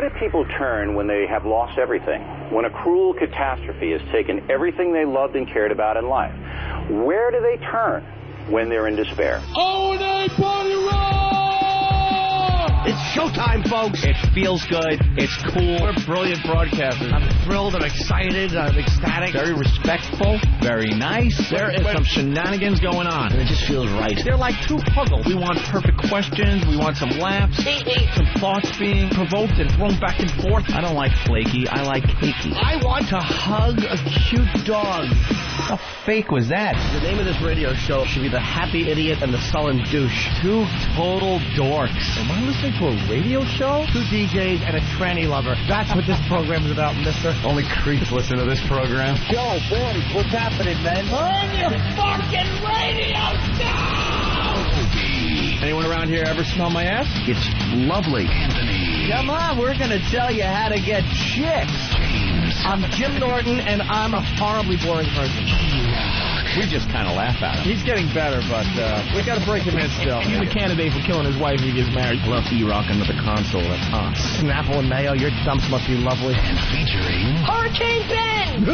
Where do people turn when they have lost everything? When a cruel catastrophe has taken everything they loved and cared about in life? Where do they turn when they're in despair? O&A Party Rock! It's showtime, folks. It feels good. It's cool. We're brilliant broadcasters. I'm thrilled. I'm excited. I'm ecstatic. Very respectful. Very nice. There is some shenanigans going on. And it just feels right. They're like two puzzles. We want perfect questions. We want some laughs. Some thoughts being provoked and thrown back and forth. I don't like flaky. I like cakey. I want to hug a cute dog. How fake was that? The name of this radio show should be The Happy Idiot and the Sullen Douche. Two total dorks. Am I listening to a radio show? Two DJs and a tranny lover. That's what this program is about, mister. Only creeps listen to this program. Yo, boys, what's happening, man? Turn your fucking radio down! Anyone around here ever smell my ass? It's lovely. Anthony. Come on, we're going to tell you how to get chicks. I'm Jim Norton, and I'm a horribly boring person. We just kind of laugh at him. He's getting better, but we got to break him in still. He's a candidate for killing his wife if he gets married. I love E-Rock under the console. That's hot. Snapple and mayo, your dumps must be lovely. And featuring... Hurricane Ben!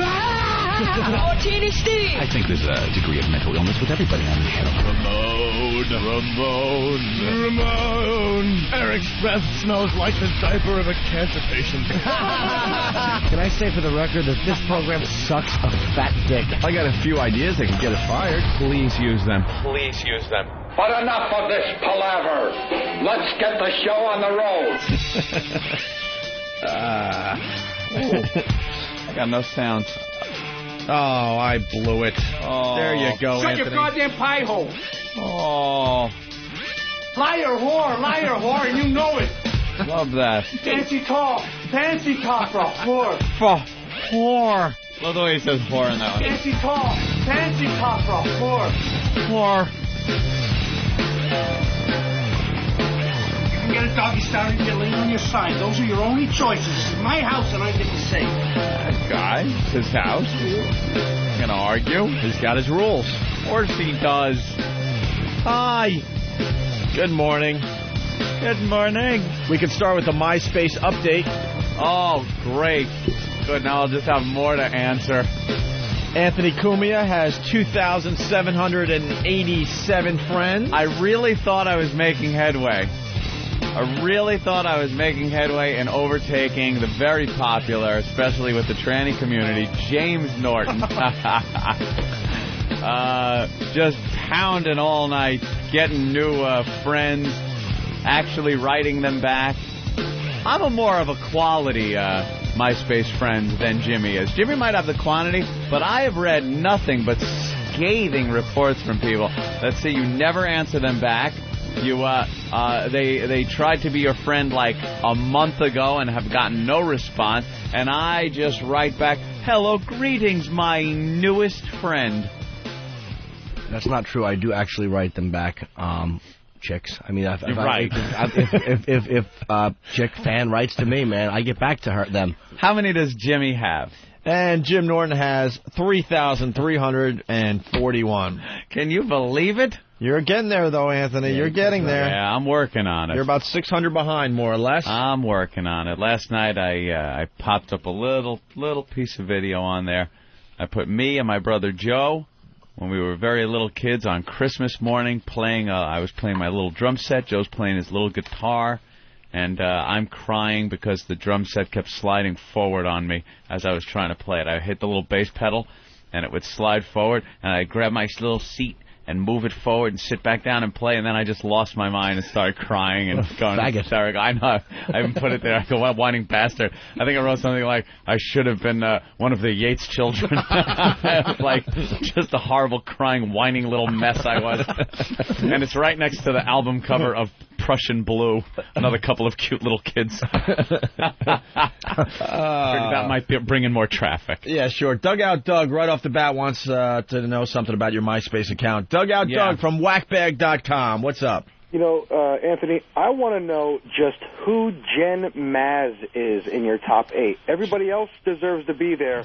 Martini Steve! I think there's a degree of mental illness with everybody on the show. Ramon. Eric's breath smells like the diaper of a cancer patient. Can I say for the record that this program sucks a fat dick? I got a few ideas that can get us fired. Please use them. Please use them. But enough of this palaver. Let's get the show on the road. I got no sounds. Oh, I blew it. Oh. There you go, Shut Anthony. your goddamn pie hole. Oh, Liar whore, and you know it. love that. Fancy talk for a whore. Whore. Love the way he says whore in that one. Fancy talk for a whore. Whore. You can get a doggy style, you can lay on your side. Those are your only choices. This is my house, and I get to say. That guy, it's his house. Gonna argue? He's got his rules. Of course he does. Hi. Good morning. Good morning. We can start with the MySpace update. Oh, great. Good, now I'll just have more to answer. Anthony Cumia has 2,787 friends. I really thought I was making headway. I really thought I was making headway in overtaking the very popular, especially with the tranny community, James Norton. Just pounding all night, getting new friends, actually writing them back. I'm a more of a quality MySpace friend than Jimmy is. Jimmy might have the quantity, but I have read nothing but scathing reports from people that say you never answer them back. They tried to be your friend like a month ago and have gotten no response, and I just write back, hello, greetings, my newest friend. That's not true. I do actually write them back, chicks. I mean, if chick fan writes to me, man, I get back to them. How many does Jimmy have? And Jim Norton has 3,341. Can you believe it? You're getting there, though, Anthony. You're getting there. Yeah, I'm working on it. You're about 600 behind, more or less. I'm working on it. Last night I popped up a little piece of video on there. I put me and my brother Joe when we were very little kids on Christmas morning playing. I was playing my little drum set. Joe's playing his little guitar. And I'm crying because the drum set kept sliding forward on me as I was trying to play it. I hit the little bass pedal, and it would slide forward, and I'd grab my little seat and move it forward and sit back down and play, and then I just lost my mind and started crying and going hysterical. I know. I even put it there. I go, what a whining bastard. I think I wrote something like, I should have been one of the Yates children. Like, just a horrible, crying, whining little mess I was. And it's right next to the album cover of Prussian Blue, another couple of cute little kids. That might bring in more traffic. Yeah, sure. Dugout Doug, right off the bat, wants to know something about your MySpace account. Dugout Doug from whackbag.com. What's up? You know, Anthony, I want to know just who Jen Maz is in your top 8. Everybody else deserves to be there,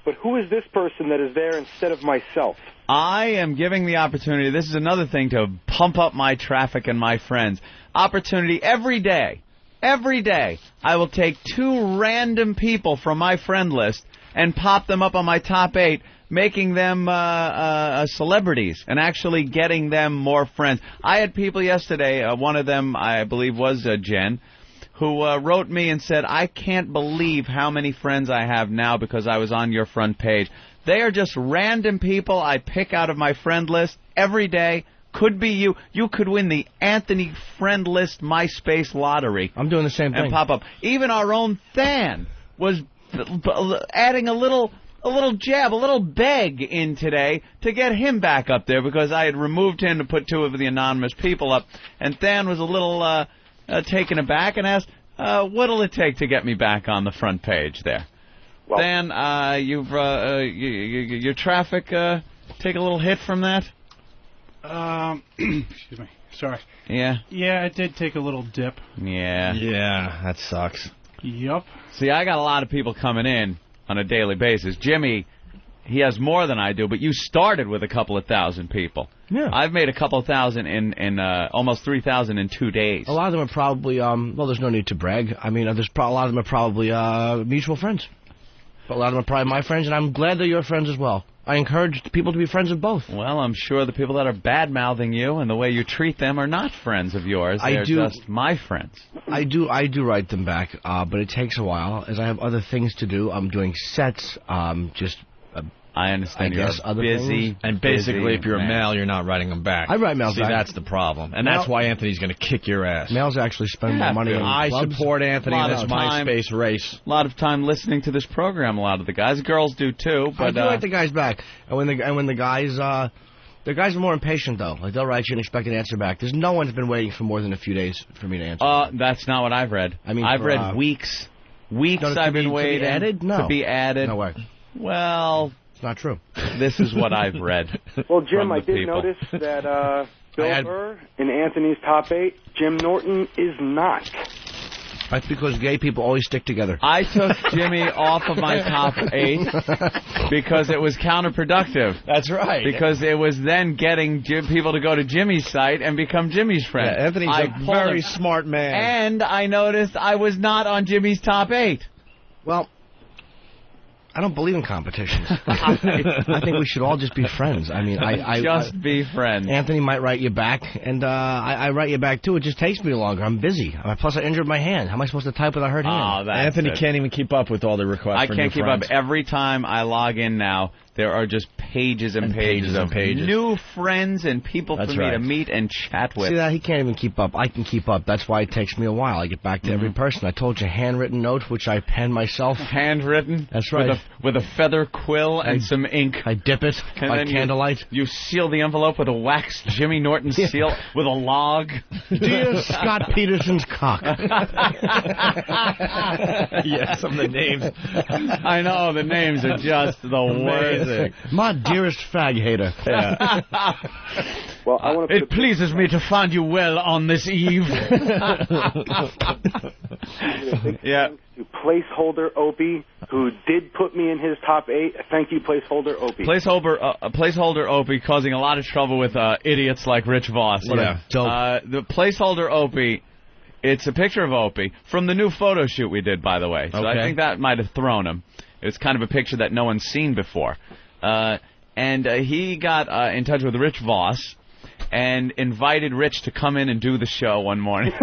but who is this person that is there instead of myself? I am giving the opportunity. This is another thing to pump up my traffic and my friends. Opportunity every day Every day, I will take 2 random people from my friend list and pop them up on my top 8, making them celebrities and actually getting them more friends. I had people yesterday, one of them I believe was Jen, who wrote me and said, I can't believe how many friends I have now because I was on your front page. They are just random people I pick out of my friend list every day. Could be you. You could win the Anthony Friend List MySpace lottery. I'm doing the same thing. And pop up. Even our own Than was adding a little jab, a little beg in today to get him back up there because I had removed him to put 2 of the anonymous people up. And Than was a little taken aback and asked, what'll it take to get me back on the front page there? Well, Than, your traffic take a little hit from that? Excuse me. Sorry. Yeah? Yeah, it did take a little dip. Yeah. Yeah, that sucks. Yup. See, I got a lot of people coming in on a daily basis. Jimmy, he has more than I do, but you started with a couple of thousand people. Yeah. I've made a couple of thousand in almost 3,000 in 2 days. A lot of them are probably, well, there's no need to brag. I mean, a lot of them are probably mutual friends. But a lot of them are probably my friends, and I'm glad they're your friends as well. I encourage people to be friends of both. Well, I'm sure the people that are bad-mouthing you and the way you treat them are not friends of yours. They're just my friends. I do write them back, but it takes a while, as I have other things to do. I'm doing sets, I understand. I guess other busy. Things. And basically, if you're a male, you're not writing them back. I write mails back. See, that's the problem. And that's why Anthony's going to kick your ass. Males actually spend more money on I clubs. support Anthony in this MySpace race. A lot of time listening to this program, a lot of the guys. Girls do, too. But I do write the guys back. And when the guys... the guys are more impatient, though. Like, they'll write you and expect an answer back. There's no one's been waiting for more than a few days for me to answer. That's not what I've read. I mean, I've read weeks. Weeks I've been waiting. To be added? No. To be added. No way. Well... It's not true. This is what I've read. Well, Jim, I did notice that Bill Burr in Anthony's top 8, Jim Norton is not. That's because gay people always stick together. I took Jimmy off of my top 8 because it was counterproductive. That's right. Because it was then getting people to go to Jimmy's site and become Jimmy's friend. Yeah, Anthony's a very smart man. And I noticed I was not on Jimmy's top 8. Well... I don't believe in competitions. I think we should all just be friends. I mean, be friends. Anthony might write you back, and I write you back too. It just takes me longer. I'm busy. Plus, I injured my hand. How am I supposed to type with a hurt hand? Anthony can't even keep up with all the requests. I can't keep up. Every time I log in now, there are just pages and pages of new friends and people for me to meet and chat with. See that? He can't even keep up. I can keep up. That's why it takes me a while. I get back to every person. I told you, handwritten notes, which I pen myself. Handwritten? That's right. With a feather quill and some ink. I dip it by candlelight. You seal the envelope with a wax Jimmy Norton seal with a log. Dear Scott Peterson's cock. Yes, some of the names. I know, the names are just the worst. My dearest fag hater. Yeah. Well, I want to. It pleases me to find you well on this eve. Yeah. To Placeholder Opie, who did put me in his top 8. Thank you, Placeholder Opie. Placeholder Opie causing a lot of trouble with idiots like Rich Voss. Yeah. The Placeholder Opie. It's a picture of Opie from the new photo shoot we did, by the way. So I think that might have thrown him. It's kind of a picture that no one's seen before. And he got in touch with Rich Voss and invited Rich to come in and do the show one morning.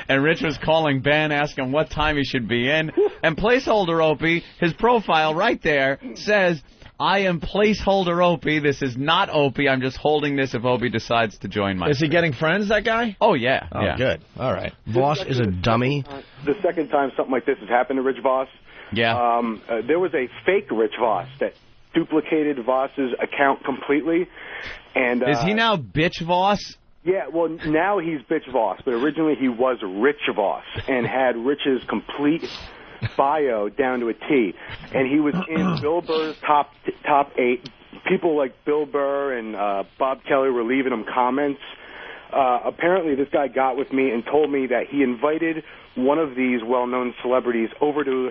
And Rich was calling Ben, asking what time he should be in. And Placeholder Opie, his profile right there, says, I am Placeholder Opie. This is not Opie. I'm just holding this if Opie decides to join my... Is he getting friends, that guy? Oh, yeah. Oh, yeah. Good. All right. Voss is a dummy. The second time something like this has happened to Rich Voss. Yeah. There was a fake Rich Voss that duplicated Voss's account completely. And is he now Bitch Voss? Yeah, well, now he's Bitch Voss, but originally he was Rich Voss and had Rich's complete bio down to a T. And he was in Bill Burr's top 8. People like Bill Burr and Bob Kelly were leaving him comments. Apparently this guy got with me and told me that he invited one of these well-known celebrities over to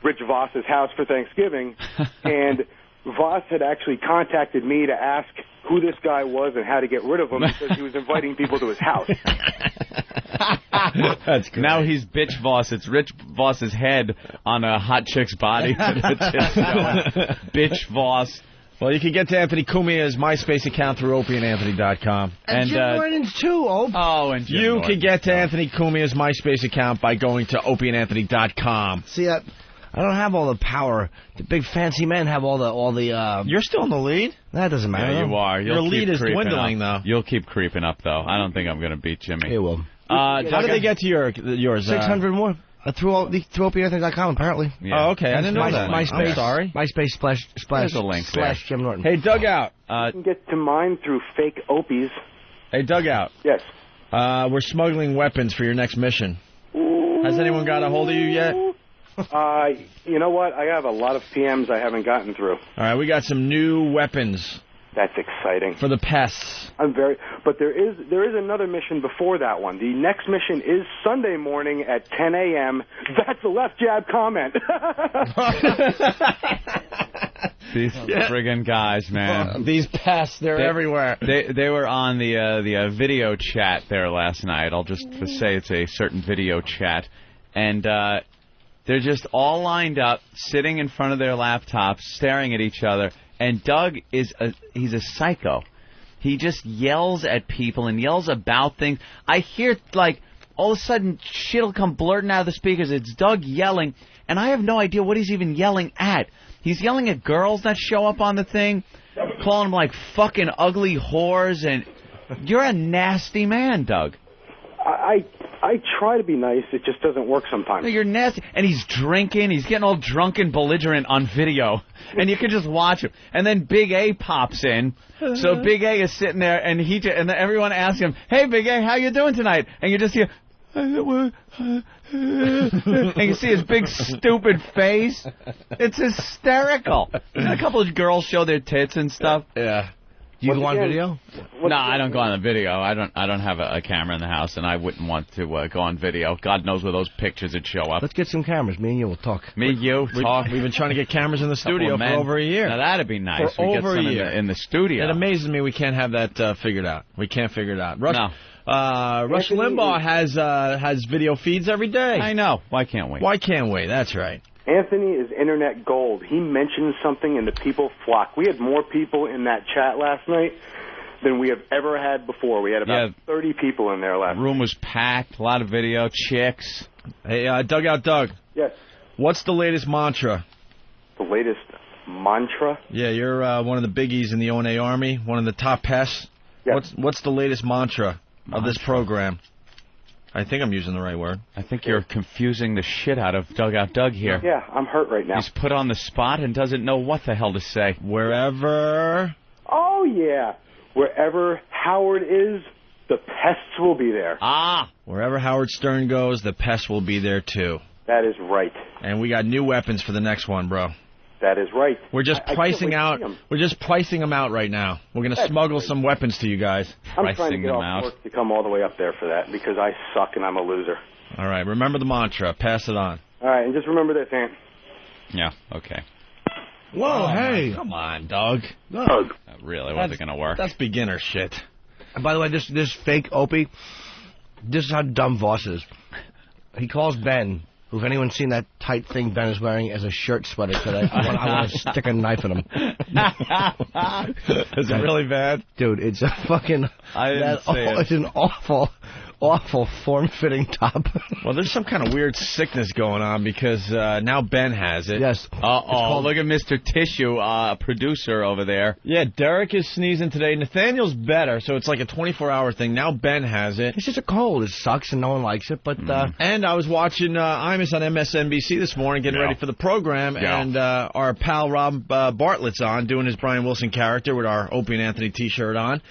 Rich Voss's house for Thanksgiving, and Voss had actually contacted me to ask who this guy was and how to get rid of him because he was inviting people to his house. That's great. Now he's Bitch Voss. It's Rich Voss's head on a hot chick's body. Bitch Voss. Well, you can get to Anthony Cumia's MySpace account through opieandanthony.com. And Jim Norton's too, and Jim you Norton. can get to Anthony Cumia's MySpace account by going to opieandanthony.com. See, I don't have all the power. The big fancy men have all the. You're still in the lead? That doesn't matter. Yeah, you are. Your lead is dwindling, though. You'll keep creeping up, though. I don't think I'm going to beat Jimmy. It will. How did they get to yours? 600 more. Through opieanthony.com, apparently. Yeah. Oh, okay. I didn't know that. MySpace. I'm sorry. MySpace There's a link / Jim Norton. Hey, Dugout. You can get to mine through fake Opies. Hey, Dugout. Yes. We're smuggling weapons for your next mission. Has anyone got a hold of you yet? You know what? I have a lot of PMs I haven't gotten through. All right, we got some new weapons. That's exciting. For the pests. But there is another mission before that one. The next mission is Sunday morning at 10 a.m. That's a left jab comment. These friggin' guys, man. These pests, they're everywhere. They were on the video chat there last night. I'll just say it's a certain video chat. And they're just all lined up, sitting in front of their laptops, staring at each other. And Doug he's a psycho. He just yells at people and yells about things. I hear, like, all of a sudden shit'll come blurting out of the speakers. It's Doug yelling, and I have no idea what he's even yelling at. He's yelling at girls that show up on the thing, calling them, like, fucking ugly whores, and you're a nasty man, Doug. I try to be nice. It just doesn't work sometimes. No, you're nasty. And he's drinking. He's getting all drunk and belligerent on video. And you can just watch him. And then Big A pops in. So Big A is sitting there, and and everyone asks him, "Hey, Big A, how you doing tonight?" And you just hear, and you see his big stupid face. It's hysterical. And a couple of girls show their tits and stuff. Yeah. Do you go on video? No, I don't go on the video. I don't have a camera in the house, and I wouldn't want to go on video. God knows where those pictures would show up. Let's get some cameras. Me and you will talk. You talk. We've been trying to get cameras in the studio for over a year. Now that'd be nice. For over a year in the studio. It amazes me we can't have that figured out. We can't figure it out. Rush Limbaugh has video feeds every day. I know. Why can't we? Why can't we? That's right. Anthony is internet gold. He mentioned something and the people flock. We had more people in that chat last night than we have ever had before. We had about 30 people in there last night. Room was packed, a lot of video, chicks. Hey, Dugout Doug. Yes. What's the latest mantra? The latest mantra? Yeah, you're one of the biggies in the O&A Army, one of the top pests. Yes. What's the latest mantra of this program? I think I'm using the right word. I think you're confusing the shit out of Dugout Doug here. Yeah, I'm hurt right now. He's put on the spot and doesn't know what the hell to say. Wherever... Oh, yeah. Wherever Howard is, the pests will be there. Ah! Wherever Howard Stern goes, the pests will be there, too. That is right. And we got new weapons for the next one, bro. That is right. We're just pricing them out right now. We're going to smuggle some weapons to you guys. I'm trying to get off work to come all the way up there for that because I suck and I'm a loser. All right, remember the mantra. Pass it on. All right, and just remember this, Ant. Yeah, okay. Whoa, hey. Come on, Doug. Doug. That really wasn't going to work. That's beginner shit. And by the way, this fake Opie, this is how dumb Voss is. He calls Ben, who, if anyone's seen that tight thing Ben is wearing as a shirt sweater today, I want to stick a knife in him. Is it really bad? Dude, it's a fucking... I didn't see it. It's an awful form-fitting top. Well, there's some kind of weird sickness going on because now Ben has it. Yes. Look at Mr. Tissue, producer over there. Yeah, Derek is sneezing today. Nathaniel's better, so it's like a 24-hour thing. Now Ben has it. It's just a cold. It sucks and no one likes it, but... And I was watching Imus on MSNBC this morning getting ready for the program, and our pal Rob Bartlett's on doing his Brian Wilson character with our Opie and Anthony T-shirt on.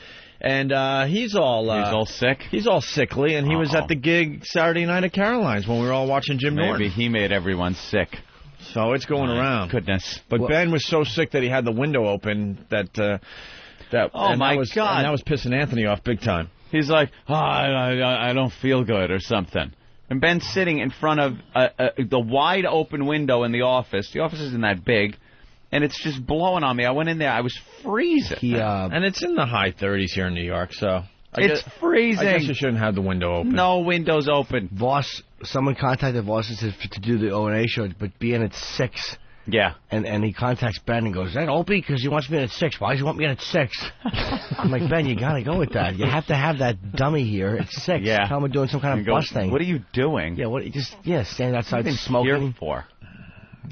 And he's all sick? He's all sickly, and he was at the gig Saturday night at Caroline's when we were all watching Jim Norton. Maybe he made everyone sick. So it's going around. Goodness. But Ben was so sick that he had the window open that oh, my God. And that was pissing Anthony off big time. He's like, I don't feel good or something. And Ben's sitting in front of the wide open window in the office. The office isn't that big. And it's just blowing on me. I went in there. I was freezing. And it's in the high 30s here in New York, so It's freezing. I guess you shouldn't have the window open. No windows open. Voss, someone contacted Voss and said to do the O&A show, but be in at 6. Yeah. And he contacts Ben and goes, is that Opie? Because he wants me in at 6. Why does he want me in at 6? I'm like, Ben, you got to go with that. You have to have that dummy here at 6. Yeah. Tell him we're doing some kind of bus thing. What are you doing? Yeah, standing outside smoking. What are you here for?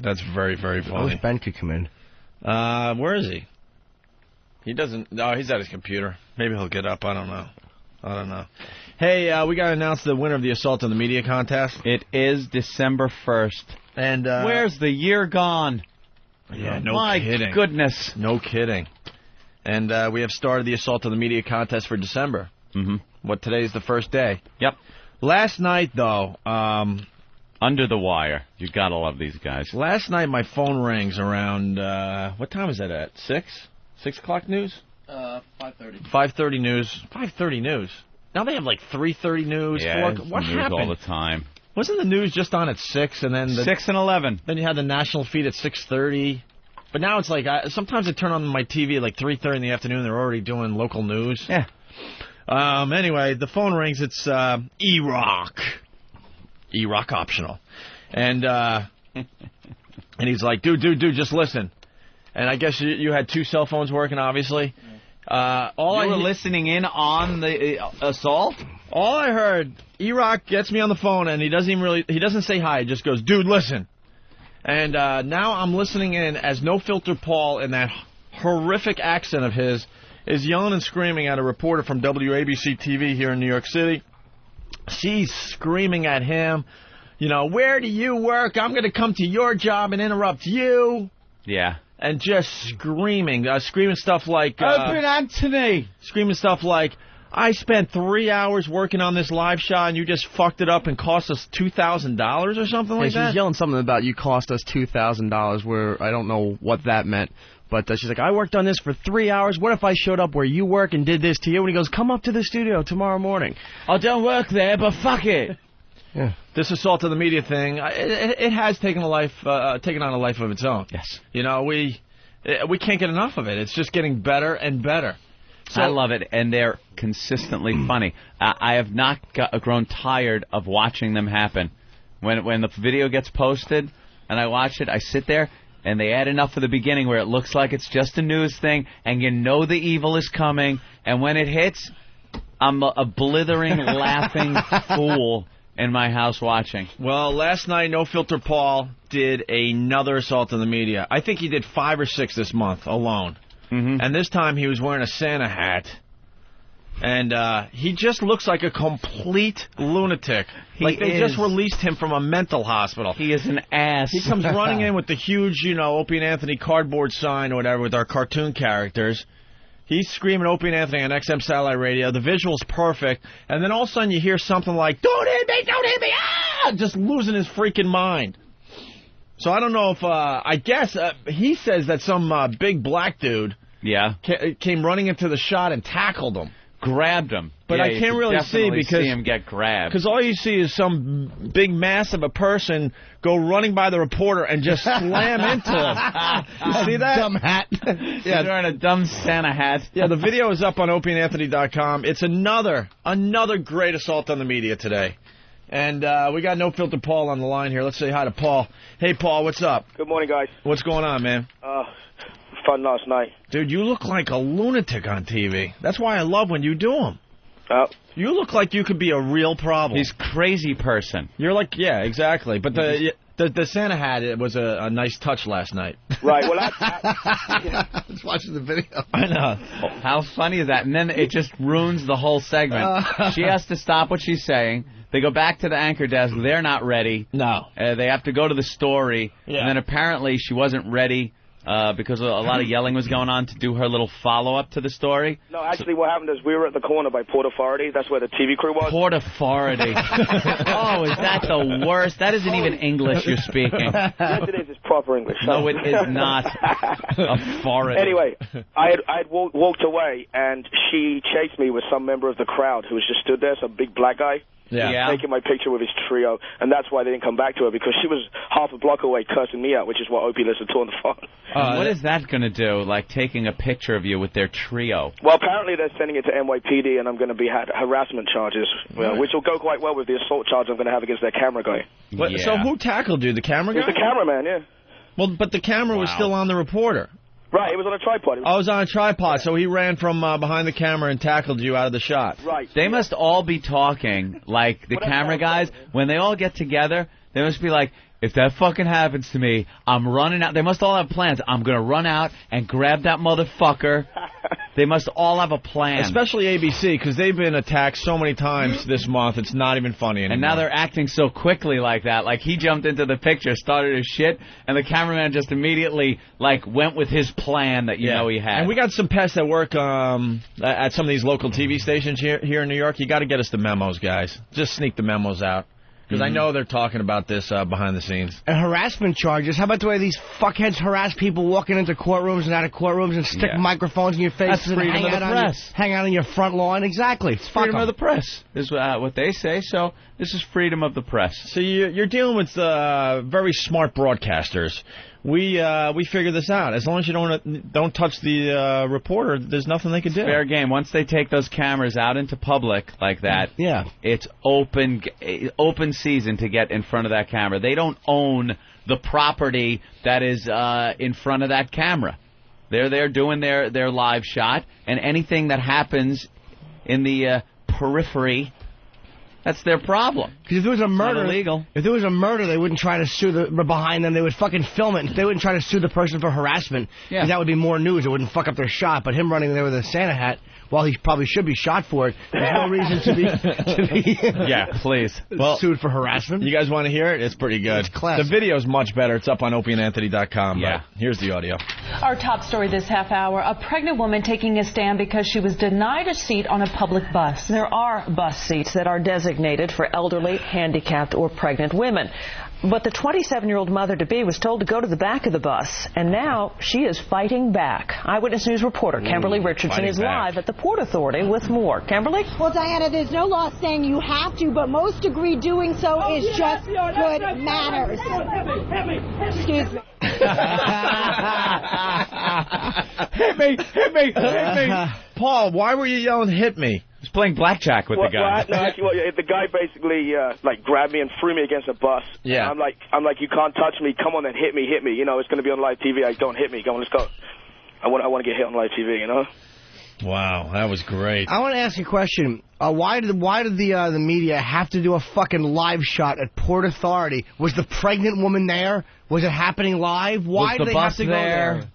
That's very, very I funny. wish Ben could come in. Where is he? He doesn't. No, he's at his computer. Maybe he'll get up. I don't know. Hey, we got to announce the winner of the Assault on the Media contest. It is December 1st. And where's the year gone? Yeah, no My kidding. My goodness. No kidding. And we have started the Assault on the Media contest for December. Mm-hmm. Today's the first day. Yep. Last night, though, Under the wire. You gotta love these guys. Last night, my phone rings around. What time is that at? 6? 6 o'clock news? 5:30. 5:30 news. 5:30 news. Now they have like 3:30 news. Yeah, 4. What news happened? all the time. Wasn't the news just on at 6 and then 6 and 11? Then you had the national feed at 6:30. But now it's like sometimes I turn on my TV at like 3:30 in the afternoon. They're already doing local news. Yeah. Anyway, the phone rings. It's E-Rock. E-Rock optional, and he's like, dude, just listen. And I guess you had 2 cell phones working, obviously. You were listening in on the assault? All I heard, E-Rock gets me on the phone, and he doesn't say hi. He just goes, dude, listen. And now I'm listening in as No Filter Paul, in that horrific accent of his, is yelling and screaming at a reporter from WABC TV here in New York City. She's screaming at him, where do you work? I'm going to come to your job and interrupt you. Yeah. And just screaming stuff like... Open Anthony! Screaming stuff like, I spent 3 hours working on this live shot and you just fucked it up and cost us $2,000 or something like that? She's yelling something about you cost us $2,000 where I don't know what that meant. But she's like, I worked on this for 3 hours. What if I showed up where you work and did this to you? And he goes, come up to the studio tomorrow morning. I don't work there, but fuck it. Yeah. This Assault on the Media thing, it has taken on a life of its own. Yes. We can't get enough of it. It's just getting better and better. So, I love it, and they're consistently funny. I have not grown tired of watching them happen. When the video gets posted and I watch it, I sit there, and they add enough for the beginning where it looks like it's just a news thing, and you know the evil is coming, and when it hits, I'm a blithering, laughing fool in my house watching. Well, last night, No Filter Paul did another Assault on the Media. I think he did 5 or 6 this month alone. Mm-hmm. And this time he was wearing a Santa hat. And he just looks like a complete lunatic. They just released him from a mental hospital. He is an ass. He comes running in with the huge, Opie and Anthony cardboard sign or whatever with our cartoon characters. He's screaming Opie and Anthony on XM Satellite Radio. The visual's perfect. And then all of a sudden you hear something like, don't hit me, ah! Just losing his freaking mind. So I don't know if, I guess, he says that some big black dude came running into the shot and tackled him. Grabbed him. But I can't really see because him get grabbed. Because all you see is some big mass of a person go running by the reporter and just slam into him. You see that? Dumb hat. Yeah, they're wearing a dumb Santa hat. Yeah, the video is up on opieandanthony.com. It's another great Assault on the Media today. And we got No Filter Paul on the line here. Let's say hi to Paul. Hey, Paul, what's up? Good morning, guys. What's going on, man? Fun last night. Dude, you look like a lunatic on TV. That's why I love when you do them. You look like you could be a real problem. He's crazy person. You're like, yeah, exactly. But the Santa hat, it was a nice touch last night. Right. Well, I was watching the video. I know. How funny is that? And then it just ruins the whole segment. She has to stop what she's saying. They go back to the anchor desk. They're not ready. No. They have to go to the story. Yeah. And then apparently she wasn't ready because a lot of yelling was going on to do her little follow-up to the story. No, actually what happened is we were at the corner by Port Authority. That's where the TV crew was. Port Authority. Oh, is that the worst? That isn't even English you're speaking. Yes, it is. It's proper English. No, it is not. Authority. Anyway, I had walked away, and she chased me with some member of the crowd who was just stood there, some big black guy. taking my picture with his trio, and that's why they didn't come back to her, because she was half a block away cursing me out, which is what Opie listened to on the phone. What is that going to do, like taking a picture of you with their trio? Well, apparently they're sending it to NYPD, and I'm going to be harassment charges, which will go quite well with the assault charge I'm going to have against their camera guy. So who tackled you? The camera guy? It was the cameraman, yeah. Well, but the camera was still on the reporter. Right, it was on a tripod. I was on a tripod, so he ran from behind the camera and tackled you out of the shot. Right. They must all be talking like the camera guys. When they all get together, they must be like, if that fucking happens to me, I'm running out. They must all have plans. I'm going to run out and grab that motherfucker. They must all have a plan. Especially ABC, because they've been attacked so many times this month, it's not even funny anymore. And now they're acting so quickly like that. Like, he jumped into the picture, started his shit, and the cameraman just immediately, like, went with his plan that you know he had. And we got some pests that work at some of these local TV stations here in New York. You got to get us the memos, guys. Just sneak the memos out. Because I know they're talking about this behind the scenes. And harassment charges. How about the way these fuckheads harass people walking into courtrooms and out of courtrooms and stick microphones in your face? That's freedom of the press. Hang out on your front lawn. Exactly. Freedom of the press is what they say. So this is freedom of the press. So you're dealing with very smart broadcasters. We figure this out. As long as you don't touch the reporter, there's nothing they can do. Fair game. Once they take those cameras out into public like that, it's open season to get in front of that camera. They don't own the property that is in front of that camera. They're there doing their live shot, and anything that happens in the periphery, that's their problem. Because if there was a murder, illegal. If there was a murder, they wouldn't try to sue the behind them. They would fucking film it. They wouldn't try to sue the person for harassment. Yeah. That would be more news. It wouldn't fuck up their shot. But him running there with a Santa hat, while he probably should be shot for it, there's no reason to be yeah, please. Well, sued for harassment. You guys want to hear it? It's pretty good. It's classic. The video's much better. It's up on opieandanthony.com. Yeah. Here's the audio. Our top story this half hour, a pregnant woman taking a stand because she was denied a seat on a public bus. There are bus seats that are designated for elderly, handicapped, or pregnant women. But the 27-year-old mother-to-be was told to go to the back of the bus, and now she is fighting back. Eyewitness News reporter Kimberly Richardson is live at the Port Authority with more. Kimberly? Well, Diana, there's no law saying you have to, but most agree doing so is just good manners. Excuse me. Hit me. Paul, why were you yelling, hit me? He's playing blackjack with the guy. The guy basically grabbed me and threw me against a bus. Yeah. I'm like, you can't touch me. Come on, then hit me. You know, it's going to be on live TV. Don't hit me. Come on, let's go. I want to get hit on live TV. You know. Wow, that was great. I want to ask you a question. Why did the media have to do a fucking live shot at Port Authority? Was the pregnant woman there? Was it happening live? Why did they have to go there?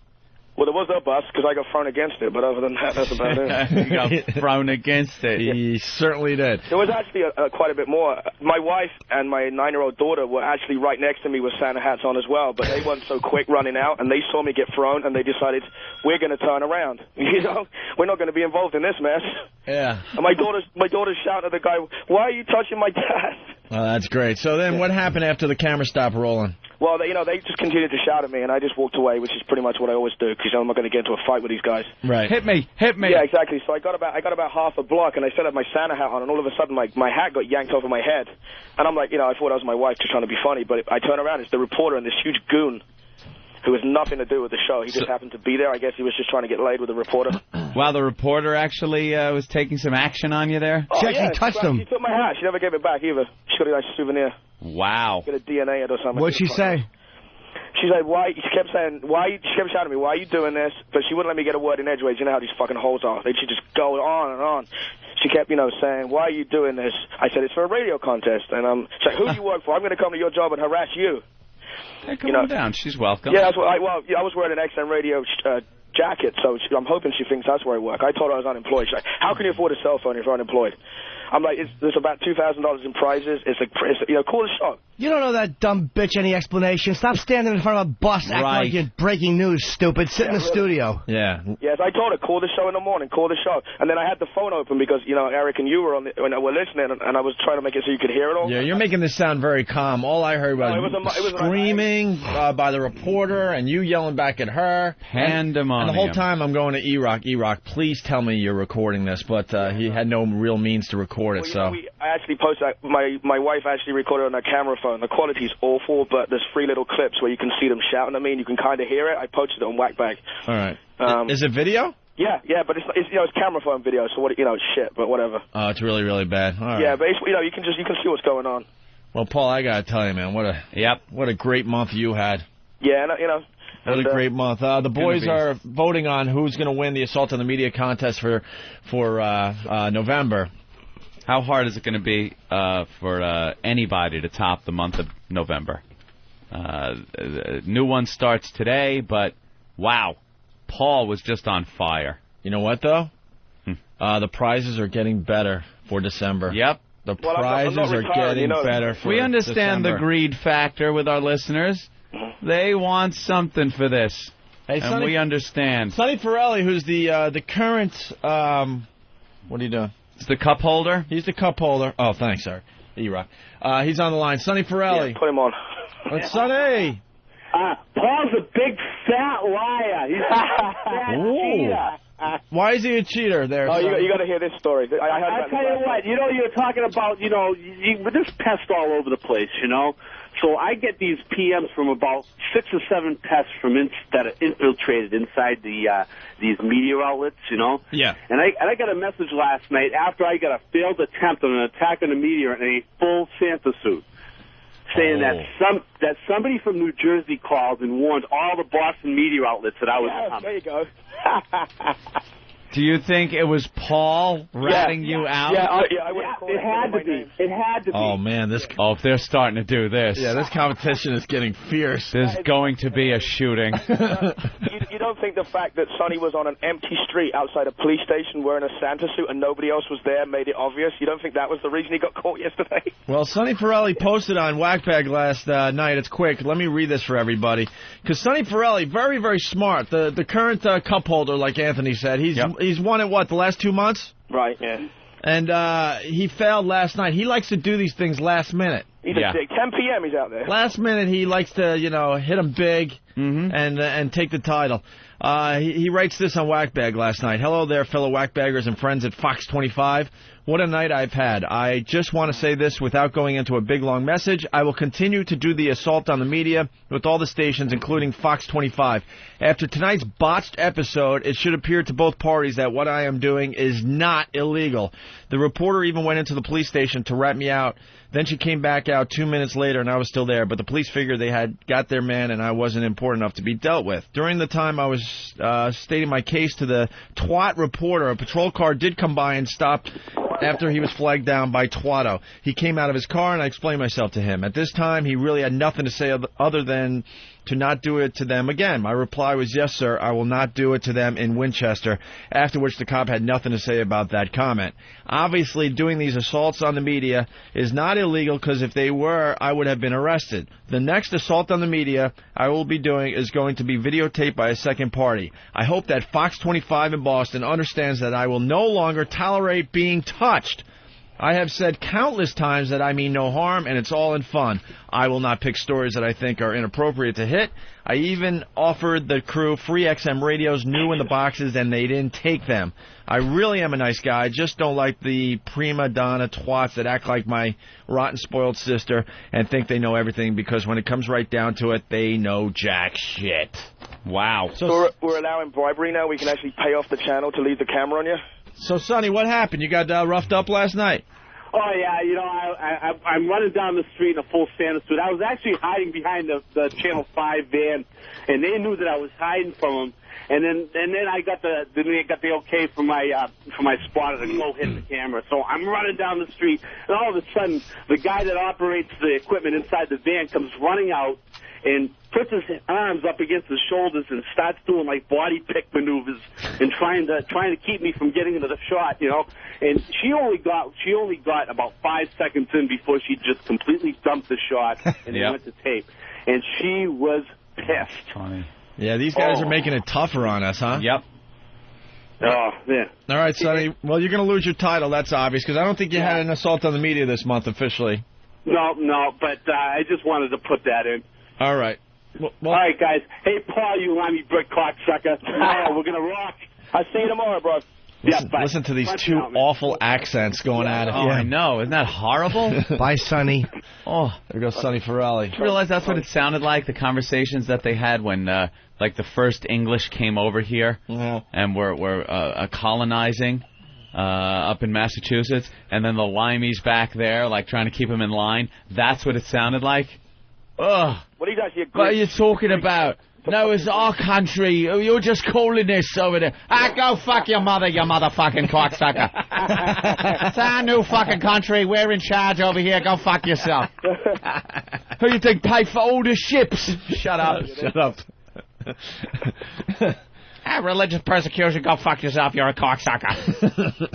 Well, there was a bus because I got thrown against it, but other than that, that's about it. You got thrown against it. He certainly did. There was actually quite a bit more. My wife and my 9-year-old daughter were actually right next to me with Santa hats on as well, but they weren't so quick running out, and they saw me get thrown, and they decided, we're going to turn around. You know, we're not going to be involved in this mess. Yeah. And my daughter shouted at the guy, why are you touching my dad? Oh, that's great. So then what happened after the camera stopped rolling? Well, they just continued to shout at me, and I just walked away, which is pretty much what I always do, because I'm not going to get into a fight with these guys. Right. Hit me. Yeah, exactly. So I got about half a block, and I still had my Santa hat on, and all of a sudden my hat got yanked over my head. And I'm like, I thought that was my wife just trying to be funny, but I turn around, it's the reporter and this huge goon who has nothing to do with the show. He just happened to be there. I guess he was just trying to get laid with the reporter. Wow, the reporter actually was taking some action on you there? Oh, she actually touched him. She took my hat. She never gave it back either. She got a nice souvenir. Wow. Get a DNA it or something. What'd she say? She's like, why? She kept saying, she kept shouting at me, why are you doing this? But she wouldn't let me get a word in edgeways. You know how these fucking holes are. They should just go on and on. She kept, saying, why are you doing this? I said, it's for a radio contest. And she's like, who do you work for? I'm going to come to your job and harass you. Hey, come on down. She's welcome. Yeah, that's what I was wearing an XM radio jacket, so I'm hoping she thinks that's where I work. I told her I was unemployed. She's like, how can you afford a cell phone if you're unemployed? I'm like, there's about $2,000 in prizes. It's cool as shot. You don't know that dumb bitch any explanation. Stop standing in front of a bus acting like you're breaking news, stupid. Sit in the studio. Yeah. Yes, I told her, call the show in the morning, call the show. And then I had the phone open because, you know, Eric and you were were listening, and I was trying to make it so you could hear it all. Yeah, you're making this sound very calm. All I heard was, screaming by the reporter and you yelling back at her. Pandemonium. And the whole time I'm going to E-Rock, E-Rock, please tell me you're recording this. But he had no real means to record it, so... I actually posted, my wife actually recorded on her camera phone. The quality's awful, but there's 3 little clips where you can see them shouting at me and you can kind of hear it. I posted it on Whackbag. All right. Is it video? Yeah, but it's camera phone video, so what, it's shit, but whatever. Oh, it's really, really bad. All right. Yeah, but it's, you can see what's going on. Well, Paul, I gotta tell you, man, what a great month you had. Yeah, What a great month. The boys are voting on who's going to win the Assault on the Media contest for November. How hard is it going to be for anybody to top the month of November? New one starts today, but wow, Paul was just on fire. You know what, though? The prizes are getting better for December. Yep. The prizes are getting better for We understand December. the greed factor with our listeners. They want something for this, and Sonny, we understand. Sonny Ferrelli, who's the current, what are you doing? It's the cup holder? He's the cup holder. Oh, thanks, sir. E-Rock. He's on the line. Sonny Ferrelli. Yeah, put him on. What's Sonny? Paul's a big fat liar. He's a fat cheater. Why is he a cheater there? Oh, you got to hear this story. I'll tell you what, you're talking about, this pest all over the place, So I get these PMs from about 6 or 7 pests that are infiltrated inside these media outlets, Yeah. And I got a message last night after I got a failed attempt on an attack on the media in a full Santa suit, saying that somebody from New Jersey called and warned all the Boston media outlets that I was coming. There you go. Do you think it was Paul ratting you out? It had to be. It had to be. Oh, man. if they're starting to do this. Yeah, this competition is getting fierce. There's going to be a shooting. You don't think the fact that Sonny was on an empty street outside a police station wearing a Santa suit and nobody else was there made it obvious? You don't think that was the reason he got caught yesterday? Well, Sonny Ferrelli posted on Whackbag last night. It's quick. Let me read this for everybody. Because Sonny Ferrelli, very, very smart. The current cup holder, like Anthony said, he's won it, the last 2 months? Right, yeah. And he failed last night. He likes to do these things last minute. He's a dick. 10 p.m. he's out there. Last minute, he likes to, hit them big and take the title. He writes this on Whackbag last night. Hello there, fellow Whackbaggers and friends at Fox 25. What a night I've had. I just want to say this without going into a big, long message. I will continue to do the assault on the media with all the stations, including Fox 25. After tonight's botched episode, it should appear to both parties that what I am doing is not illegal. The reporter even went into the police station to rat me out. Then she came back out 2 minutes later, and I was still there. But the police figured they had got their man, and I wasn't important enough to be dealt with. During the time I was stating my case to the twat reporter, a patrol car did come by and stopped after he was flagged down by Twatto. He came out of his car, and I explained myself to him. At this time, he really had nothing to say other than to not do it to them again. My reply was, yes, sir, I will not do it to them in Winchester, after which the cop had nothing to say about that comment. Obviously, doing these assaults on the media is not illegal, because if they were, I would have been arrested. The next assault on the media I will be doing is going to be videotaped by a second party. I hope that Fox 25 in Boston understands that I will no longer tolerate being touched. I have said countless times that I mean no harm, and it's all in fun. I will not pick stories that I think are inappropriate to hit. I even offered the crew free XM radios new in the boxes, and they didn't take them. I really am a nice guy. I just don't like the prima donna twats that act like my rotten, spoiled sister and think they know everything, because when it comes right down to it, they know jack shit. Wow. So we're allowing bribery now? We can actually pay off the channel to leave the camera on you? So, Sonny, what happened? You got roughed up last night? Oh, yeah, I'm running down the street in a full Santa suit. I was actually hiding behind the Channel 5 van, and they knew that I was hiding from them. And then I got the okay from my spotter to go hit the camera. So I'm running down the street, and all of a sudden, the guy that operates the equipment inside the van comes running out, and puts his arms up against his shoulders and starts doing like body pick maneuvers and trying to keep me from getting into the shot, you know. And she only got about 5 seconds in before she just completely dumped the shot and then went to tape. And she was pissed. Funny. Yeah, these guys are making it tougher on us, huh? Yep. Oh, yeah. All right, Sonny. Well, you're going to lose your title. That's obvious, because I don't think you had an assault on the media this month officially. No, but I just wanted to put that in. All right. Well, all right, guys. Hey, Paul, you limey brick cocksucker. Tomorrow we're going to rock. I'll see you tomorrow, bro. Listen to these two awful accents going at it. Oh, I know. Isn't that horrible? Bye, Sonny. Oh, there goes Sonny Ferrelli. Did you realize that's what it sounded like, the conversations that they had when, like, the first English came over here and were colonizing up in Massachusetts, and then the limeys back there, like, trying to keep them in line? That's what it sounded like? Ugh. What are you guys here? What are you talking about? No, it's our country. You're just calling this over there. Go fuck your mother, you motherfucking cocksucker. It's our new fucking country. We're in charge over here. Go fuck yourself. Who you think paid for all the ships? Shut up. Shut up. Religious persecution. Go fuck yourself. You're a cocksucker.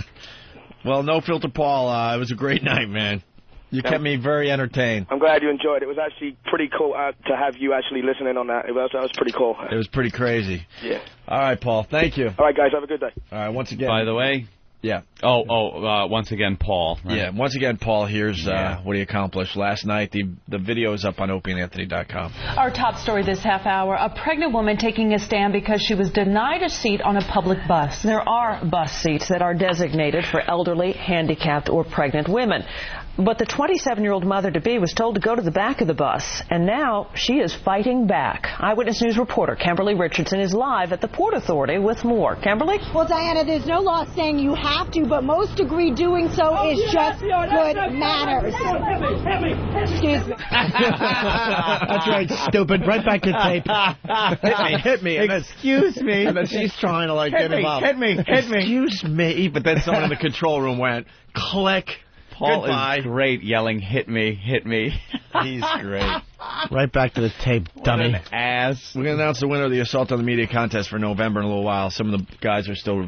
Well, No Filter Paul, it was a great night, man. You kept me very entertained. I'm glad you enjoyed it. It was actually pretty cool to have you actually listening on that. That was pretty cool. It was pretty crazy. Yeah. All right, Paul. Thank you. All right, guys. Have a good day. All right, once again. By the way. Yeah. Once again, Paul. Right? Yeah, once again, Paul, here's what he accomplished last night. The video is up on OpieandAnthony.com. Our top story this half hour, a pregnant woman taking a stand because she was denied a seat on a public bus. There are bus seats that are designated for elderly, handicapped, or pregnant women. But the 27-year-old mother-to-be was told to go to the back of the bus, and now she is fighting back. Eyewitness News reporter Kimberly Richardson is live at the Port Authority with more. Kimberly? Well, Diana, there's no law saying you have to, but most agree doing so is just good manners. Excuse me. That's right, stupid. Right back to tape. Hit me. Excuse me. And then she's trying to, get him up. Hit me. Excuse me. But then someone in the control room went, click. Paul Goodbye. is great yelling, hit me, hit me. He's great. Right back to the tape, dummy. What an ass. We're going to announce the winner of the Assault on the Media contest for November in a little while. Some of the guys are still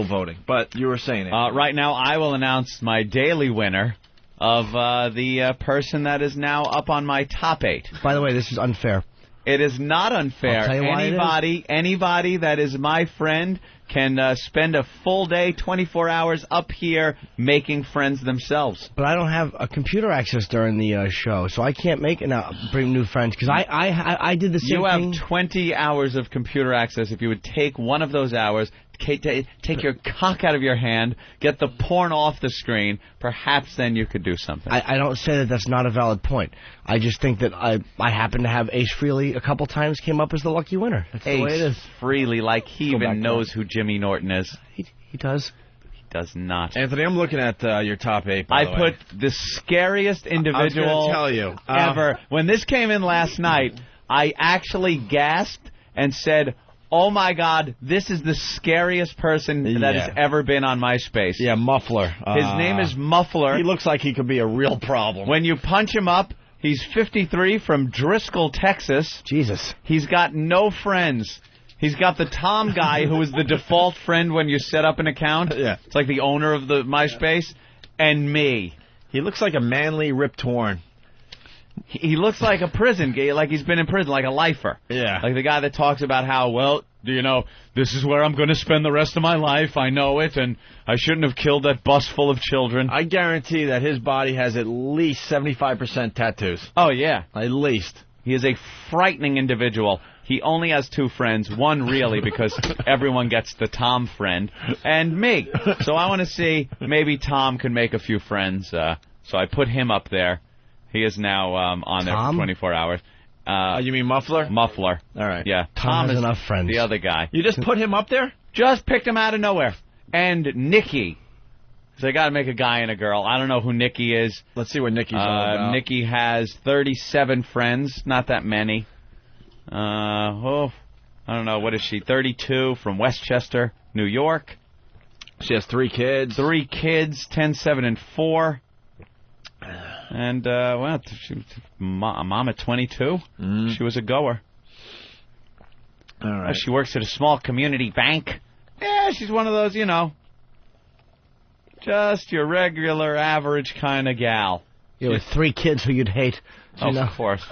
voting. But you were saying it. Right now, I will announce my daily winner of the person that is now up on my top 8. By the way, this is unfair. It is not unfair. I'll tell you why Anybody that is my friend can spend a full day, 24 hours up here making friends themselves. But I don't have a computer access during the show, so I can't bring new friends, because I did the same thing. You have 20 hours of computer access. If you would take one of those hours, take your cock out of your hand, get the porn off the screen, perhaps then you could do something. I don't say that that's not a valid point. I just think that I happen to have Ace Frehley a couple times came up as the lucky winner. That's the way it is. Frehley, like he even knows who Jimmy Norton is. He does. He does not. Anthony, I'm looking at your top 8, I put the scariest individual I was gonna tell you. ever. When this came in last night, I actually gasped and said, oh, my God, this is the scariest person that has ever been on MySpace. Yeah, Muffler. His name is Muffler. He looks like he could be a real problem. When you punch him up, he's 53 from Driscoll, Texas. Jesus. He's got no friends. He's got the Tom guy who is the default friend when you set up an account. Yeah. It's like the owner of the MySpace. And me. He looks like a manly Rip Torn. He looks like a prison gay, like he's been in prison, like a lifer. Yeah. Like the guy that talks about how, well, you know, this is where I'm going to spend the rest of my life. I know it, and I shouldn't have killed that bus full of children. I guarantee that his body has at least 75% tattoos. Oh, yeah. At least. He is a frightening individual. He only has 2 friends. One really, because everyone gets the Tom friend, and me. So I want to see maybe Tom can make a few friends. So I put him up there. He is now on there for 24 hours. You mean Muffler? Muffler. All right. Yeah. Tom has enough friends. The other guy. You just put him up there? Just picked him out of nowhere. And Nikki. So I got to make a guy and a girl. I don't know who Nikki is. Let's see what Nikki's all about. Nikki has 37 friends. Not that many. I don't know. What is she? 32 from Westchester, New York. She has 3 kids. 3 kids. 10, 7, and 4. And, well, she was a mom at 22. She was a goer. All right. She works at a small community bank. Yeah, she's one of those, just your regular, average kind of gal. Yeah, with 3 kids who you'd hate. Of course.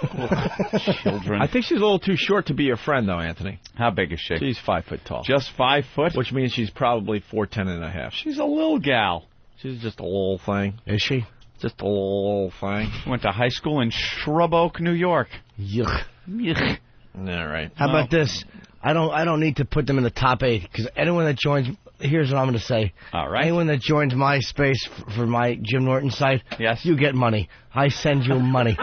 Children. I think she's a little too short to be your friend, though, Anthony. How big is she? She's 5 foot tall. Just 5 foot? Which means she's probably 4'10" and a half. She's a little gal. She's just a little thing. Is she? Just a little thing. Went to high school in Shrub Oak, New York. Yuck. Yuck. All right. How about this? I don't need to put them in the top 8 because anyone that joins. Here's what I'm going to say. All right. Anyone that joins my space for my Jim Norton site, yes, you get money. I send you money.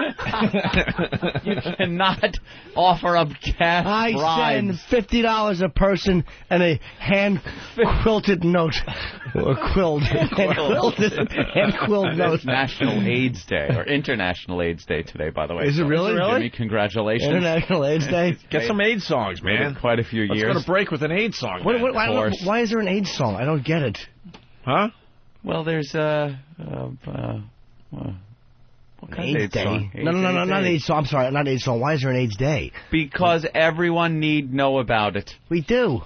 You cannot offer up cash I bribes. send $50 a person and a hand-quilted note. Or quilled. Hand-quilled note. It's National AIDS Day, or International AIDS Day today, by the way. Is it really? Jimmy, congratulations. International AIDS Day. Get some AIDS songs, man. Quite a few years. Let's go to break with an AIDS song. Why is there an AIDS song? I don't get it. Huh? Well, there's what kind of AIDS Day? song? No, not AIDS song. I'm sorry, not AIDS song. Why is there an AIDS Day? Because everyone need know about it. We do.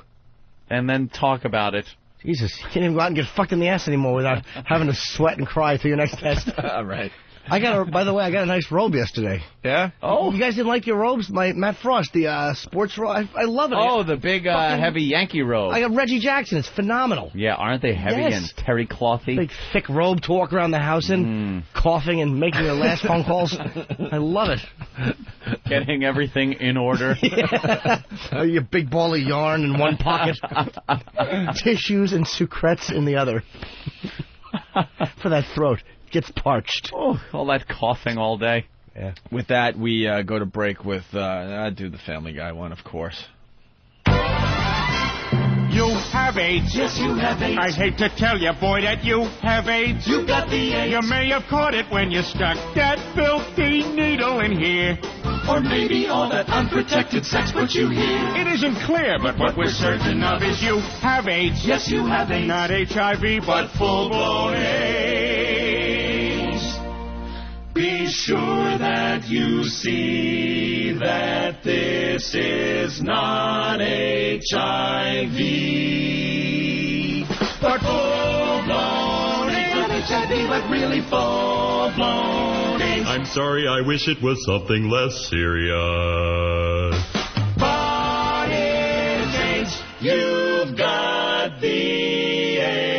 And then talk about it. Jesus, you can't even go out and get fucked in the ass anymore without having to sweat and cry through your next test. All right. By the way, I got a nice robe yesterday. Yeah? Oh. You guys didn't like your robes? My Matt Frost, the sports robe. I love it. Oh, the big heavy Yankee robe. I got Reggie Jackson. It's phenomenal. Yeah, aren't they heavy and terry clothy? Big thick robe to walk around the house in, coughing and making your last phone calls. I love it. Getting everything in order. Your big ball of yarn in one pocket. Tissues and sucrets in the other. For that throat. Gets parched. Oh, all that coughing all day. Yeah. With that, we go to break with, I do the Family Guy one, of course. You have AIDS. Yes, you have AIDS. I hate to tell you, boy, that you have AIDS. You got the AIDS. You may have caught it when you stuck that filthy needle in here. Or maybe all that unprotected sex put you here. It isn't clear, but what we're certain of is you have AIDS. Yes, you have AIDS. Not HIV, but full-blown AIDS. Be sure that you see that this is not HIV. But full-blown AIDS. Not HIV, but really full-blown AIDS. I'm sorry, I wish it was something less serious. But it's AIDS. You've got the AIDS.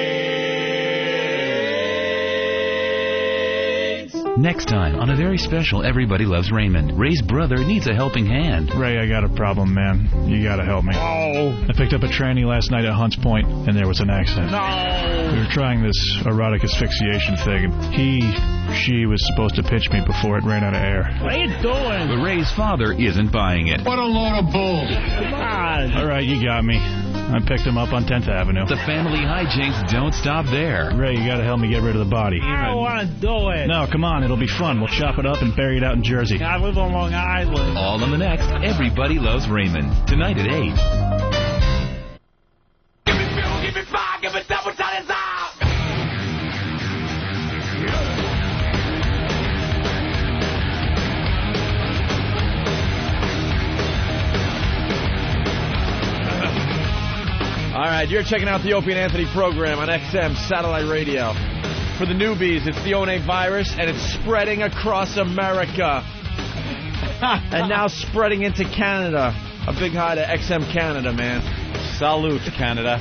Next time on a very special Everybody Loves Raymond, Ray's brother needs a helping hand. Ray, I got a problem, man. You gotta help me. Oh. I picked up a tranny last night at Hunts Point, and there was an accident. No. We were trying this erotic asphyxiation thing, and she was supposed to pitch me before it ran out of air. What are you doing? But Ray's father isn't buying it. What a load of bull. Come on. All right, you got me. I picked him up on 10th Avenue. The family hijinks don't stop there. Ray, you gotta help me get rid of the body. I don't want to do it. No, come on, it'll be fun. We'll chop it up and bury it out in Jersey. I live on Long Island. All on the next Everybody Loves Raymond. Tonight at 8. Give me fuel, give me fire, give me double time. All right, you're checking out the Opie and Anthony program on XM Satellite Radio. For the newbies, it's the One virus, and it's spreading across America. And now spreading into Canada. A big hi to XM Canada, man. Salute, Canada.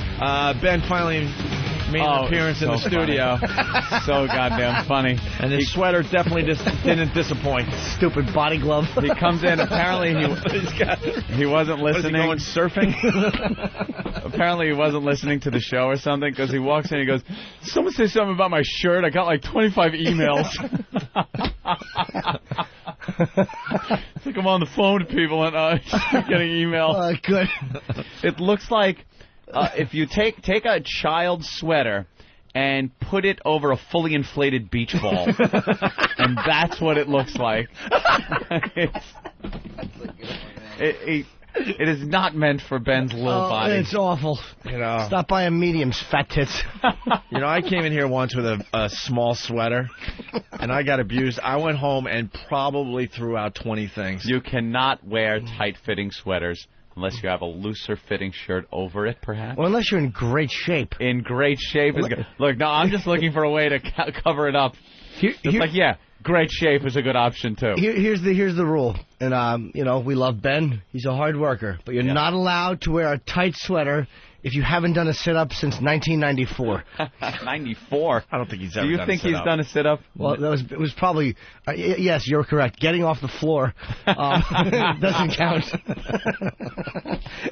Ben finally made an appearance in the studio. So goddamn funny. And his sweater definitely didn't disappoint. Stupid body glove. He comes in, apparently he wasn't listening. Was he going surfing? Apparently he wasn't listening to the show or something, because he walks in and he goes, someone say something about my shirt. I got like 25 emails. It's like I'm on the phone to people and getting email. Good. It looks like if you take a child's sweater and put it over a fully inflated beach ball, and that's what it looks like. It is not meant for Ben's little body. It's awful. You know. Stop by a medium's fat tits. You know, I came in here once with a small sweater, and I got abused. I went home and probably threw out 20 things. You cannot wear tight-fitting sweaters unless you have a looser-fitting shirt over it, perhaps. Well, unless you're in great shape. In great shape is good. Look, no, I'm just looking for a way to cover it up. Great shape is a good option too. Here's the rule, and you know, we love Ben. He's a hard worker, but you're not allowed to wear a tight sweater if you haven't done a sit-up since 1994. 94? I don't think he's ever. Do you think he's done a sit-up? Well, it was probably yes, you're correct. Getting off the floor doesn't count.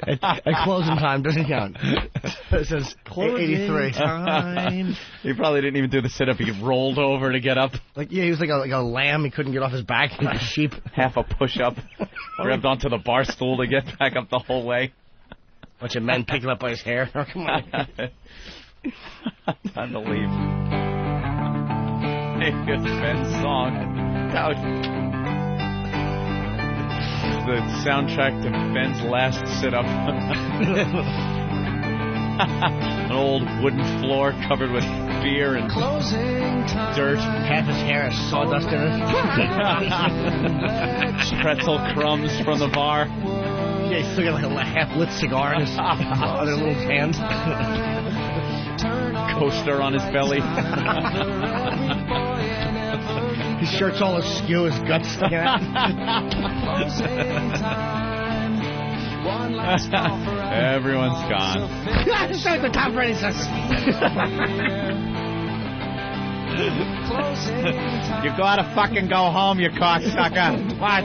at closing time doesn't count. It says 83 time. He probably didn't even do the sit-up. He rolled over to get up. He was like a lamb. He couldn't get off his back like a sheep. Half a push-up. Grabbed onto the bar stool to get back up the whole way. Bunch of men picking up by his hair. Oh, come on. Time to leave. Hey, it's Ben's song. Couch. The soundtrack to Ben's last sit-up. An old wooden floor covered with beer and dirt. Half his hair has sawdust in it. Pretzel crumbs from the bar. Yeah, he's still got like a half-lit cigar in his other little hand. Coaster on his belly. His shirt's all askew, his guts sticking out. Everyone's gone. Start the top ready, You gotta fucking go home, you cocksucker. What?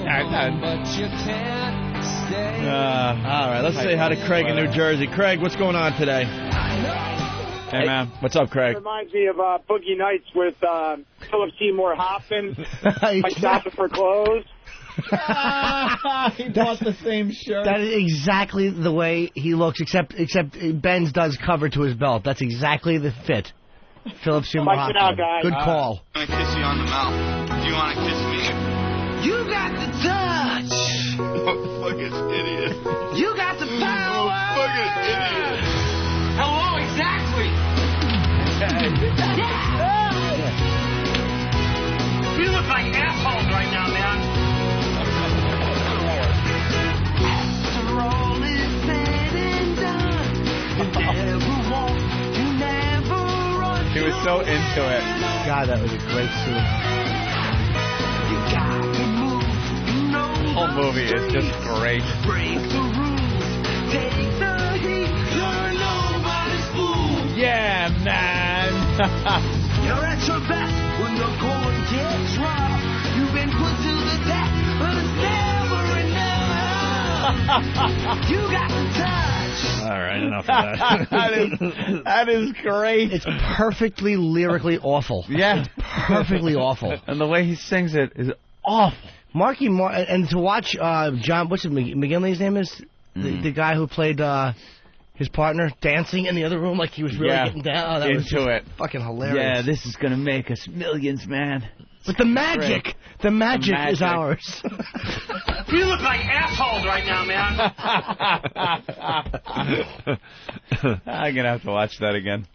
All right, let's say hi to Craig in New Jersey. Craig, what's going on today? Hey, man. What's up, Craig? It reminds me of Boogie Nights with Philip Seymour Hoffman. Like shopping for clothes. He bought the same shirt. That is exactly the way he looks, except Ben's does cover to his belt. That's exactly the fit. Philip Seymour Hoffman. Out, guys. Good call. I want to kiss you on the mouth. Do you want to kiss me? You got the touch. Fucking idiot. You got the power. Fucking idiot. Hello, exactly. You look like assholes right now, man. After all is said and done, you never walk, you never run. He was so into it. God, that was a great scene. You got to move, you know. The whole movie is just great. Break the rules, take the heat. You're nobody's fool. Yeah, man. You're at your best when the going gets rough. You've been put to the test, but it's never enough. You got the touch. All right, enough of that. that is great. It's perfectly lyrically awful. Yeah. It's perfectly awful. And the way he sings it is awful. Marky Mark, and to watch John, what's it, McGinley's name is? The guy who played his partner dancing in the other room like he was really getting down. Oh, that was into it. Fucking hilarious. Yeah, this is going to make us millions, man. But the magic is ours. You look like assholes right now, man. I'm going to have to watch that again.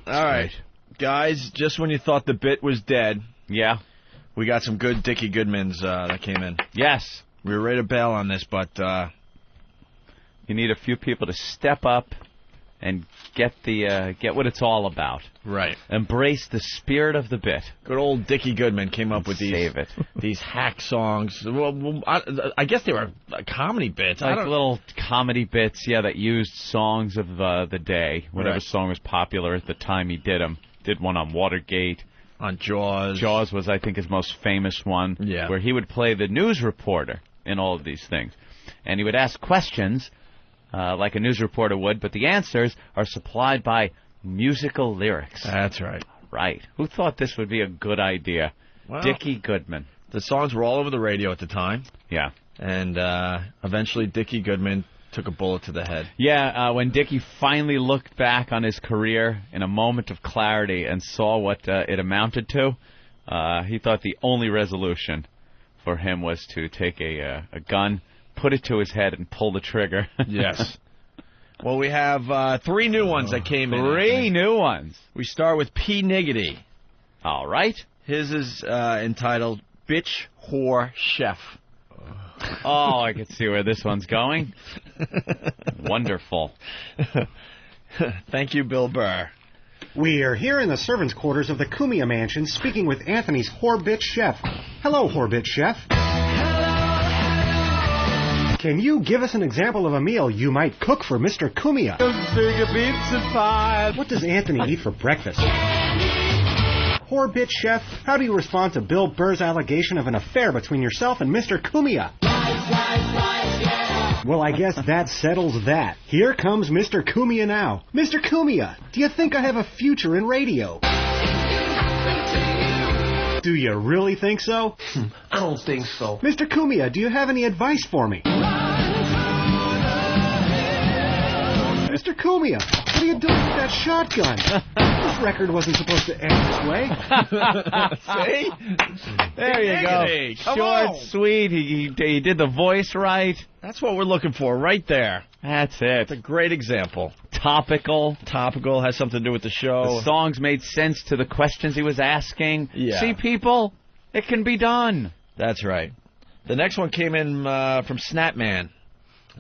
All right. Guys, just when you thought the bit was dead, yeah, we got some good Dickie Goodmans that came in. Yes. We were ready to bail on this, but you need a few people to step up and get what it's all about. Right. Embrace the spirit of the bit. Good old Dickie Goodman came up with these hack songs. Well, I guess they were comedy bits. Like little comedy bits, that used songs of the day. Whatever song was popular at the time he did them. Did one on Watergate. On Jaws. Jaws was, I think, his most famous one. Yeah. Where he would play the news reporter in all of these things. And he would ask questions like a news reporter would, but the answers are supplied by musical lyrics. That's right. Right. Who thought this would be a good idea? Well, Dickie Goodman. The songs were all over the radio at the time. Yeah. And eventually Dickie Goodman took a bullet to the head. Yeah, when Dickie finally looked back on his career in a moment of clarity and saw what it amounted to, he thought the only resolution for him was to take a gun, put it to his head and pull the trigger. Yes. Well, we have 3 new ones that came in. 3 new ones. We start with P. Niggity. All right. His is entitled Bitch Whore Chef. Oh, I can see where this one's going. Wonderful. Thank you, Bill Burr. We are here in the servants' quarters of the Cumia Mansion speaking with Anthony's whore bitch chef. Hello, whore bitch chef. Can you give us an example of a meal you might cook for Mr. Cumia? Big pizza pie. What does Anthony eat for breakfast? Whore bitch chef, how do you respond to Bill Burr's allegation of an affair between yourself and Mr. Cumia? Well, I guess that settles that. Here comes Mr. Cumia now. Mr. Cumia, do you think I have a future in radio? Do you really think so? I don't think so. Mr. Cumia, do you have any advice for me? Mr. Cumia, what are you doing with that shotgun? This record wasn't supposed to end this way. See? There you go. Come Short, on. sweet. He did the voice right. That's what we're looking for right there. That's it. It's a great example. Topical. Topical has something to do with the show. The songs made sense to the questions he was asking. Yeah. See, people, it can be done. That's right. The next one came in from Snapman.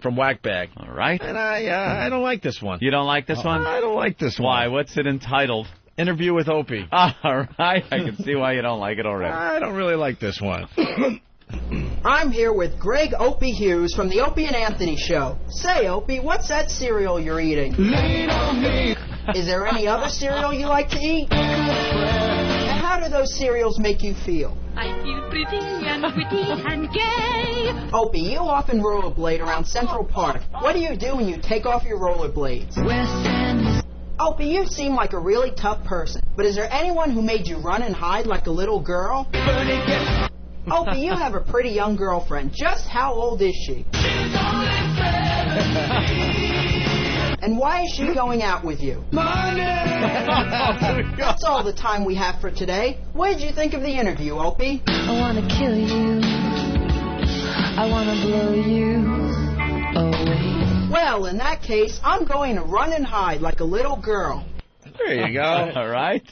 From Whackbag. All right. And I don't like this one. You don't like this one? I don't like this one. Why? What's it entitled? Interview with Opie. All right. I can see why you don't like it already. I don't really like this one. I'm here with Greg Opie Hughes from the Opie and Anthony Show. Say, Opie, what's that cereal you're eating? Lean on me. Is there any other cereal you like to eat? And how do those cereals make you feel? I feel pretty and witty and gay. Opie, you often rollerblade around Central Park. What do you do when you take off your rollerblades? Opie, you seem like a really tough person, but is there anyone who made you run and hide like a little girl? Opie, you have a pretty young girlfriend. Just how old is she? And why is she going out with you? That's all the time we have for today. What did you think of the interview, Opie? I want to kill you. I want to blow you away. Well, in that case, I'm going to run and hide like a little girl. There you go. All right.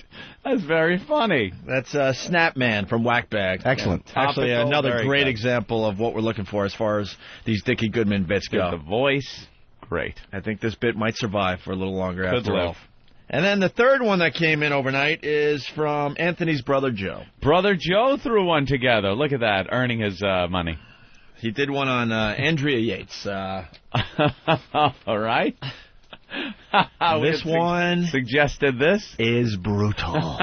That's very funny. That's Snapman from Whackbag. Excellent. Actually, Topical, another very great good. example of what we're looking for as far as these Dickie Goodman bits go. The voice, great. I think this bit might survive for a little longer Could after live. all. And then the third one that came in overnight is from Anthony's brother Joe. Brother Joe threw one together. Look at that, earning his money. He did one on Andrea Yates. All right. This one suggested this is brutal.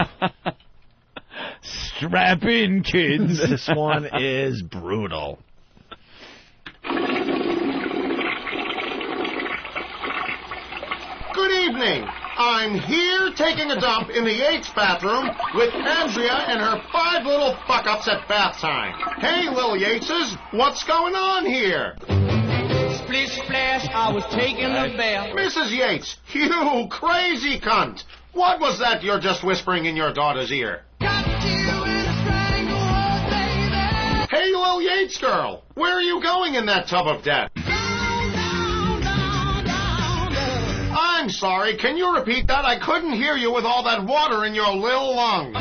Strap in, kids. This one is brutal. Good evening. I'm here taking a dump in the Yates bathroom with Andrea and her 5 little fuck-ups at bath time. Hey, little Yateses, what's going on here? Splish splash, I was taking a bath. Mrs. Yates, you crazy cunt. What was that you're just whispering in your daughter's ear? Hey, little Yates girl, where are you going in that tub of death? I'm sorry, can you repeat that? I couldn't hear you with all that water in your little lungs.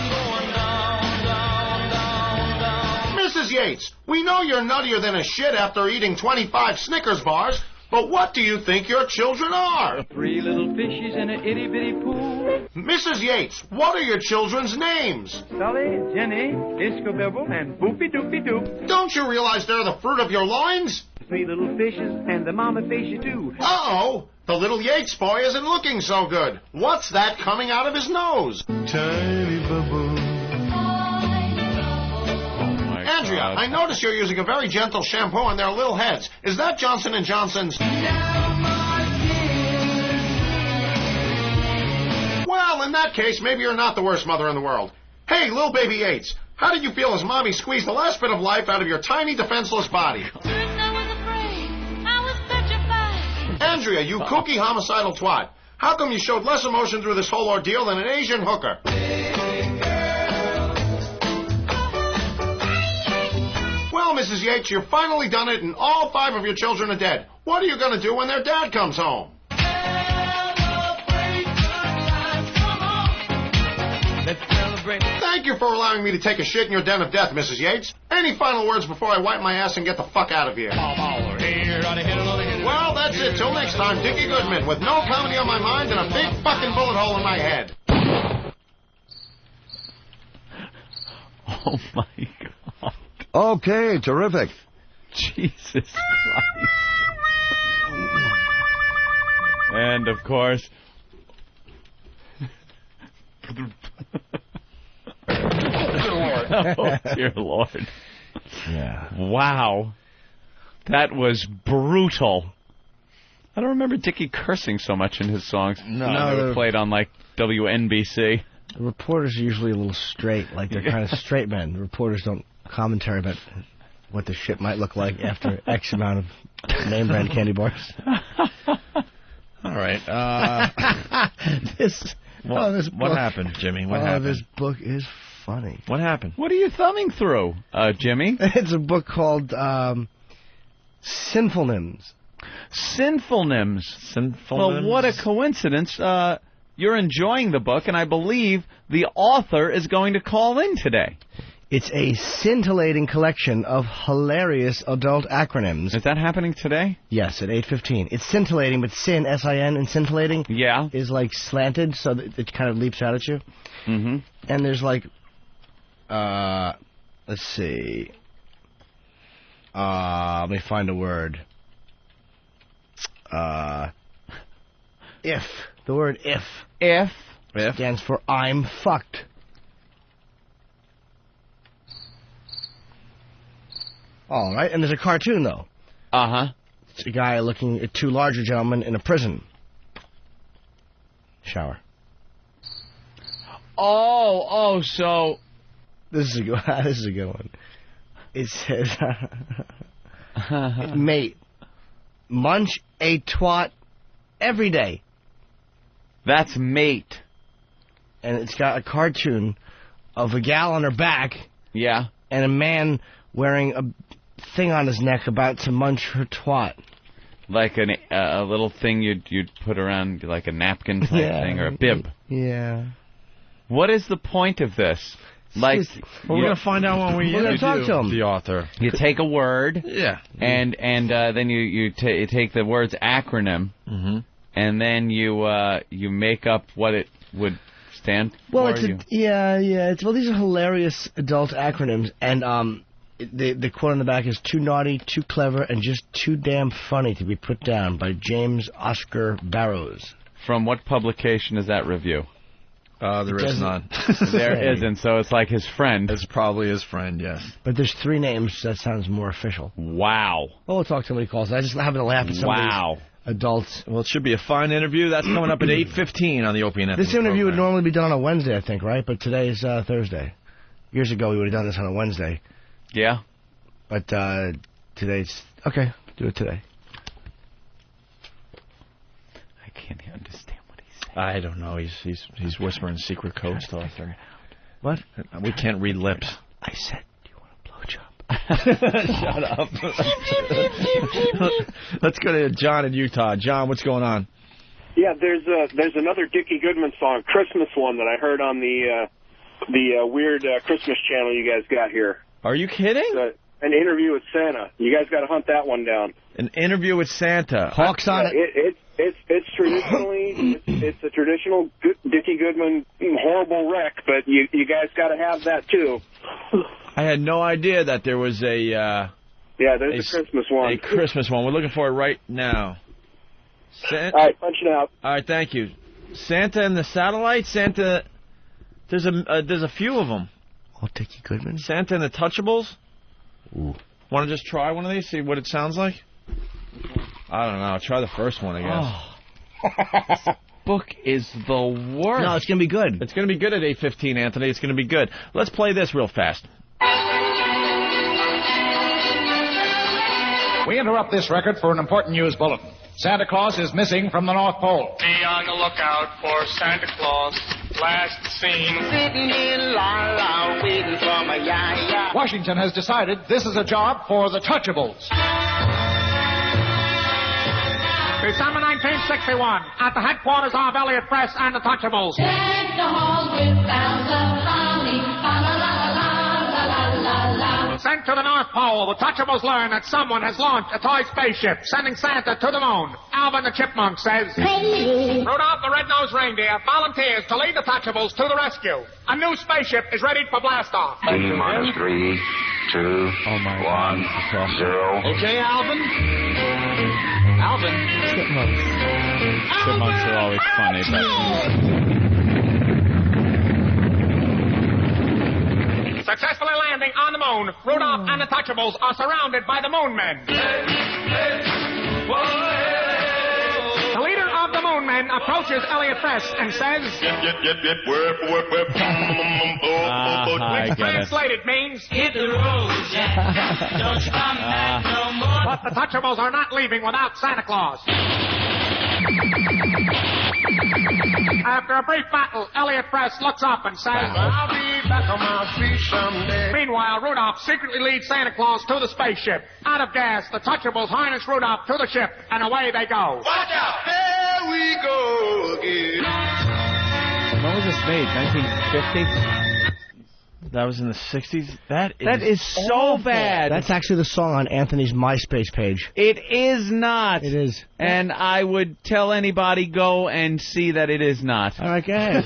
Mrs. Yates, we know you're nuttier than a shit after eating 25 Snickers bars, but what do you think your children are? 3 little fishes in an itty-bitty pool. Mrs. Yates, what are your children's names? Sully, Jenny, Disco-Bibble, and Boopy-Doopy-Doop. Don't you realize they're the fruit of your loins? 3 little fishes and the mama fishy too. Uh-oh, the little Yates boy isn't looking so good. What's that coming out of his nose? Tiny bubble. Andrea, I notice you're using a very gentle shampoo on their little heads. Is that Johnson & Johnson's? Well, in that case, maybe you're not the worst mother in the world. Hey, little baby Yates, how did you feel as Mommy squeezed the last bit of life out of your tiny, defenseless body? Andrea, you kooky homicidal twat. How come you showed less emotion through this whole ordeal than an Asian hooker? Well, Mrs. Mrs. Yates, you've finally done it, and all 5 of your children are dead. What are you going to do when their dad comes home? Let's celebrate. Thank you for allowing me to take a shit in your den of death, Mrs. Yates. Any final words before I wipe my ass and get the fuck out of here? Well, that's it. Till next time, Dickie Goodman, with no comedy on my mind and a big fucking bullet hole in my head. Oh, my God. Okay, terrific. Jesus Christ. And, of course... Oh, dear Lord. Yeah. Wow. That was brutal. I don't remember Dickie cursing so much in his songs. No, they were played on, like, WNBC. The reporters are usually a little straight, like they're kind of straight men. The reporters don't commentary about what the shit might look like after X amount of name brand candy bars. All right. What happened, Jimmy? What happened? This book is funny. What happened? What are you thumbing through, Jimmy? It's a book called Sinfulnims. Sinfulnims. Well, what a coincidence. You're enjoying the book, and I believe the author is going to call in today. It's a scintillating collection of hilarious adult acronyms. Is that happening today? Yes, at 8:15. It's scintillating, but sin, S-I-N, and scintillating is like slanted, so that it kind of leaps out at you. Mm-hmm. And there's like, let's see. Let me find a word. If. The word if. If. Stands for I'm fucked. All right, and there's a cartoon, though. Uh-huh. It's a guy looking at 2 larger gentlemen in a prison shower. So... This is a good one. It says, mate, munch a twat every day. That's mate. And it's got a cartoon of a gal on her back. Yeah. And a man wearing a thing on his neck about to munch her twat. Like a little thing you'd put around, like a napkin type thing, or a bib. Yeah. What is the point of this? Like, we're going to find out when we're going to talk to him. The author. You take a word. Yeah. And then you take the word's acronym. Mm-hmm. And then you make up what it would stand for. These are hilarious adult acronyms, and the quote on the back is too naughty, too clever, and just too damn funny to be put down by James Oscar Barrows. From what publication is that review? There is none. There isn't, so it's like his friend. It's probably his friend, yes. But there's 3 names. That sounds more official. Wow. Well, we'll talk to him when he calls. I just having to laugh at some of these adults. Well, it should be a fine interview. That's coming up at 8:15 on the Opie and Anthony This interview program. would normally be done on a Wednesday, I think, right? But today is Thursday. Years ago, we would have done this on a Wednesday. Yeah. But today's... Okay, do it today. I can't understand what he's saying. I don't know. He's whispering secret codes to Arthur. What? We can't read lips. I said, do you want a blowjob? Shut up. Let's go to John in Utah. John, what's going on? Yeah, there's another Dickie Goodman song, Christmas one, that I heard on the weird Christmas channel you guys got here. Are you kidding? An interview with Santa. You guys got to hunt that one down. An interview with Santa. Hawks on it. It's traditionally it's a traditional Dickie Goodman horrible wreck, but you guys got to have that too. I had no idea that there was a there's a Christmas one. A Christmas one. We're looking for it right now. All right, punch it out. All right, thank you. Santa and the Satellite. Santa. There's a few of them. Oh, Dickie Goodman. Santa and the Touchables. Ooh. Want to just try one of these? See what it sounds like. I don't know. Try the first one, I guess. This book is the worst. No, it's going to be good. It's going to be good at 8:15, Anthony. It's going to be good. Let's play this real fast. We interrupt this record for an important news bulletin. Santa Claus is missing from the North Pole. Be on the lookout for Santa Claus. Last seen sitting in La La, waiting for my ya-ya. Washington has decided this is a job for the Touchables. December 1961, at the headquarters of Elliot Press and the Touchables. Deck the halls with sounds of holly, fa la la la la la la la. Sent to the North Pole, the Touchables learn that someone has launched a toy spaceship, sending Santa to the moon. Alvin the Chipmunk says, Crazy. Rudolph the Red-Nosed Reindeer volunteers to lead the Touchables to the rescue. A new spaceship is ready for blastoff. T-minus 3, 2, 1, 0. Okay, Alvin? Alvin. Chipmunks are always funny, but... Successfully landing on the moon, Rudolph and the Touchables are surrounded by the Moon Men. The leader of the Moon Men approaches Elliot Press and says, I which get it. translated means, Hit the road, Jack. Don't you come back no more. but the Touchables are not leaving without Santa Claus. After a brief battle, Elliot Press looks up and says, I'll be back on my feet someday. Meanwhile, Rudolph secretly leads Santa Claus to the spaceship. Out of gas, the Touchables harness Rudolph to the ship, and away they go. Watch out. There we go again. When was this made? 1950? That was in the 60s? That is so awful. bad. That's actually the song on Anthony's MySpace page. It is not. It is. And I would tell anybody go and see that it is not. All right, go ahead.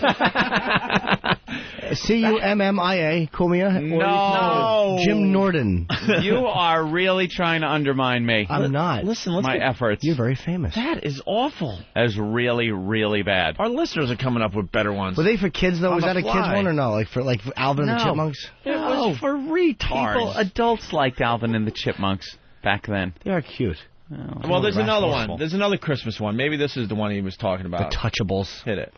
C-U-M-M-I-A, Cumia? No. Jim Norden. You are really trying to undermine me. I'm not. Listen, let's My efforts. You're very famous. That is awful. That is really, really bad. Our listeners are coming up with better ones. Were they for kids, though? On Was the that a kids fly. one or no? Like for Alvin and the No. Chipmunks? It was for retards. People, adults liked Alvin and the Chipmunks back then. They are cute. Well, there's another rascals. one. There's another Christmas one. Maybe this is the one he was talking The about. Touchables. Hit it.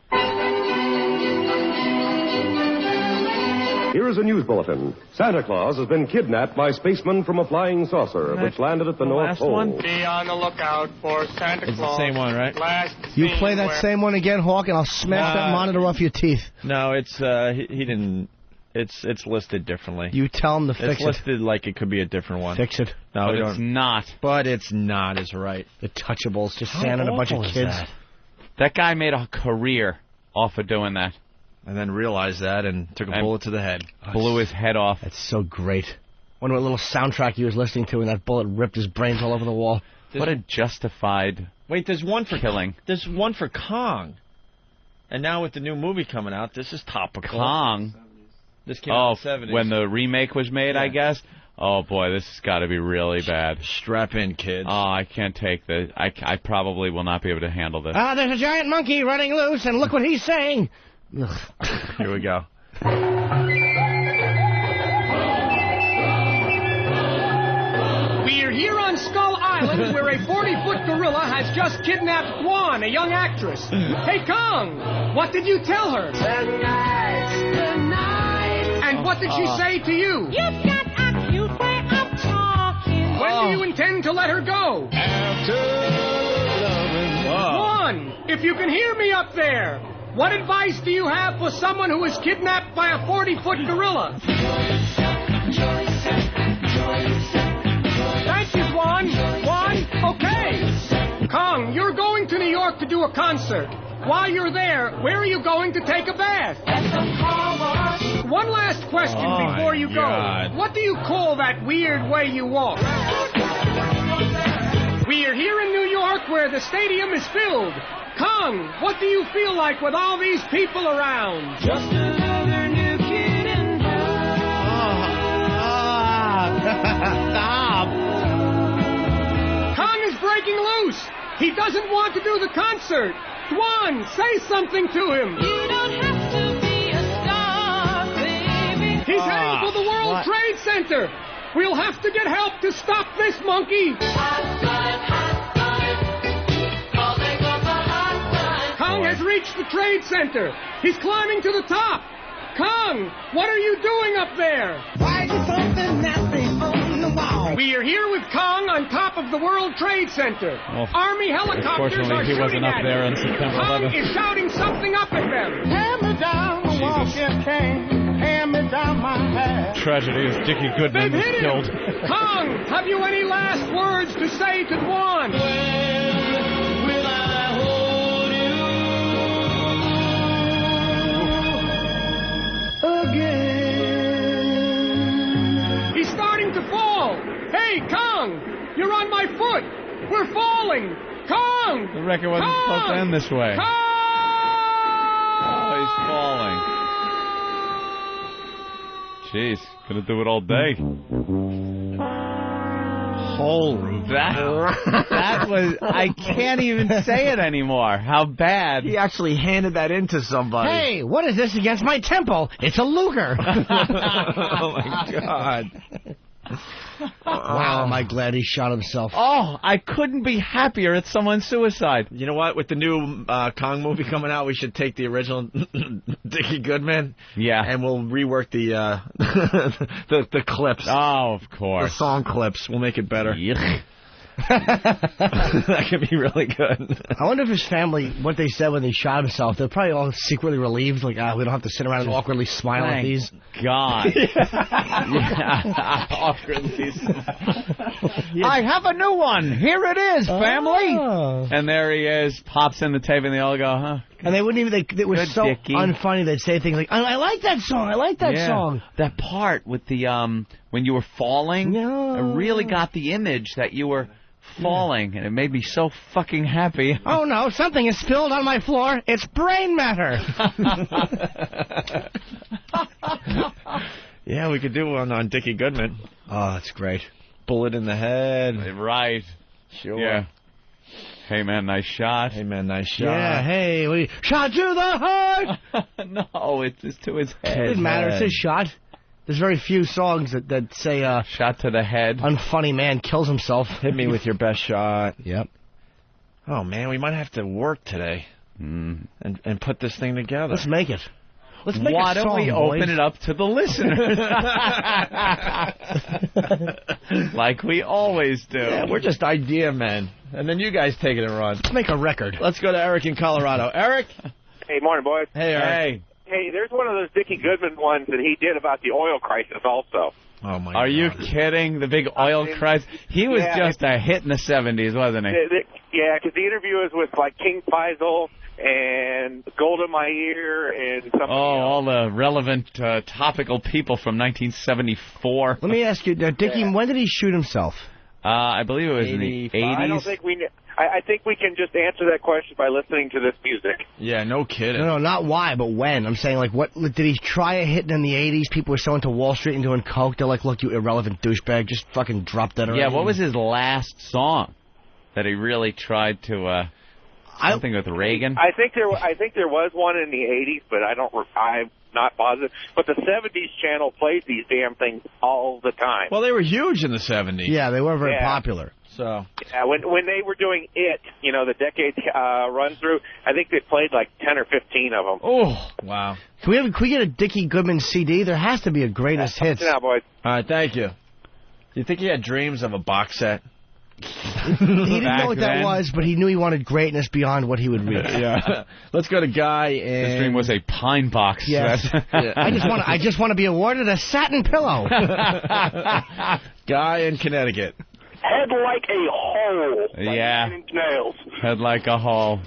Here is a news bulletin. Santa Claus has been kidnapped by spacemen from a flying saucer, which landed at the North last Pole. one? Be on the lookout for Santa It's Claus. the same one, right? Last You scene play that where- same one again, Hawk, and I'll smash that monitor off your teeth. No, it's he didn't. It's listed differently. You tell him to It's fix it. listed like it could be a different one. Fix it. No, But we it's don't. not. But it's not. Is right. The Touchables. Just How Santa and a bunch of awful is kids. that? That guy made a career off of doing that. And then realized that and took a And bullet to the head. Blew his head off. That's so great. Wonder what little soundtrack he was listening to, and that bullet ripped his brains all over the wall. What a justified Wait, there's one for killing. There's one for Kong. And now with the new movie coming out, this is topical. Kong. This came out in the 70s. When the remake was made, I guess. Oh boy, this has got to be really bad. Strap in, kids. Oh, I can't take this. I probably will not be able to handle this. Ah, there's a giant monkey running loose, and look what he's saying. Ugh. Here we go. We're here on Skull Island where a 40-foot gorilla has just kidnapped Guan, a young actress. Hey, Kong, what did you tell her? Tonight. And what did she say to you? You've got a cute way of talking. When do you intend to let her go? Guan, if you can hear me up there, what advice do you have for someone who is kidnapped by a 40-foot gorilla? Thank you, Guan. Guan, okay. Kong, you're going to New York to do a concert. While you're there, where are you going to take a bath? One last question before you go. God. What do you call that weird way you walk? We are here in New York where the stadium is filled. Kong, what do you feel like with all these people around? Just another new kid in Stop. Kong is breaking loose. He doesn't want to do the concert. Guan, say something to him. You don't have to be a star, baby. He's heading for the World Trade Center. We'll have to get help to stop this monkey. Kong has reached the Trade Center. He's climbing to the top. Kong, what are you doing up there? Why is something nasty on the wall? We are here with Kong on top of the World Trade Center. Well, Army helicopters are unfortunately, he shooting wasn't up at there him. on September Kong 11th. is shouting something up at them. Hammer down the walk, you can. hand me down my hat. Tragedy is Dickie Goodman was killed. Kong, have you any last words to say to Dwan? Will I hold you again? He's starting to fall. Hey, Kong, you're on my foot. We're falling. Kong! The record wasn't supposed to end this way. Kong! Oh, he's falling. Jeez, gonna do it all day. Holy. That was... I can't even say it anymore. How bad. He actually handed that in to somebody. Hey, what is this against my temple? It's a Luger. Oh, my God. Wow, am I glad he shot himself. Oh, I couldn't be happier at someone's suicide. You know what? With the new Kong movie coming out, we should take the original Dickie Goodman. Yeah. And we'll rework the the clips. Oh, of course. The song clips. We'll make it better. Yuck. That could be really good. I wonder if his family, what they said when he shot himself, they're probably all secretly relieved, like, we don't have to sit around and awkwardly smile at these. God. Awkwardly I have a new one. Here it is, family. Oh. And there he is, pops in the tape, and they all go, huh? And they wouldn't even, it was Good, so Dickie. unfunny, they'd say things like, I like that song, I like that song. That part with the, when you were falling, I really got the image that you were falling, and it made me so fucking happy. Oh no, something is spilled on my floor. It's brain matter. Yeah, we could do one on Dickie Goodman. Oh, that's great. Bullet in the head. Right. Sure. Yeah. Hey, man, nice shot. Hey, man, nice shot. Yeah, hey, shot to the heart. No, it's to his head. It doesn't matter, it's his shot. There's very few songs that say, shot to the head. Unfunny man kills himself. Hit me with your best shot. Yep. Oh, man, we might have to work today and put this thing together. Let's make it. Let's make Why a song, don't we boys? open it up to the listeners? Like we always do. Yeah, we're just idea men. And then you guys take it and run. Let's make a record. Let's go to Eric in Colorado. Eric? Hey, morning, boys. Hey, Eric. Hey, there's one of those Dickie Goodman ones that he did about the oil crisis also. Oh, my God. Are you kidding? The big oil crisis? He was just a hit in the 70s, wasn't he? Yeah, because the interview is with, like, King Faisal and Gold in My Ear and something else. All the relevant topical people from 1974. Let me ask you, Dickie, when did he shoot himself? I believe it was in the 80s. I don't think I think we can just answer that question by listening to this music. Yeah, no kidding. No, not why, but when. I'm saying, like, what did he try a hit in the 80s? People were so into Wall Street and doing coke. They're like, look, you irrelevant douchebag, just fucking drop that already. Yeah, what was his last song that he really tried to... something with Reagan? I think there was one in the 80s, but I'm not positive. But the 70s channel played these damn things all the time. Well, they were huge in the 70s. Yeah, they were very popular. So when they were doing it, the decade run through, I think they played like 10 or 15 of them. Oh, wow. Can we get a Dickie Goodman CD? There has to be a greatest hits. Now, boys. All right, thank you. You think he had dreams of a box set? He didn't know what that was, but he knew he wanted greatness beyond what he would reach. Yeah. Let's go to Guy and... His dream was a pine box. Yes. I just want to be awarded a satin pillow. Guy in Connecticut. Head like a hole. Yeah. Nails. Head like a hole.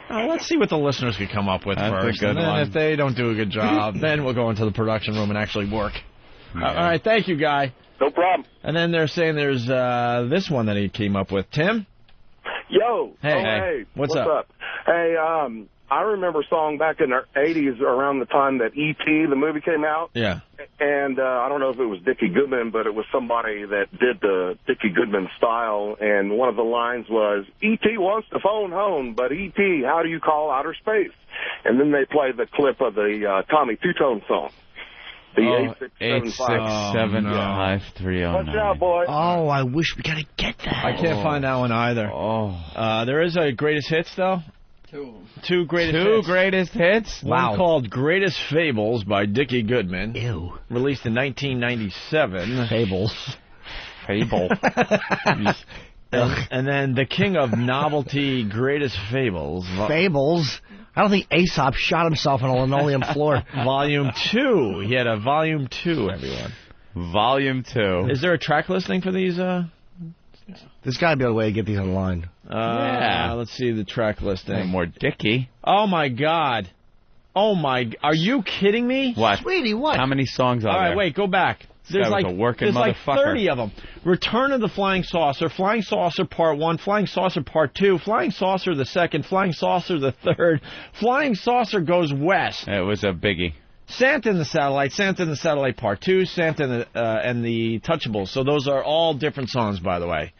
Let's see what the listeners can come up with That's first. a good and then one. if they don't do a good job, then we'll go into the production room and actually work. Yeah. All right, thank you, Guy. No problem. And then they're saying there's this one that he came up with. Tim? Yo. Hey. What's up? Hey, I remember a song back in the 80s around the time that E.T., the movie, came out. Yeah. And I don't know if it was Dickie Goodman, but it was somebody that did the Dickie Goodman style. And one of the lines was, E.T. wants to phone home, but E.T., how do you call outer space? And then they played the clip of the Tommy Two-Tone song. The 8675309. Watch out, boy. Oh, I wish we gotta get that. I can't find that one either. There is a greatest hits, though. Two greatest hits. Wow. One called Greatest Fables by Dickie Goodman. Ew. Released in 1997. Fables. Fable. And then The King of Novelty Greatest Fables. Fables? I don't think Aesop shot himself on a linoleum floor. Volume 2. He had a Volume 2, everyone. Volume 2. Is there a track listing for these? There's got to be a way to get these online. Yeah. Let's see the track listing. More Dickie. Oh, my God. Are you kidding me? What? Sweetie, what? How many songs are there? All right, wait, go back. There's like 30 of them. Return of the Flying Saucer, Flying Saucer Part 1, Flying Saucer Part 2, Flying Saucer the Second, Flying Saucer the Third, Flying Saucer Goes West. It was a biggie. Santa and the Satellite Part 2, Santa and the Touchables. So those are all different songs, by the way.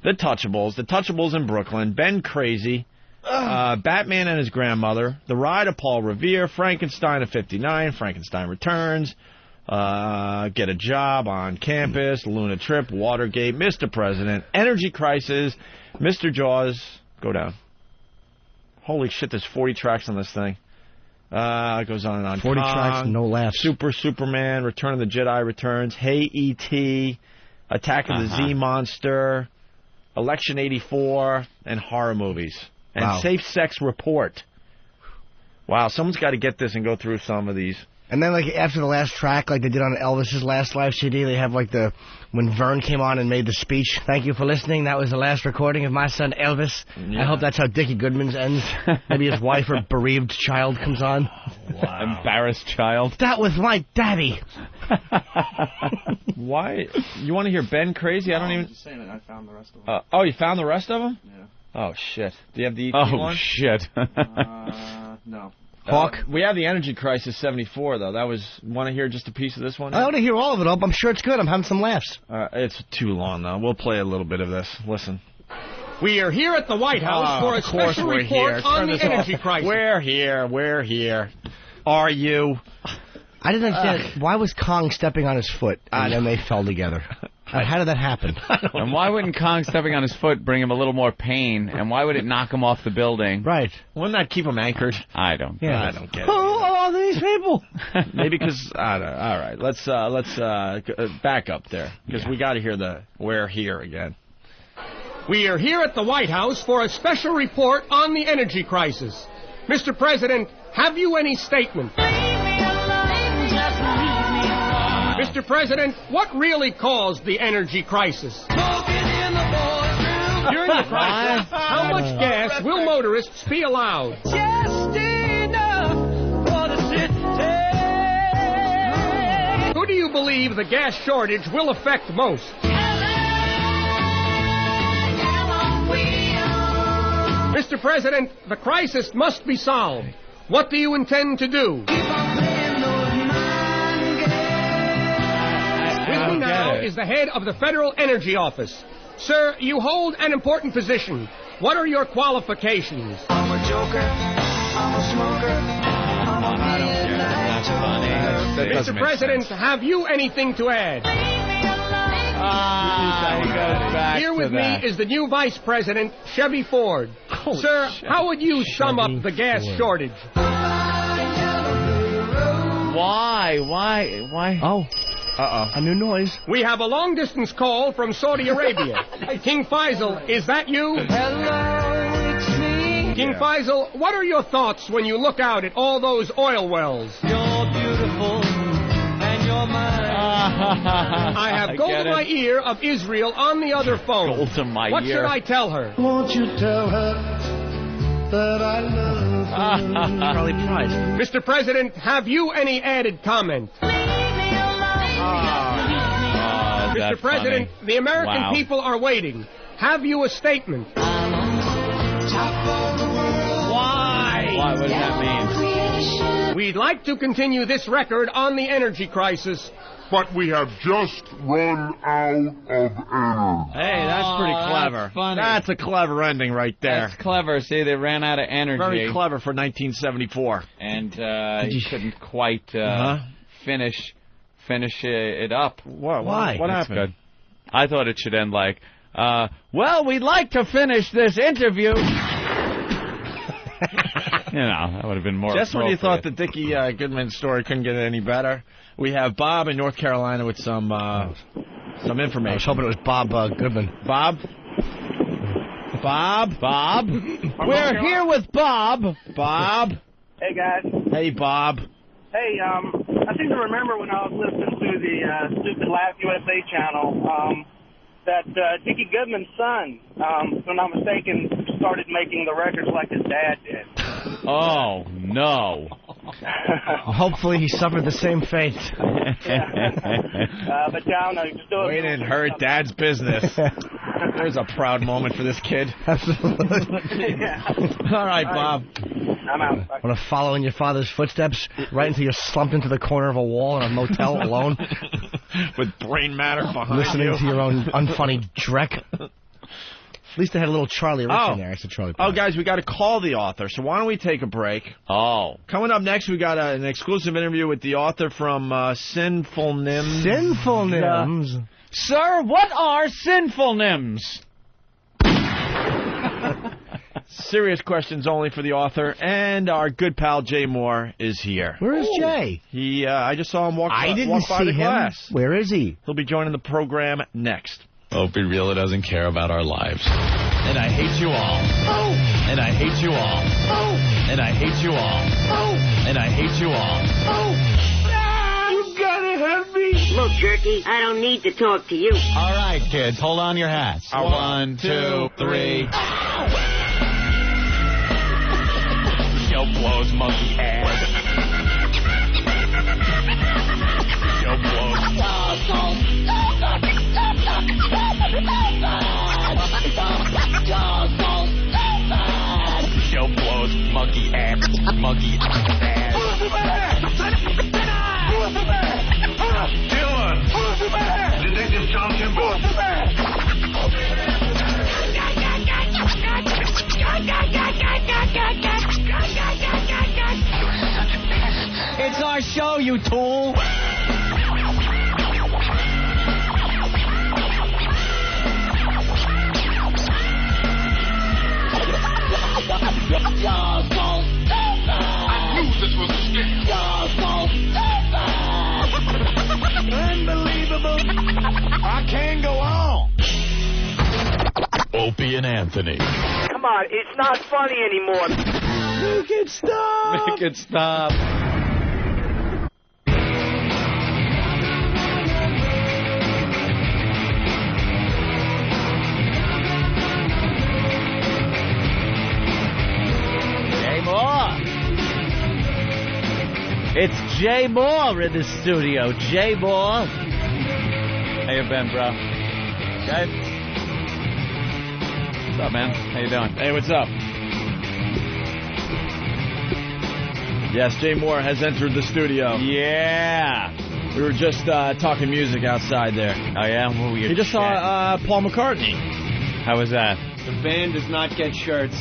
The Touchables in Brooklyn, Ben Crazy, Batman and His Grandmother, The Ride of Paul Revere, Frankenstein of 59, Frankenstein Returns, Get a Job on Campus, Luna Trip, Watergate, Mr. President, Energy Crisis, Mr. Jaws. Go down. Holy shit, there's 40 tracks on this thing. It goes on and on. 40 Kong, tracks, no laughs. Superman, Return of the Jedi Returns, Hey E.T., Attack of the Z Monster, Election 84, and horror movies. And Safe Sex Report. Wow, someone's got to get this and go through some of these. And then, like, after the last track, like they did on Elvis's last live CD, they have, like, when Vern came on and made the speech, "Thank you for listening. That was the last recording of my son Elvis." Yeah. I hope that's how Dickie Goodman's ends. Maybe his wife or bereaved child comes on. Wow. Embarrassed child. That was my daddy. Why? You want to hear Ben Crazy? I don't even... I'm just saying that I found the rest of them. You found the rest of them? Yeah. Oh, shit. Do you have the ET one? Oh, shit. No. Hawk? We have the Energy Crisis 74, though. Want to hear just a piece of this one? I want to hear all of it, Hope. I'm sure it's good. I'm having some laughs. It's too long, though. We'll play a little bit of this. Listen. We are here at the White House for a special report on the energy crisis. We're here. Are you? I didn't understand. Why was Kong stepping on his foot and then they fell together? How did that happen? And why wouldn't Kong stepping on his foot bring him a little more pain? And why would it knock him off the building? Right. Wouldn't that keep him anchored? I don't get it. I don't get it. Who are these people? Maybe because, I don't know. All right, let's back up there, because we got to hear the "We're Here" again. We are here at the White House for a special report on the energy crisis. Mr. President, have you any statement? Mr. President, what really caused the energy crisis? During the crisis, how much gas will motorists be allowed? Just enough for the city. Who do you believe the gas shortage will affect most? Mr. President, the crisis must be solved. What do you intend to do? With me now is the head of the Federal Energy Office. Sir, you hold an important position. What are your qualifications? I'm a joker. I'm a smoker. I'm a midnight joker. Mr. President, have you anything to add? Here with me is the new Vice President, Chevy Ford. Sir, how would you sum up the gas shortage? Why? Oh. A new noise. We have a long-distance call from Saudi Arabia. King Faisal, is that you? Hello, it's me. King Faisal, what are your thoughts when you look out at all those oil wells? You're beautiful, and you're mine. I have gold to my ear of Israel on the other phone. Gold to my what ear. should I tell her? Won't you tell her that I love her? Probably prize. Mr. President, have you any added comment? Mr. President, the American people are waiting. Have you a statement? Why? What does that mean? We'd like to continue this record on the energy crisis. But we have just run out of energy. Hey, that's pretty clever. That's funny. That's a clever ending right there. That's clever. See, they ran out of energy. Very clever for 1974. And he couldn't quite finish it up. Why? What happened? Good. I thought it should end like, well, we'd like to finish this interview. That would have been more Just when you thought the Dickie Goodman story couldn't get any better, we have Bob in North Carolina with some information. I was hoping it was Bob Goodman. Bob? We're here with Bob. Bob? Hey, guys. Hey, Bob. Hey, I seem to remember when I was listening to the stupid Laugh USA channel that Dickie Goodman's son, if I'm not mistaken, started making the records like his dad did. Oh, no. Hopefully he suffered the same fate. But yeah, I don't know. Just do it. Wait and hurt Dad's business. There's a proud moment for this kid. Absolutely. Yeah. All right, Bob. I'm out. Bye. Want to follow in your father's footsteps right until you're slumped into the corner of a wall in a motel alone? With brain matter behind Listening you. to your own unfunny dreck. At least they had a little Charlie Rich in there. I said Charlie. Oh, guys, we got to call the author, so why don't we take a break? Oh. Coming up next, we got an exclusive interview with the author from Sinful Nims. Sinful Nims. Sir, what are sinful nims? Serious questions only for the author, and our good pal Jay Moore is here. Where is Jay? He, I just saw him walk by see the him. glass. Where is he? He'll be joining the program next. Opie really doesn't care about our lives. And I hate you all. Oh. And I hate you all. Oh. And I hate you all. Oh. And I hate you all. Oh. You gotta help me. Look, Jerky, I don't need to talk to you. All right, kids, hold on your hats. 1, 2, 3. Show blows monkey ass. Show blows. Show blows monkey ass. Monkey ass. Dylan. Detective John Kimball. It's our show, you tool. I knew this was a scam. Unbelievable. I can't go on. Opie and Anthony. Come on, it's not funny anymore. Make it stop. Make it stop. Jay Moore. It's Jay Moore in the studio. Jay Moore. How you been, bro? Okay. What's up, man? How you doing? Hey, what's up? Yes, Jay Moore has entered the studio. Yeah. We were just talking music outside there. Oh, yeah? What were you You just saw Paul McCartney. How was that? The band does not get shirts.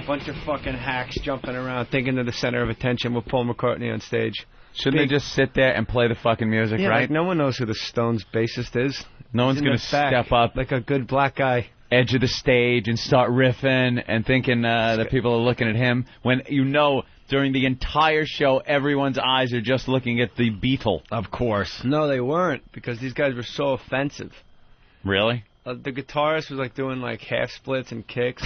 Bunch of fucking hacks jumping around, thinking they're the center of attention with Paul McCartney on stage. Shouldn't they just sit there and play the fucking music, Yeah, right? like no one knows who the Stones bassist is. No one's going to step up. Like a good black guy. Edge of the stage and start riffing and thinking that people are looking at him when you know during the entire show everyone's eyes are just looking at the Beatle. Of course. No, they weren't, because these guys were so offensive. Really? The guitarist was like doing like half splits and kicks.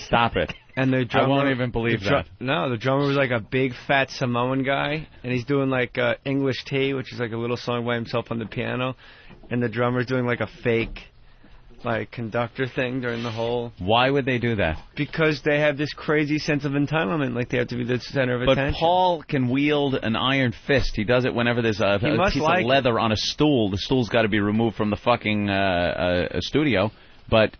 Stop it. And the drummer, I won't even believe that. No, the drummer was like a big fat Samoan guy, and he's doing like English Tea, which is like a little song by himself on the piano, and the drummer's doing like a fake like conductor thing during the whole. Why would they do that? Because they have this crazy sense of entitlement, like they have to be the center of attention. But Paul can wield an iron fist. He does it whenever there's a piece of leather on a stool. The stool's got to be removed from the fucking studio. But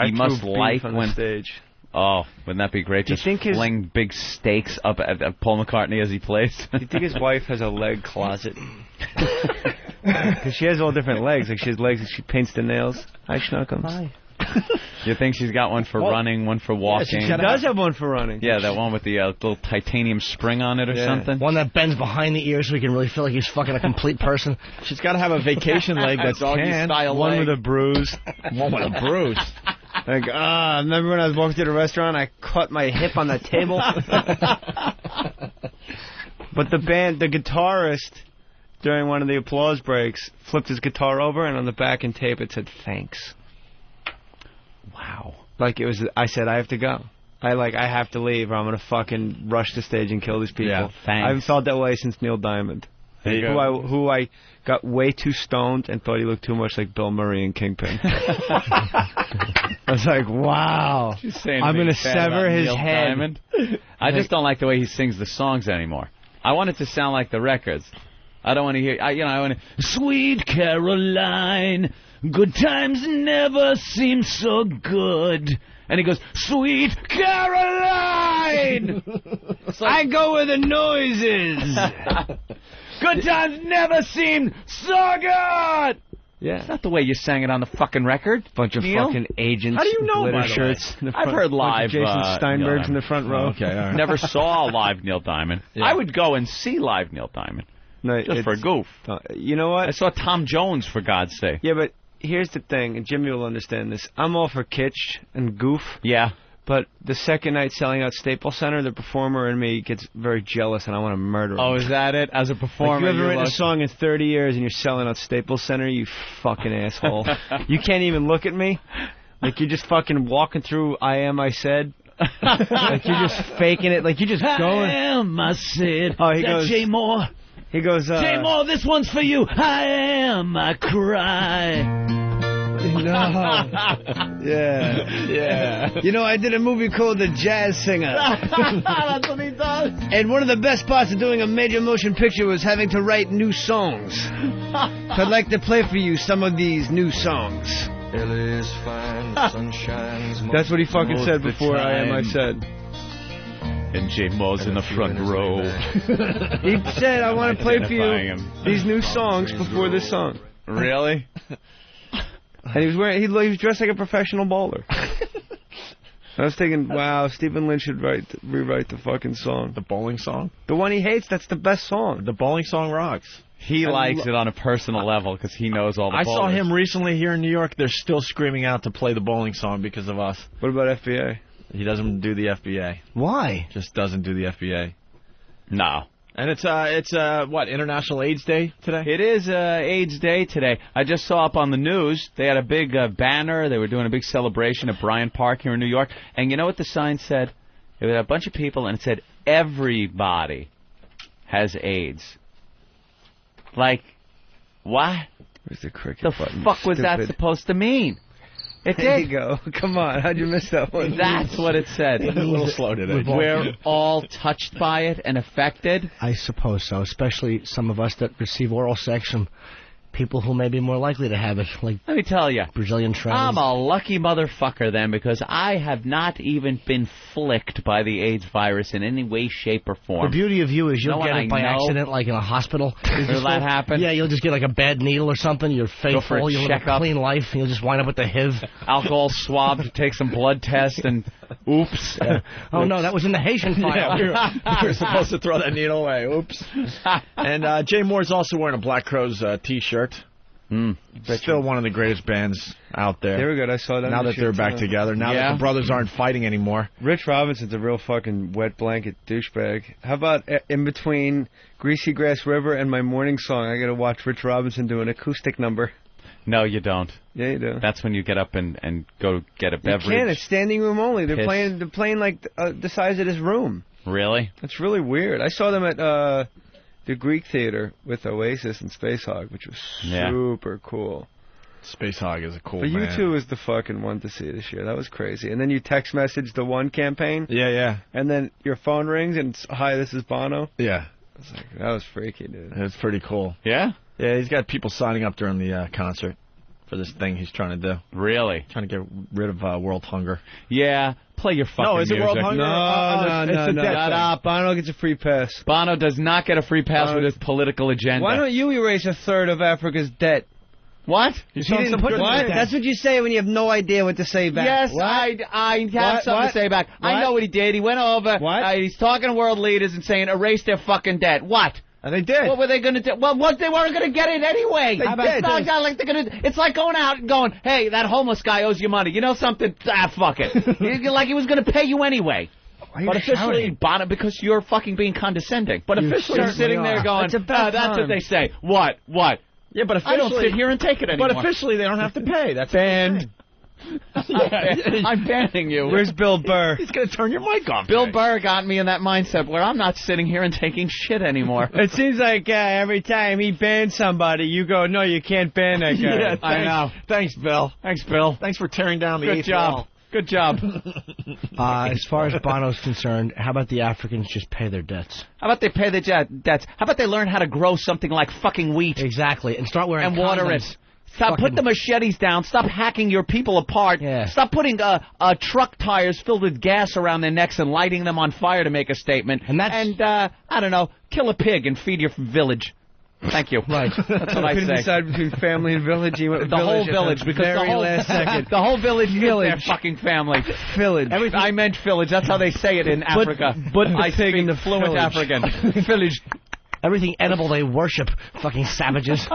he must like on when the stage. Oh, wouldn't that be great? Do you Just think fling big stakes up at Paul McCartney as he plays. Do you think his wife has a leg closet? Because she has all different legs. Like she has legs that she paints the nails. Hi, Schnuckums. Hi. You think she's got one for running, one for walking? She does have one for running. Yeah, that one with the little titanium spring on it or something. One that bends behind the ears so he can really feel like he's fucking a complete person. She's got to have a vacation leg that's doggy-style one leg. with a bruise. One with a bruise. Like, remember when I was walking to the restaurant, I caught my hip on the table? But the guitarist, during one of the applause breaks, flipped his guitar over, and on the back and tape it said, "Thanks." Wow. Like it was, I said, I have to go. I have to leave or I'm going to fucking rush the stage and kill these people. Yeah, thanks. I haven't felt that way since Neil Diamond. Who I got way too stoned and thought he looked too much like Bill Murray in Kingpin. I was like, wow. I'm going to sever his Neil head. Diamond. I just don't like the way he sings the songs anymore. I want it to sound like the records. I don't want to hear, I want to, Sweet Caroline, good times never seem so good. And he goes, Sweet Caroline! I go where the noise is. Good times never seemed so good! Yeah. It's not the way you sang it on the fucking record. Bunch of Neil? fucking agents. How do you know, glitter by the shirts. way? I've heard live. Jason Steinberg's in the front row. Okay, all right. Never saw live Neil Diamond. Yeah. I would go and see live Neil Diamond. No, Just for a goof. You know what? I saw Tom Jones, for God's sake. Yeah, but here's the thing, and Jimmy will understand this. I'm all for kitsch and goof. Yeah. But the second night selling out Staples Center, the performer in me gets very jealous, and I want to murder him. Oh, is that it? As a performer, Like, you haven't you're written a like- song in 30 years, and you're selling out Staples Center, you fucking asshole. You can't even look at me. Like, you're just fucking walking through I Am, I Said. Like, you're just faking it. Like, you're just going. I am, I said. Oh, he That goes. Jay Moore. He goes, Jay Moore, this one's for you. I am, I cry. No. Yeah. You know, I did a movie called The Jazz Singer. That's what he does. And one of the best parts of doing a major motion picture was having to write new songs. So I'd like to play for you some of these new songs. That's what he fucking said before I Am, I Said. And Jay Moore's in the front row. He said, I want to play for Identifying you him. these new songs before this song. Really? And he was wearing, he was dressed like a professional bowler. I was thinking, wow, Stephen Lynch should rewrite the fucking song. The bowling song? The one he hates, that's the best song. The bowling song rocks. He likes it on a personal level because he knows all the I saw bowlers. him recently here in New York. They're still screaming out to play the bowling song because of us. What about FBA? He doesn't do the FBA. Why? Just doesn't do the FBA. No. And it's what, International AIDS Day today? It is AIDS Day today. I just saw up on the news, they had a big banner. They were doing a big celebration at Bryant Park here in New York. And you know what the sign said? It was a bunch of people, and it said, everybody has AIDS. Like, what? Where's the cricket The button? fuck was that Stupid. supposed to mean? It There did. you go. Come on, how'd you miss that one? That's what it said. A little slow today. We're all touched by it and affected. I suppose so, especially some of us that receive oral sex from people who may be more likely to have it, like Let me tell you, Brazilian trannies. I'm a lucky motherfucker then because I have not even been flicked by the AIDS virus in any way, shape, or The form. beauty of you is you'll No get one it by I know. accident, like in a hospital. Will that happen? Yeah, you'll just get like a bad needle or something. You're Go for a faithful. You'll live a checkup. clean life. And you'll just wind up with the HIV. Alcohol swab to take some blood test and oops. Oh no, that was in the Haitian file. Yeah, we were supposed to throw that needle away. Oops. And Jay Moore's also wearing a Black Crowes T-shirt. Still one of the greatest bands out there. They were good. I saw that. Now in the that they're shirts, back yeah. together. Now that the brothers aren't fighting anymore. Rich Robinson's a real fucking wet blanket douchebag. How about in between Greasy Grass River and my morning song, I gotta watch Rich Robinson do an acoustic number. No, you don't. Yeah, you do. That's when you get up and go get a You beverage. can't. It's standing room only. They're Piss. playing like the size of this room. Really? It's really weird. I saw them at the Greek Theater with Oasis and Space Hog, which was Yeah. super cool. Space Hog is a cool But band. U2 was the fucking one to see this year. That was crazy. And then you text message the One campaign. Yeah, yeah. And then your phone rings and it's, hi, this is Bono. Yeah. It's like, that was freaky, dude. It's pretty cool. Yeah? Yeah, he's got people signing up during the concert for this thing he's trying to do. Really? Trying to get rid of world hunger. Yeah. Play your fucking No, is it music. World Hunger? No. Shut up. Bono gets a free pass. Bono does not get a free pass Bono- with his political agenda. Why don't you erase a third of Africa's debt? What? You He didn't put what? That's what you say when you have no idea what to say back. Yes, What? I have What? something What? to say back. I What? know what he did. He went over. What? He's talking to world leaders and saying, erase their fucking debt. What? And they did. What were they going to do? Well, what they weren't going to get it anyway. They It's did. not like they're going to. It's like going out and going, hey, that homeless guy owes you money. You know something? Fuck it. Like he was going to pay you anyway. But officially, Bono, because you're fucking being condescending. But officially, you're sitting there going, It's about that's what time. they say. What? Yeah, but I officially... don't sit here and take it anymore. But officially, they don't have to pay. That's Banned. I'm banning you. Where's Bill Burr? He's going to turn your mic off. Bill Burr got me in that mindset where I'm not sitting here and taking shit anymore. It seems like every time he bans somebody, you go, no, you can't ban that guy. Yeah, thanks. I know. Thanks, Bill. Thanks, Bill. Thanks for tearing down the Good eighth job. wall. Good job. As far as Bono's concerned, how about the Africans just pay their debts? How about they pay the debts? How about they learn how to grow something like fucking wheat? Exactly. And start wearing and water condoms. it. Stop putting the machetes down. Stop hacking your people apart. Yeah. Stop putting truck tires filled with gas around their necks and lighting them on fire to make a statement. And I don't know, kill a pig and feed your village. Thank you. Right. That's what I couldn't say. decide between family and village. He went with The whole village village, because very last second. the whole village is their fucking family. Village. I meant village. That's how they say it in Africa. But the I pig speak in the fluent village. African. Village. Everything edible they worship. Fucking savages.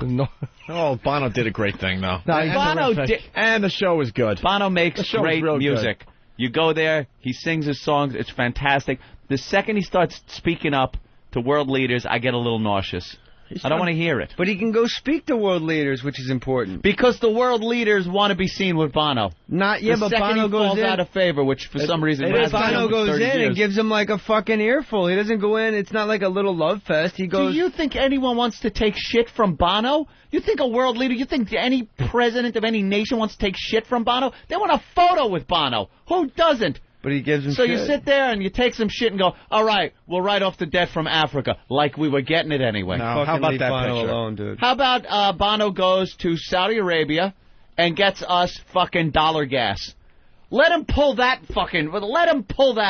No. Oh, Bono did a great thing, though. No, he's Bono terrific. And the show was good. Bono makes The show was great real music. You go there, he sings his songs, it's fantastic. The second he starts speaking up to world leaders, I get a little nauseous. I don't want to hear it. But he can go speak to world leaders, which is important. Because the world leaders want to be seen with Bono. But second Bono he goes falls in. out of favor, which for some reason hasn't Bono happened goes for 30 in years. and gives him like a fucking earful. He doesn't go in. It's not like a little love fest. He goes. Do you think anyone wants to take shit from Bono? You think a world leader, you think any president of any nation wants to take shit from Bono? They want a photo with Bono. Who doesn't? But he gives him So shit. you sit there and you take some shit and go, all right, we'll write off the debt from Africa, like we were getting it anyway. No, how about that Bono picture? alone, dude? How about Bono goes to Saudi Arabia and gets us fucking dollar gas? Let him pull that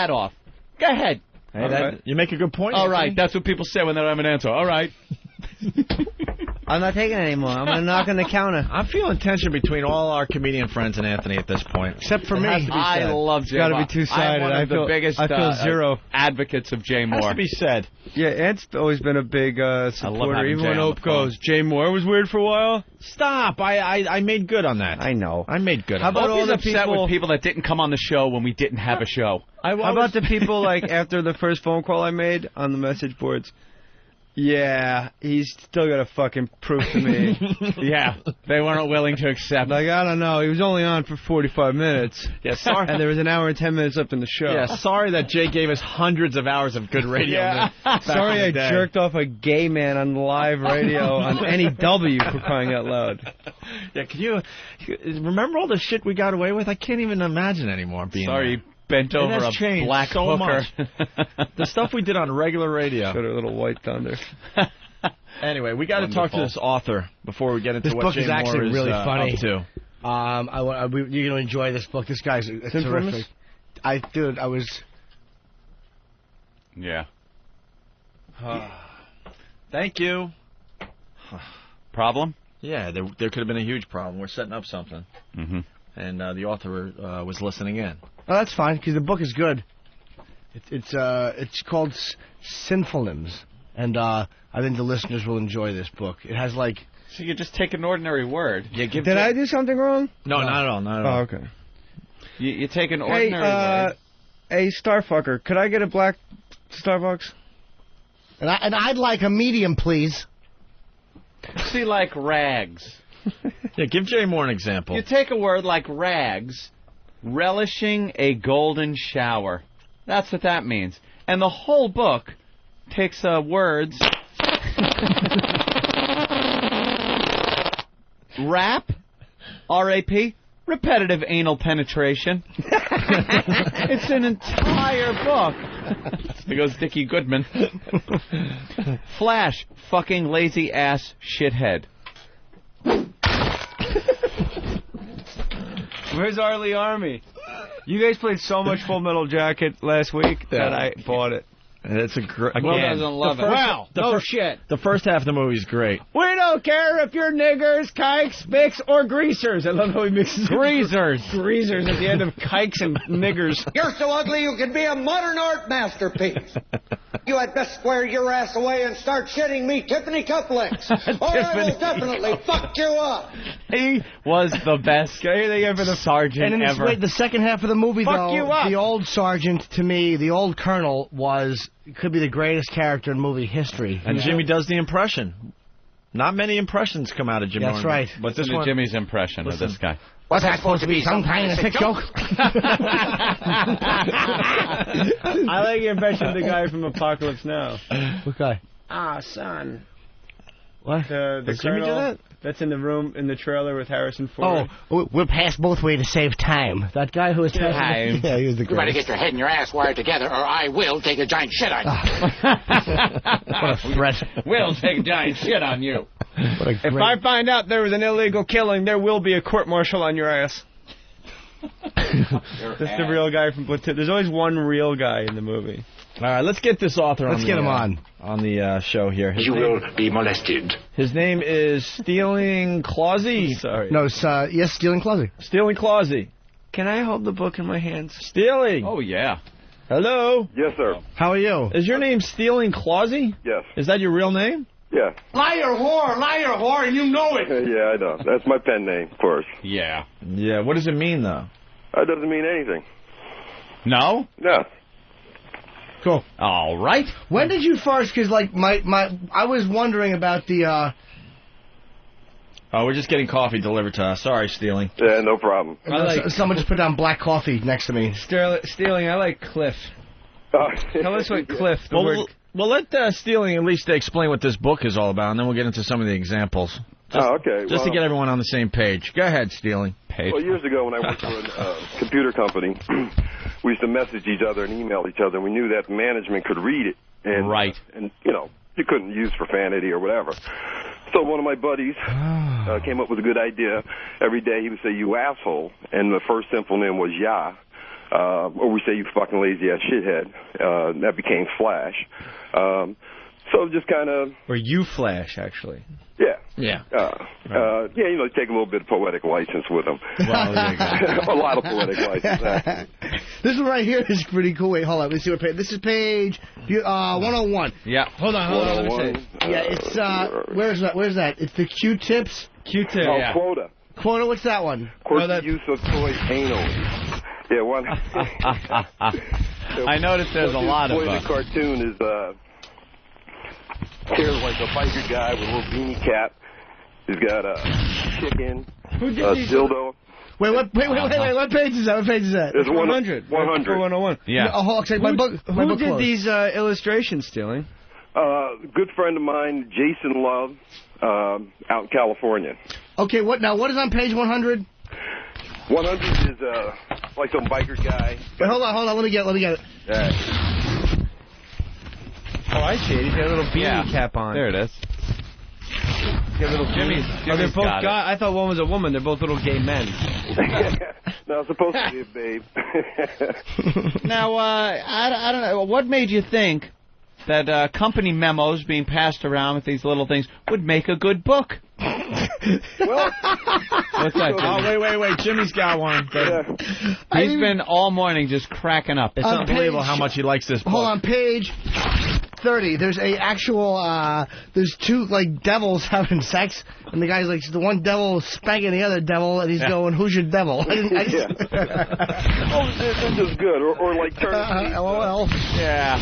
off. Go ahead. Hey, you make a good point. All right, that's what people say when they don't have an answer. All right. I'm not taking it anymore. I'm going to knock on the counter. I'm feeling tension between all our comedian friends and Anthony at this point. Except for It me. has to be I said. love It's Jay gotta Moore. be two-sided. I'm one of the biggest I feel zero. advocates of Jay Moore. Has to be said. Yeah, Ant's always been a big supporter. having Even Jay when on Hope the phone. goes, Jay Moore was weird for a while. Stop. I made good on that. I know. I made good How on about that. all the upset people? with people that didn't come on the show when we didn't have a show. How about the people like after the first phone call I made on the message boards? Yeah, he's still got to fucking prove to me. Yeah, they weren't willing to accept. Like, I don't know. He was only on for 45 minutes. Yeah, sorry. And there was an hour and 10 minutes left in the show. Yeah, sorry that Jay gave us hundreds of hours of good radio. Yeah. back Sorry in I the day. jerked off a gay man on live radio on NEW for crying out loud. Yeah, can you remember all the shit we got away with? I can't even imagine anymore being Sorry, there. bent It over has a changed black so hooker. much. The stuff we did on regular radio. Got a little white thunder. Anyway, we got to talk to this author before we get into This what book Jay is actually Moore really is, funny. up to. You're going to enjoy this book. This guy's terrific. I was... Yeah. Thank you. Problem? Yeah, there could have been a huge problem. We're setting up something. Mm-hmm. And the author was listening in. Oh, that's fine, because the book is good. It's called Synonyms, and I think the listeners will enjoy this book. It has, like... So you just take an ordinary word. You give Did I do something wrong? No, not at all. Not at all. Oh, okay. You take an ordinary word. Hey, Starfucker, could I get a black Starbucks? And I'd like a medium, please. See, like rags. Yeah, give Jay Moore an example. You take a word like rags, relishing a golden shower. That's what that means. And the whole book takes words. Rap, R-A-P, repetitive anal penetration. It's an entire book. There goes Dickie Goodman. Flash, fucking lazy ass shithead. Where's Arlie Army? You guys played so much Full Metal Jacket last week that I bought it. It's a great... Will doesn't love it. Wow, shit. The first half of the movie is great. We don't care if you're niggers, kikes, mix, or greasers. I love how he mixes Greasers. Greasers at the end of kikes and niggers. You're so ugly you could be a modern art masterpiece. You had best square your ass away and start shitting me Tiffany cufflinks, or I will definitely fuck you up. He was the best sergeant And in this ever. way, the second half of the movie, Fuck though, you up. the old sergeant, to me, the old colonel, could be the greatest character in movie history. And Jimmy does the impression. Not many impressions come out of Jim. That's right. But this Listen to one, Jimmy's impression of this guy. What's that supposed to be? Some kind of sick joke? I like your impression of the guy from Apocalypse Now. What guy? Ah, son. What? The Does Jimmy do colonel that? that's in the room in the trailer with Harrison Ford. Oh, we'll pass both ways to save time. That guy who was passing. Yeah, he was the You better greatest. get your head and your ass wired together, or I will take a giant shit on you. What a threat. We'll take a giant shit on you. If I find out there was an illegal killing, there will be a court-martial on your ass. That's the real guy from Platoon. There's always one real guy in the movie. All right, let's get this author on. Let's get him on the show here. You will be molested. His name is Stealing Clausey. Sorry. No, it's, yes, Stealing Clausey. Stealing Clausey. Can I hold the book in my hands? Stealing. Oh, yeah. Hello. Yes, sir. How are you? Is your name Stealing Clausey? Yes. Is that your real name? Yeah. Liar, whore, and you know it. Yeah, I know. That's my pen name, of course. Yeah. Yeah. What does it mean, though? That doesn't mean anything. No? No. Cool. All right. When did you first, because, like, I was wondering about the, Oh, we're just getting coffee delivered to us. Sorry, Stealing. Yeah, no problem. Someone just put down black coffee next to me. Stealing, I like Cliff. Tell us what Cliff, the word... Well, let Stealing at least explain what this book is all about, and then we'll get into some of the examples. Okay. Just to get everyone on the same page. Go ahead, Stealing. Well, years ago when I worked for a computer company, we used to message each other and email each other. We knew that management could read it. And, right. And, you know, you couldn't use profanity or whatever. So one of my buddies came up with a good idea. Every day he would say, you asshole, and the first simple name was Ya. Or we say, you fucking lazy-ass shithead. That became Flash. So just kind of... Or you Flash, actually. Yeah. Yeah. Yeah, you know, take a little bit of poetic license with them. Well, there you go. A lot of poetic license, actually. This one right here is pretty cool. Wait, hold on. Let's see what page. This is page 101. Yeah. Hold on. Let me see. Yeah, it's where's that? It's the Q-tips. Q-tip. Oh, Yeah. Quota. Quota. What's that one? Course use of toys anally. Yeah, one. I noticed there's a lot of the cartoon is here's like a biker guy with a little beanie cap. He's got a chicken, a dildo. Wait, what page is that? What page is that? It's 100. 101. Yeah. Oh, okay, my book Who did closed. these illustrations, Stealing? Good friend of mine, Jason Love, out in California. Okay, what is on page 100? 100 is like some biker guy. Wait, hold on. Let me get it. Oh, I see it. He's got a little beanie cap on. There it is. He's got a little Jimmy's they're both got it. I thought one was a woman. They're both little gay men. No, it's supposed to be a babe. Now, I don't know. What made you think that company memos being passed around with these little things would make a good book? Well, what's that? Oh, wait. Jimmy's got one. He's been all morning just cracking up. It's unbelievable how much he likes this book. Hold on, page 30. There's a actual, there's two, like, devils having sex, and the guy's like, the one devil spanking the other devil, and he's going, who's your devil? Oh, this is good. Or like turn to page, LOL. Yeah.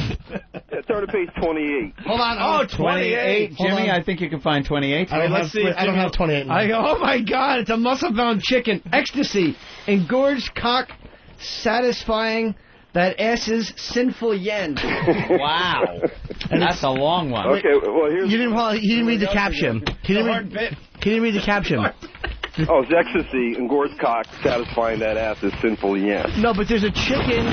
Turn to page 28. Hold on. Oh, 28. Jimmy, I think you can find 28. I don't have 28. Oh, my God. It's a muscle-bound chicken. Ecstasy. Engorged cock satisfying that ass's sinful yen. Wow. That's a long one. Okay, well, here's... He didn't read the caption. He didn't read the caption. Oh, it's ecstasy, engorged cock, satisfying that ass is sinful yen. No, but there's a chicken.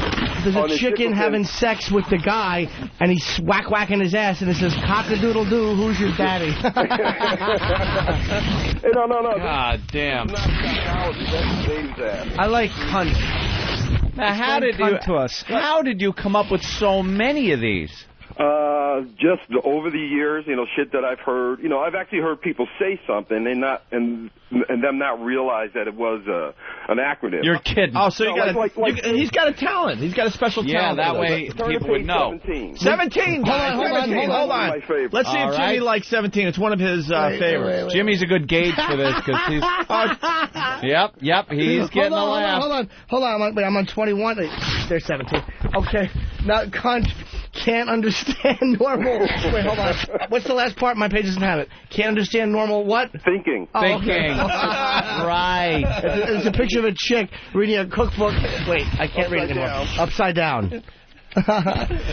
There's a chicken having sex with the guy, and he's whacking his ass, and it says, "Cock-a-doodle-doo, who's your daddy?" Hey, no. God damn. That's not psychology. That's Dave's ass. I like cunt. Now, how did you come up with so many of these? Just over the years, you know, shit that I've heard. You know, I've actually heard people say something and them not realize that it was an acronym. You're kidding. Oh, so he's got a talent. He's got a special talent. Yeah, that way people would know. 17. Hold on. Let's see if Jimmy likes 17. It's one of his favorites. Jimmy's a good gauge for this because he's. Yep. He's getting a laugh. Hold on. I'm on 21. There's 17. Okay. Now, cunt. Can't understand normal. Wait, hold on. What's the last part? My page doesn't have it. Can't understand normal what? Thinking. Oh, Thinking. okay. Right. It's a picture of a chick reading a cookbook. Wait, I can't read it anymore. Upside down.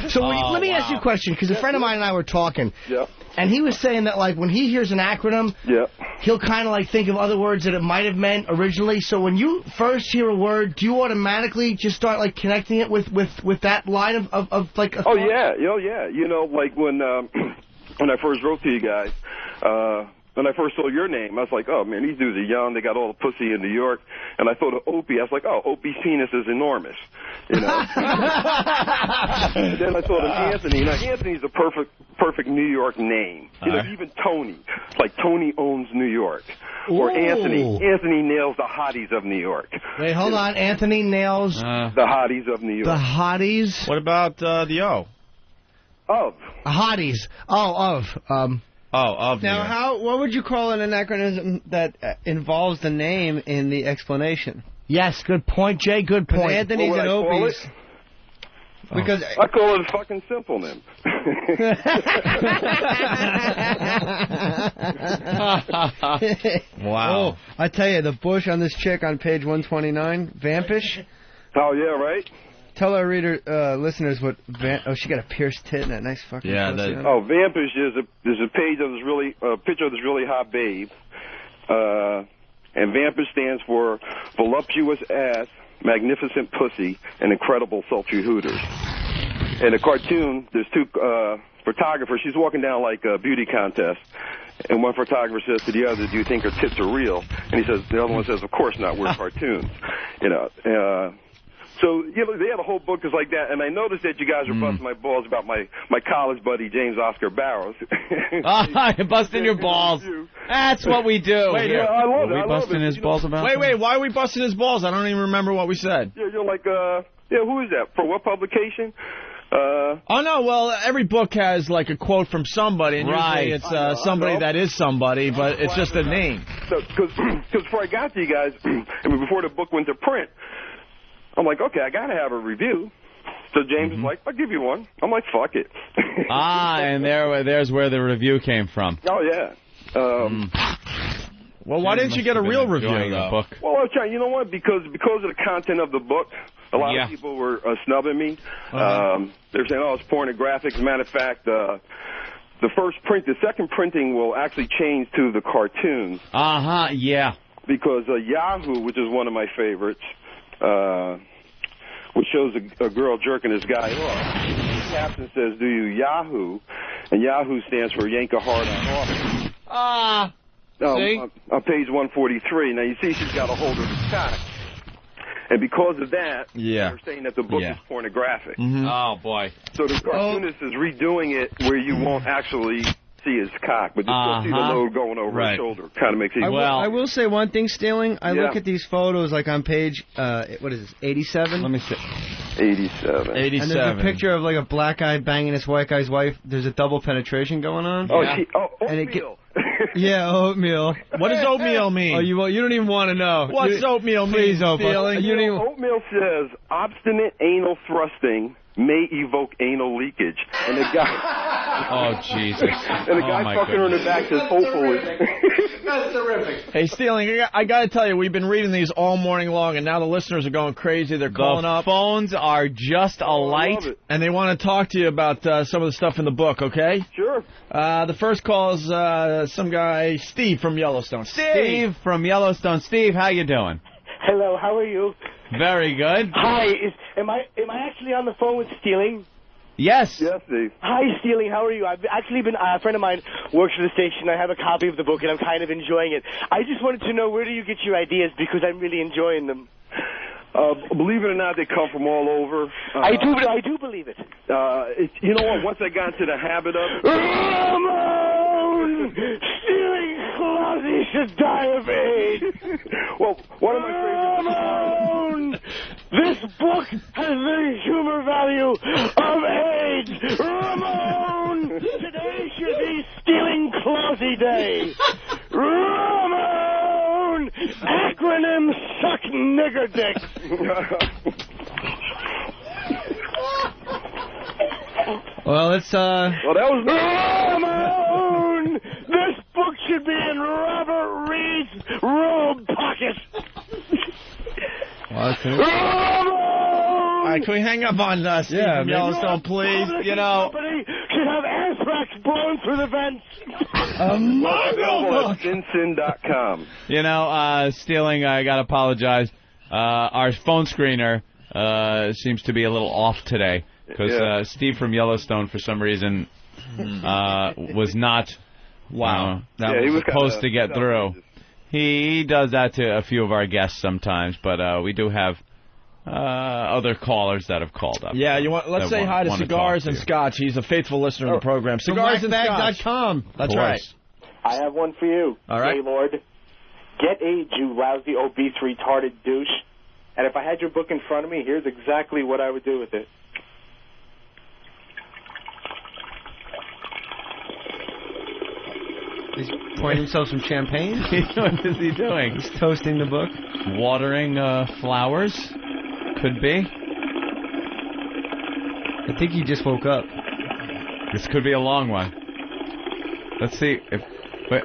So let me ask you a question, because a friend of mine and I were talking, and he was saying that like when he hears an acronym, he'll kind of like think of other words that it might have meant originally. So when you first hear a word, do you automatically just start like connecting it with that line of like? Oh yeah. You know, like when when I first wrote to you guys. When I first saw your name, I was like, oh, man, these dudes are young. They got all the pussy in New York. And I thought of Opie. I was like, oh, Opie's penis is enormous. You know? And then I thought of Anthony. Now, Anthony's a perfect New York name. You know, even Tony. Like, Tony owns New York. Or Anthony nails the hotties of New York. Wait, hold on. Anthony nails... the hotties of New York. The hotties? What about the O? Of. Hotties. Oh, of. Of. Now, what would you call an anachronism that involves the name in the explanation? Yes, good point, Jay. Good point. Anthony's and Opie's. Because I call it fucking simple then. Wow. Oh, I tell you, the bush on this chick on page 129, Vampish. Oh, yeah, right? Tell our listeners what. She got a pierced tit and that nice fucking. Yeah. pussy on it. Vampish is a page of this picture of this really hot babe, and Vampish stands for voluptuous ass, magnificent pussy, and incredible sultry hooters. In the cartoon, there's two photographers. She's walking down like a beauty contest. And one photographer says to the other, do you think her tits are real? And the other one says, of course not, we're cartoons. You know, so, you know, they have a whole book that's like that, and I noticed that you guys are busting my balls about my college buddy, James Oscar Barrows. Busting your balls. That's what we do. Wait, I love it. Are we busting his balls about Wait, why are we busting his balls? I don't even remember what we said. Yeah, you're like, who is that? For what publication? Oh, no, well, every book has, like, a quote from somebody, and usually it's somebody that is somebody, but it's just a name. Because before I got to you guys, I mean, before the book went to print, I'm like, okay, I got to have a review. So James is like, I'll give you one. I'm like, fuck it. And there's where the review came from. Oh, yeah. Well, why didn't you get a real review, though? Well, I was trying, you know what? Because of the content of the book, a lot of people were snubbing me. They're saying, oh, it's pornographic. As a matter of fact, the second printing will actually change to the cartoons. Yeah. Because Yahoo, which is one of my favorites, which shows a girl jerking this guy off. The caption says, do you Yahoo? And Yahoo stands for yank a hard on off. On page 143. Now, you see she's got a hold of his cock. And because of that, they're saying that the book is pornographic. Oh, boy. So the cartoonist is redoing it where you won't actually see his cock, but you still see the load going over his shoulder. Kind of makes it... I will say one thing, Stealing. I look at these photos, like on page, what is this, 87? Let me see. 87. And there's a picture of like a black guy banging this white guy's wife. There's a double penetration going on. Oatmeal. Oatmeal. What does oatmeal mean? Oh, you don't even want to know. What's oatmeal mean? Please, Opa. Oatmeal says obstinate anal thrusting may evoke anal leakage. And the guy... Oh, Jesus. And the guy fucking her in the back says, hopefully. That's terrific. Hey, Stealing, I got to tell you, we've been reading these all morning long, and now the listeners are going crazy. They're calling up. The phones are just alight. And they want to talk to you about some of the stuff in the book, okay? Sure. The first call is some guy, Steve from Yellowstone. Steve from Yellowstone. Steve, how you doing? Hello, how are you? Very good. Hi, am I actually on the phone with Stealing? Yes. Yes, Steve. Hi, Stealing, how are you? I've actually been, a friend of mine works for the station. I have a copy of the book, and I'm kind of enjoying it. I just wanted to know, where do you get your ideas, because I'm really enjoying them. Believe it or not, they come from all over. I do believe it. You know what? Once I got into the habit of it... Ramon! Stealing Closet should die of AIDS! Well, one of my favorites... Ramon! This book has the humor value of AIDS! Ramon! Today should be Stealing Closet Day! Ramon! Acronym suck nigger dicks! Well, it's Well, that was Ramon! This book should be in Robert Reed's robe pocket. All right, can we hang up on Steve from Yellowstone, please? You know, Company should have anthrax blown through the vents. Available at Stinson.com. You know, Stealing, I got to apologize. Our phone screener seems to be a little off today because Steve from Yellowstone, for some reason, was not he was supposed to get through. He does that to a few of our guests sometimes, but we do have other callers that have called up. Yeah, let's say hi to Cigars and Scotch. He's a faithful listener of the program. CigarsandScotch.com. That's right. I have one for you, all right. Gaylord. Get AIDS, you lousy, obese, retarded douche. And if I had your book in front of me, here's exactly what I would do with it. He's pouring himself some champagne. What is he doing? He's toasting the book. Watering flowers? Could be. I think he just woke up. This could be a long one. Let's see if... Wait.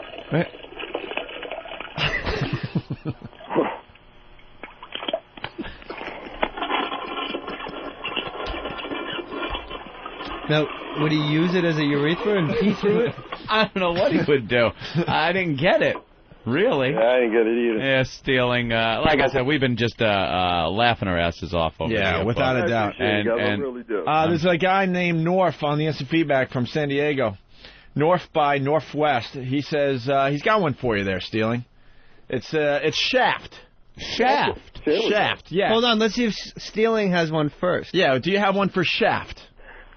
Now, would he use it as a urethra and pee through it? I don't know what he would do. I didn't get it. Really? Yeah, I didn't get it either. Yeah, Stealing. Like I said, we've been just laughing our asses off over here. Yeah, without a doubt. And I really do. There's a guy named North on the instant feedback from San Diego. North by Northwest. He says he's got one for you there, Stealing. It's Shaft. Shaft? Shaft, yeah. Hold on, let's see if Stealing has one first. Yeah, do you have one for Shaft?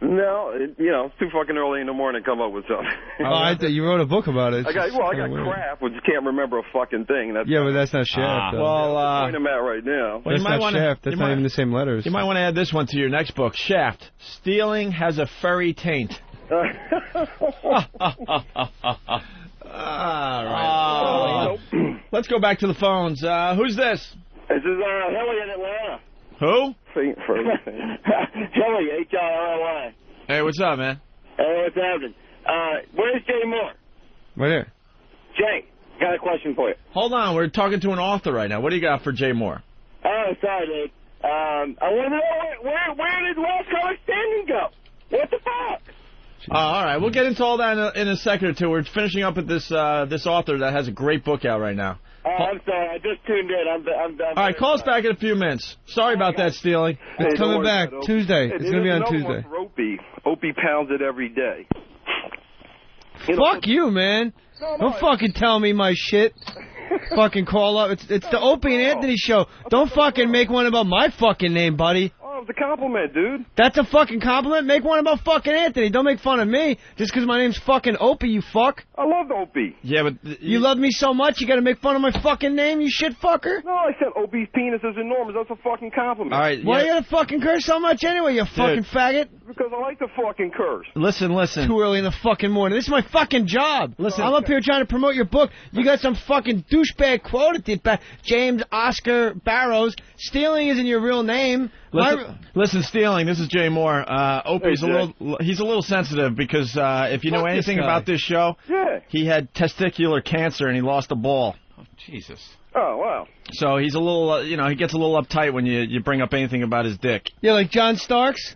No, it's too fucking early in the morning to come up with something. I thought you wrote a book about it. I got crap, but you can't remember a fucking thing. That's but that's not Shaft. Well, the point I'm at right now. That's not Shaft. That's not even the same letters. You might want to add this one to your next book. Shaft. Stealing has a furry taint. All right. Let's go back to the phones. Who's this? This is Hilly in Atlanta. Who? Hilly, H-I-L-L-Y. Hey, what's up, man? Hey, what's happening? Where's Jay Moore? Right here. Jay, got a question for you. Hold on, we're talking to an author right now. What do you got for Jay Moore? Oh, sorry, Dave. I want to know where did Last Color Standing go? What the fuck? All right, we'll get into all that in a second or two. We're finishing up with this author that has a great book out right now. I'm sorry, I just tuned in. I'm all right, call us back in a few minutes. Sorry about that, Stealing. It's coming back Tuesday. It's going to be on Tuesday. Opie pounds it every day. Fuck you, man. Don't fucking tell me my shit. Fucking call up. It's the Opie and Anthony show. Don't fucking make one about my fucking name, buddy. Oh, it's a compliment, dude. That's a fucking compliment? Make one about fucking Anthony. Don't make fun of me just because my name's fucking Opie, you fuck. I love Opie. Yeah, but... You love me so much, you gotta make fun of my fucking name, you shit fucker? No, I said Opie's penis is enormous. That's a fucking compliment. All right, why you gotta fucking curse so much anyway, you fucking faggot? Because I like to fucking curse. Listen. Too early in the fucking morning. This is my fucking job. Listen. I'm up here trying to promote your book. You got some fucking douchebag quote at the back. James Oscar Barrows. Stealing isn't your real name. Listen, Stealing, this is Jay Moore. Opie's he's a little sensitive because if you know anything about this show, he had testicular cancer and he lost a ball. Oh, Jesus. Oh, wow. So he's a little, he gets a little uptight when you bring up anything about his dick. Yeah, like John Starks,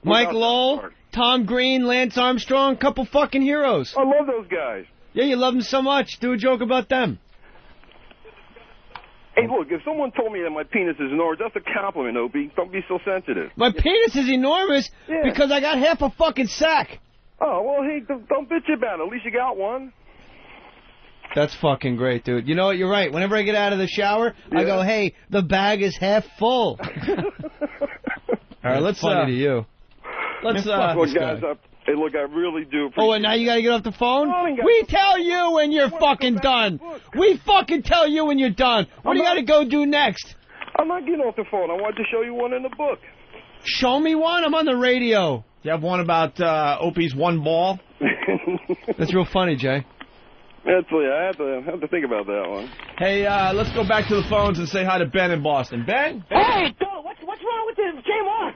Mike Lowell, Tom Green, Lance Armstrong, couple fucking heroes. I love those guys. Yeah, you love them so much. Do a joke about them. Hey, look, if someone told me that my penis is enormous, that's a compliment, Opie. Don't be so sensitive. My penis is enormous because I got half a fucking sack. Oh, well, hey, don't bitch about it. At least you got one. That's fucking great, dude. You know what? You're right. Whenever I get out of the shower, I go, hey, the bag is half full. All right, let's... funny to you. Let's... Hey, look, I really do appreciate and now you got to get off the phone? We tell you when you're fucking done. We fucking tell you when you're done. What do you got to go do next? I'm not getting off the phone. I wanted to show you one in the book. Show me one? I'm on the radio. You have one about Opie's one ball? That's real funny, Jay. Actually, I have to think about that one. Hey, let's go back to the phones and say hi to Ben in Boston. Ben? Hey, what's wrong with this? Jay Moore?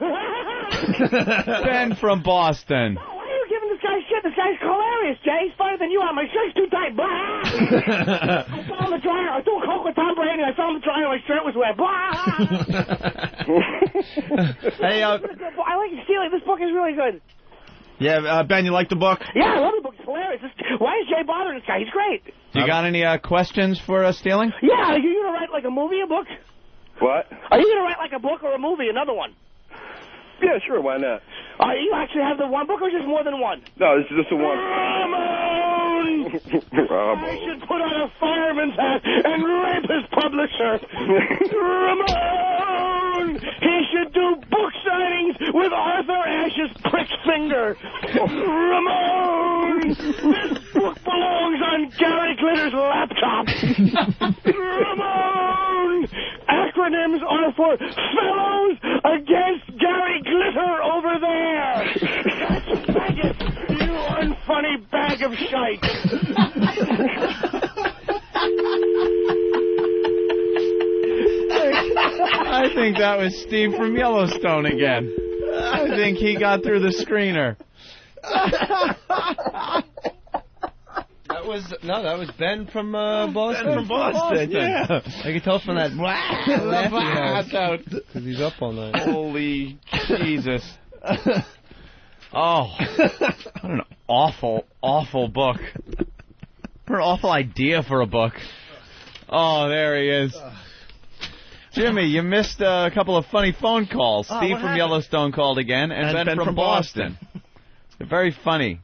Ben from Boston. Why are you giving this guy shit? This guy's hilarious, Jay. He's funnier than you are. My shirt's too tight. Blah. I fell in the dryer. I threw a Coke with Tom Brady. I fell in the dryer. My shirt was wet. Blah. Hey, I like stealing. This book is really good. Yeah, Ben, you like the book? Yeah, I love the book. It's hilarious. Why is Jay bothering this guy? He's great. You got any questions for Stealing? Yeah, are you going to write like a movie, a book? What? Are you going to write like a book or a movie, another one? Yeah, sure, why not? You actually have the one book or just more than one? No, it's just the one. Ramon! I should put on a fireman's hat and rape his publisher. Ramon! He should do book signings with Arthur Ashe's prick finger. Ramon! This book belongs on Gary Glitter's laptop. Ramon! Acronyms are for Fellows Against Gary Glitter over there. That's faggot, you unfunny bag of shite. I think that was Steve from Yellowstone again. I think he got through the screener. That was Ben from Boston. Ben from Boston, yeah. I can tell from that laugh because he's up all night. Holy Jesus. Oh, what an awful, awful book. What an awful idea for a book. Oh, there he is. Jimmy, you missed a couple of funny phone calls. Steve from Yellowstone called again, and Ben from Boston. They're very funny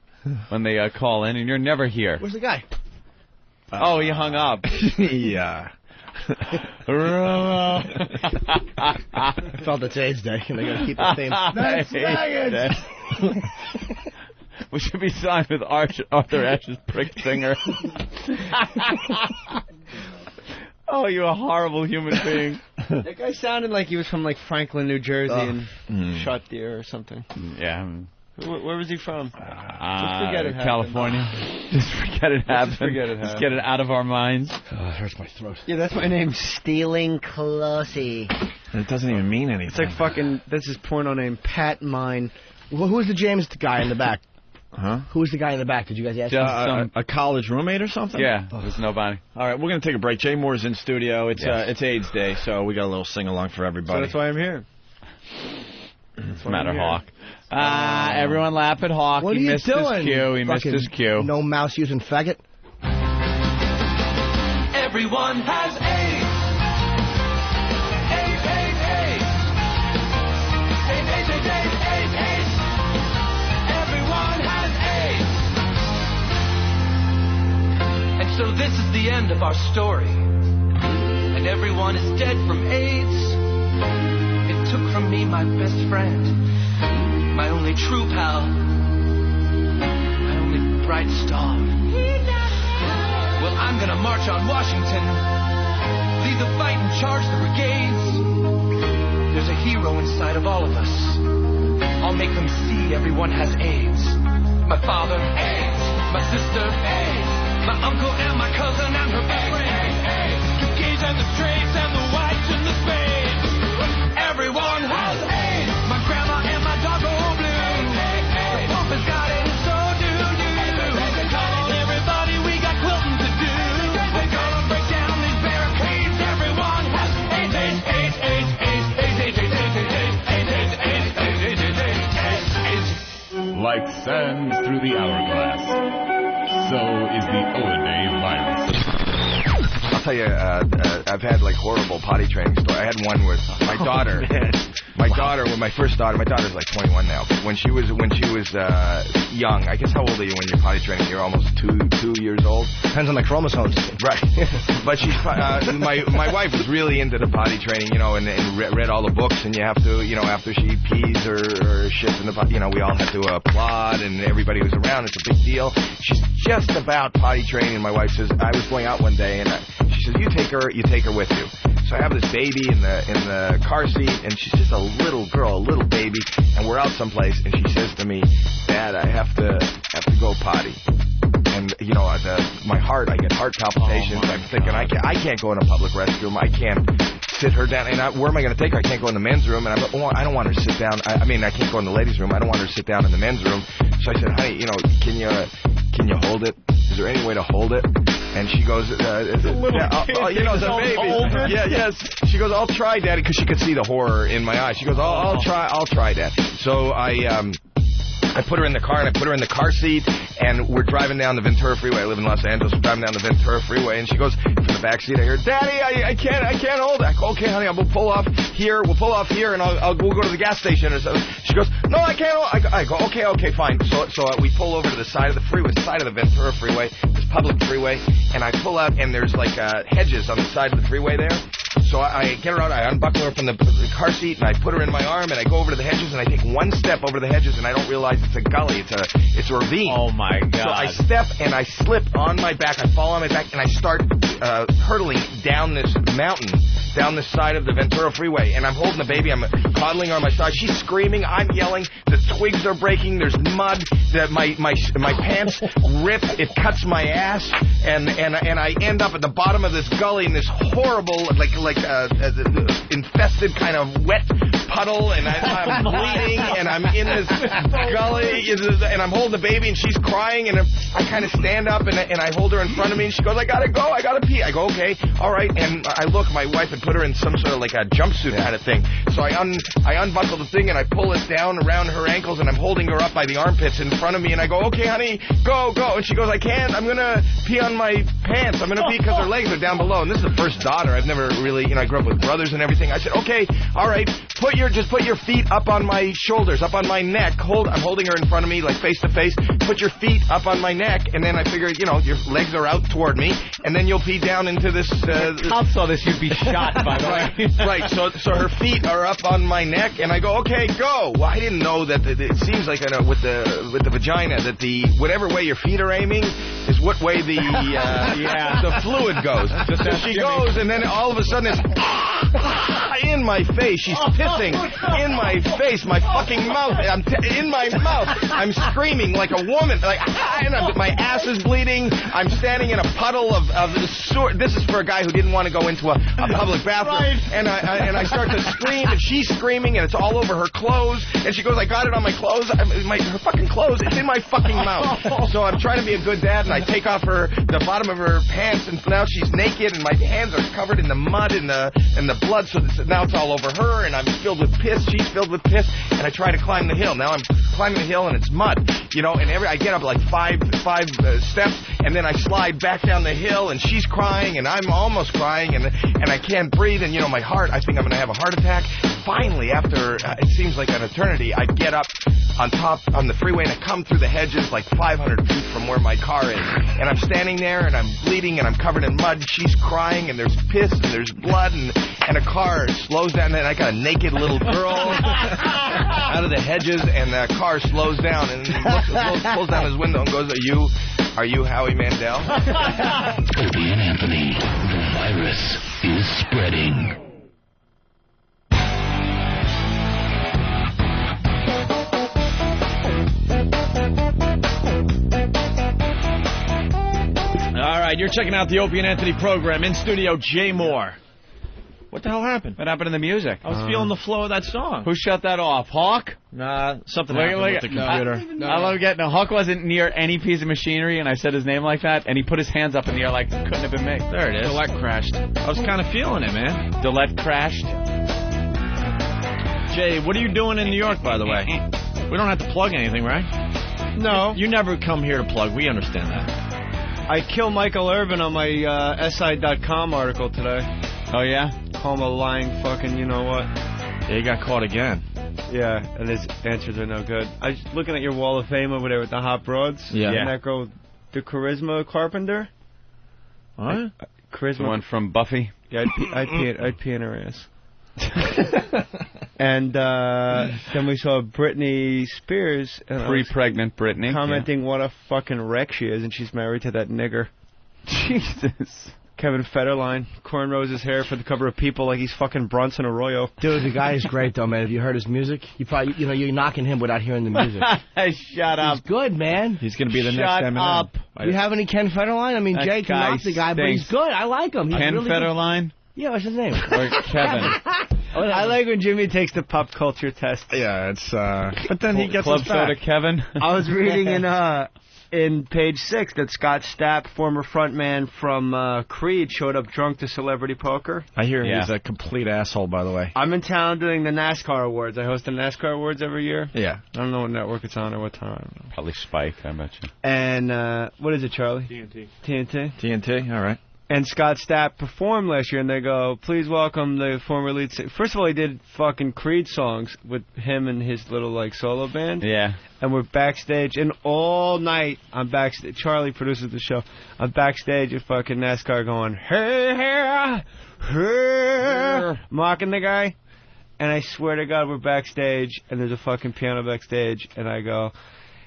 when they call in, and you're never here. Where's the guy? Oh, he hung up. Yeah. I felt it's AIDS Day, and they got to keep the theme. That's AIDS. We should be signed with Arthur Ashe's prick finger. Oh, you're a horrible human being. That guy sounded like he was from like Franklin, New Jersey, and shot deer or something. Yeah. Where was he from? Just forget it happened. California. Just forget it happened. Just get it out of our minds. Oh, it hurts my throat. Yeah, that's my name. Stealing Closey. It doesn't even mean anything. It's like fucking. That's his porno name. Pat Mine. Well, who was the James guy in the back? Huh? Who was the guy in the back? Did you guys ask? A college roommate or something? Yeah, there's nobody. All right, we're going to take a break. Jay Moore's in studio. It's AIDS Day, so we got a little sing-along for everybody. So that's why I'm here. What's the matter, Hawk? Everyone laugh at Hawk. What he are missed you doing? his cue. He missed his cue. No mouse using faggot. Everyone has AIDS. AIDS, AIDS, AIDS. AIDS, AIDS, AIDS, AIDS, AIDS, AIDS. Everyone has AIDS. And so this is the end of our story. And everyone is dead from AIDS. It took from me my best friend, my only true pal, my only bright star. Well, I'm gonna march on Washington, lead the fight and charge the brigades. There's a hero inside of all of us. I'll make them see everyone has AIDS. My father, AIDS. My sister, AIDS. My uncle and my cousin and her best friend, AIDS. The gays and the straights and the whites and the spades. Everyone has AIDS. My grandma and my dog go blue. The Pope has got it, and so do you. Come on, everybody, we got quilting to do. We're gonna break down these barricades. Everyone has AIDS, AIDS, AIDS, AIDS, AIDS, AIDS, AIDS, AIDS, AIDS, AIDS, AIDS, AIDS, AIDS. Like sands through the hourglass, so is the Oladay virus. I'll tell you, I've had like horrible potty training stories. I had one with my daughter. When my first daughter, my daughter's like 21 now. But when she was young, I guess how old are you when you're potty training? You're almost 2 years old. Depends on the chromosomes. Right. But she's my wife was really into the potty training, and read all the books. And you have to, after she pees or shits in the potty, we all have to applaud, and everybody was around. It's a big deal. She's just about potty training. And my wife says, I was going out one day, and she says, you take her with you. So I have this baby in the car seat, and she's just a little girl, a little baby, and we're out someplace, and she says to me, Dad, I have to go potty. And my heart, I get heart palpitations. I'm thinking I can't go in a public restroom. I can't sit her down. And where am I going to take her? I can't go in the men's room. And I don't want her to sit down. I mean, I can't go in the ladies' room. I don't want her to sit down in the men's room. So I said, honey, you know, can you hold it? Is there any way to hold it? And she goes, you know, the baby. Yeah, yes. She goes, I'll try, Daddy, because she could see the horror in my eyes. She goes, I'll try, Dad. So I put her in the car, and I put her in the car seat, and we're driving down the Ventura Freeway. I live in Los Angeles. We're driving down the Ventura Freeway, and she goes, from the back seat, I hear, Daddy, I can't hold it. I go, okay, honey, we'll pull off here, and we'll go to the gas station or something. She goes, no, I can't hold it. I go, okay, fine. So we pull over to the side of the freeway, the side of the Ventura Freeway, this public freeway, and I pull out, and there's like hedges on the side of the freeway there. So I get her out, I unbuckle her from the car seat, and I put her in my arm, and I go over to the hedges, and I take one step over the hedges, and I don't realize it's a gully, it's a ravine. Oh, my God. So I step, and I slip on my back, I fall on my back, and I start hurtling down this mountain, down the side of the Ventura Freeway, and I'm holding the baby, I'm coddling her on my side, she's screaming, I'm yelling, the twigs are breaking, there's mud, my pants rip, it cuts my ass, and I end up at the bottom of this gully in this horrible, like infested kind of wet puddle, and I'm bleeding, and I'm in this gully, and I'm holding the baby, and she's crying, and I kind of stand up, and I hold her in front of me, and she goes, I gotta go, I gotta pee. I go, okay, all right, and I look, my wife had put her in some sort of like a jumpsuit kind of thing, so I unbuckle the thing, and I pull it down around her ankles, and I'm holding her up by the armpits in front of me, and I go, okay, honey, go, and she goes, I can't, I'm gonna pee on my pants, I'm gonna pee because her legs are down below, and this is the first daughter, I've never really, I grew up with brothers and everything. I said, okay, all right, just put your feet up on my shoulders, up on my neck. I'm holding her in front of me, like face to face. Put your feet up on my neck, and then I figured, you know, your legs are out toward me, and then you'll pee down into this. Cops saw this, you'd be shot, by the way. Right. So her feet are up on my neck, and I go, okay, go. Well, I didn't know that it seems like with the vagina that whatever way your feet are aiming is what way the fluid goes. So she goes, and then all of a sudden it's in my face. She's pissing in my face, my fucking mouth. In my mouth. I'm screaming like a woman. And my ass is bleeding. I'm standing in a puddle of the sewer. This is for a guy who didn't want to go into a public bathroom. Right. And I start to scream, and she's screaming, and it's all over her clothes. And she goes, I got it on my clothes. Her fucking clothes. It's in my fucking mouth. So I'm trying to be a good dad, and I take off the bottom of her pants, and now she's naked, and my hands are covered in the mud and the blood. So now it's all over her, and I'm filled with piss. She's filled with piss, and I try to climb the hill. Now I'm climbing the hill, and it's mud, you know. And I get up like five steps, and then I slide back down the hill, and she's crying, and I'm almost crying, and I can't breathe, and you know, my heart. I think I'm going to have a heart attack. Finally, after it seems like an eternity, I get up on the freeway, and I come through the hedges like 500 feet from where my car is, and I'm standing there, and I'm bleeding, and I'm covered in mud. She's crying, and there's piss, and there's blood, and a car slows down, and I got a naked little girl out of the hedges, and the car slows down, and pulls down his window and goes, Are you Howie Mandel? Opie and Anthony, the virus is spreading. All right, you're checking out the Opie and Anthony program. In studio, Jay Moore. What the hell happened? What happened to the music? I was feeling the flow of that song. Who shut that off? Hawk? Nah, something happened with the computer. I love getting Hawk wasn't near any piece of machinery, and I said his name like that, and he put his hands up in the air like it couldn't have been me. There it is. Delette crashed. I was kind of feeling it, man. Delette crashed. Jay, what are you doing in New York, by the way? We don't have to plug anything, right? No. You never come here to plug. We understand that. I killed Michael Irvin on my SI.com article today. Oh, yeah? Call him a lying fucking you-know-what. Yeah, he got caught again. Yeah, and his answers are no good. I was looking at your Wall of Fame over there with the hot broads. Yeah. And that girl, the Charisma Carpenter. What? Charisma. The one from Buffy? Yeah, I'd pee in her ass. And then we saw Britney Spears. Pre-pregnant Britney. Commenting what a fucking wreck she is, and she's married to that nigger. Jesus. Kevin Federline cornrows his hair for the cover of People like he's fucking Bronson Arroyo. Dude, the guy is great though, man. Have you heard his music? You probably, you're knocking him without hearing the music. Shut up. He's good, man. He's gonna be the next Eminem. Shut up. Do you have any Ken Federline? I mean, that Jay can knock the guy, but he's good. I like him. He's Ken really Federline? Yeah, what's his name? Or Kevin. I like when Jimmy takes the pop culture test. Yeah, it's. But then he gets Club us back. Soda Kevin. I was reading in page 6 that Scott Stapp, former frontman from Creed, showed up drunk to Celebrity Poker. I hear he's a complete asshole, by the way. I'm in town doing the NASCAR Awards. I host the NASCAR Awards every year. Yeah. I don't know what network it's on or what time. I don't know. Probably Spike, I bet you. And what is it, Charlie? TNT? All right. And Scott Stapp performed last year, and they go, please welcome the former lead singer. First of all, he did fucking Creed songs with him and his little, like, solo band. Yeah. And we're backstage, and all night I'm backstage. Charlie produces the show. I'm backstage at fucking NASCAR going, hey, mocking the guy. And I swear to God, we're backstage, and there's a fucking piano backstage, and I go,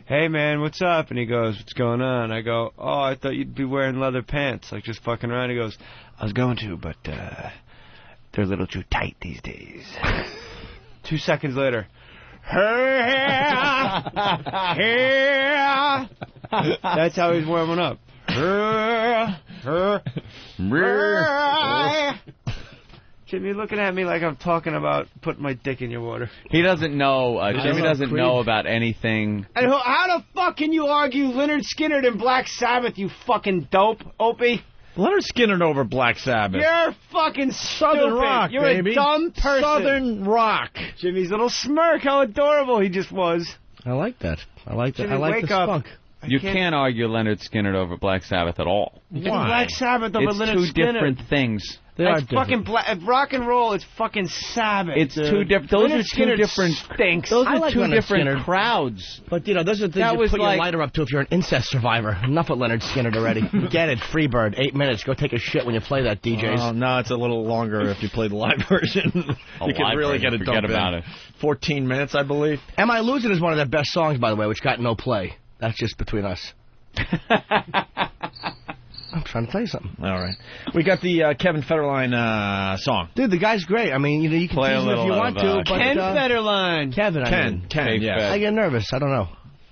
hey, man, what's up? And he goes, what's going on? I go, oh, I thought you'd be wearing leather pants, like just fucking around. He goes, I was going to, but they're a little too tight these days. 2 seconds later, that's how he's warming up. Jimmy, looking at me like I'm talking about putting my dick in your water. He doesn't know. Jimmy doesn't know about anything. And how the fuck can you argue Lynyrd Skynyrd and Black Sabbath, you fucking dope, Opie? Lynyrd Skynyrd over Black Sabbath. You're fucking Southern stupid. rock, You're baby. a dumb person. Southern rock. Jimmy's little smirk, how adorable he just was. I like that. I like that. Jimmy, I like wake the up. spunk. You can't argue Lynyrd Skynyrd over Black Sabbath at all. Why? Black Sabbath over It's Lynyrd two Skynyrd. different things. They are It's fucking rock and roll. It's fucking Sabbath. It's two different. Those Lynyrd are two Skynyrd different. Stinks. Those I are like two Lynyrd different Skynyrd. crowds. But, you know, those are the things That you was put like- your lighter up to if you're an incest survivor. Enough with Lynyrd Skynyrd already. Get it, Freebird, 8 minutes. Go take a shit when you play that, DJs. Oh, no, it's a little longer if you play the live version. You can live really version, get a forget dump about in. it. 14 minutes, I believe. Am I Losing is one of their best songs, by the way, which got no play. That's just between us. I'm trying to tell you something. All right. We got the Kevin Federline song. Dude, the guy's great. I mean, you can Play a tease him if little you of, want to. But, Ken Federline. Kevin, I mean. Ken, yeah. I get nervous. I don't know.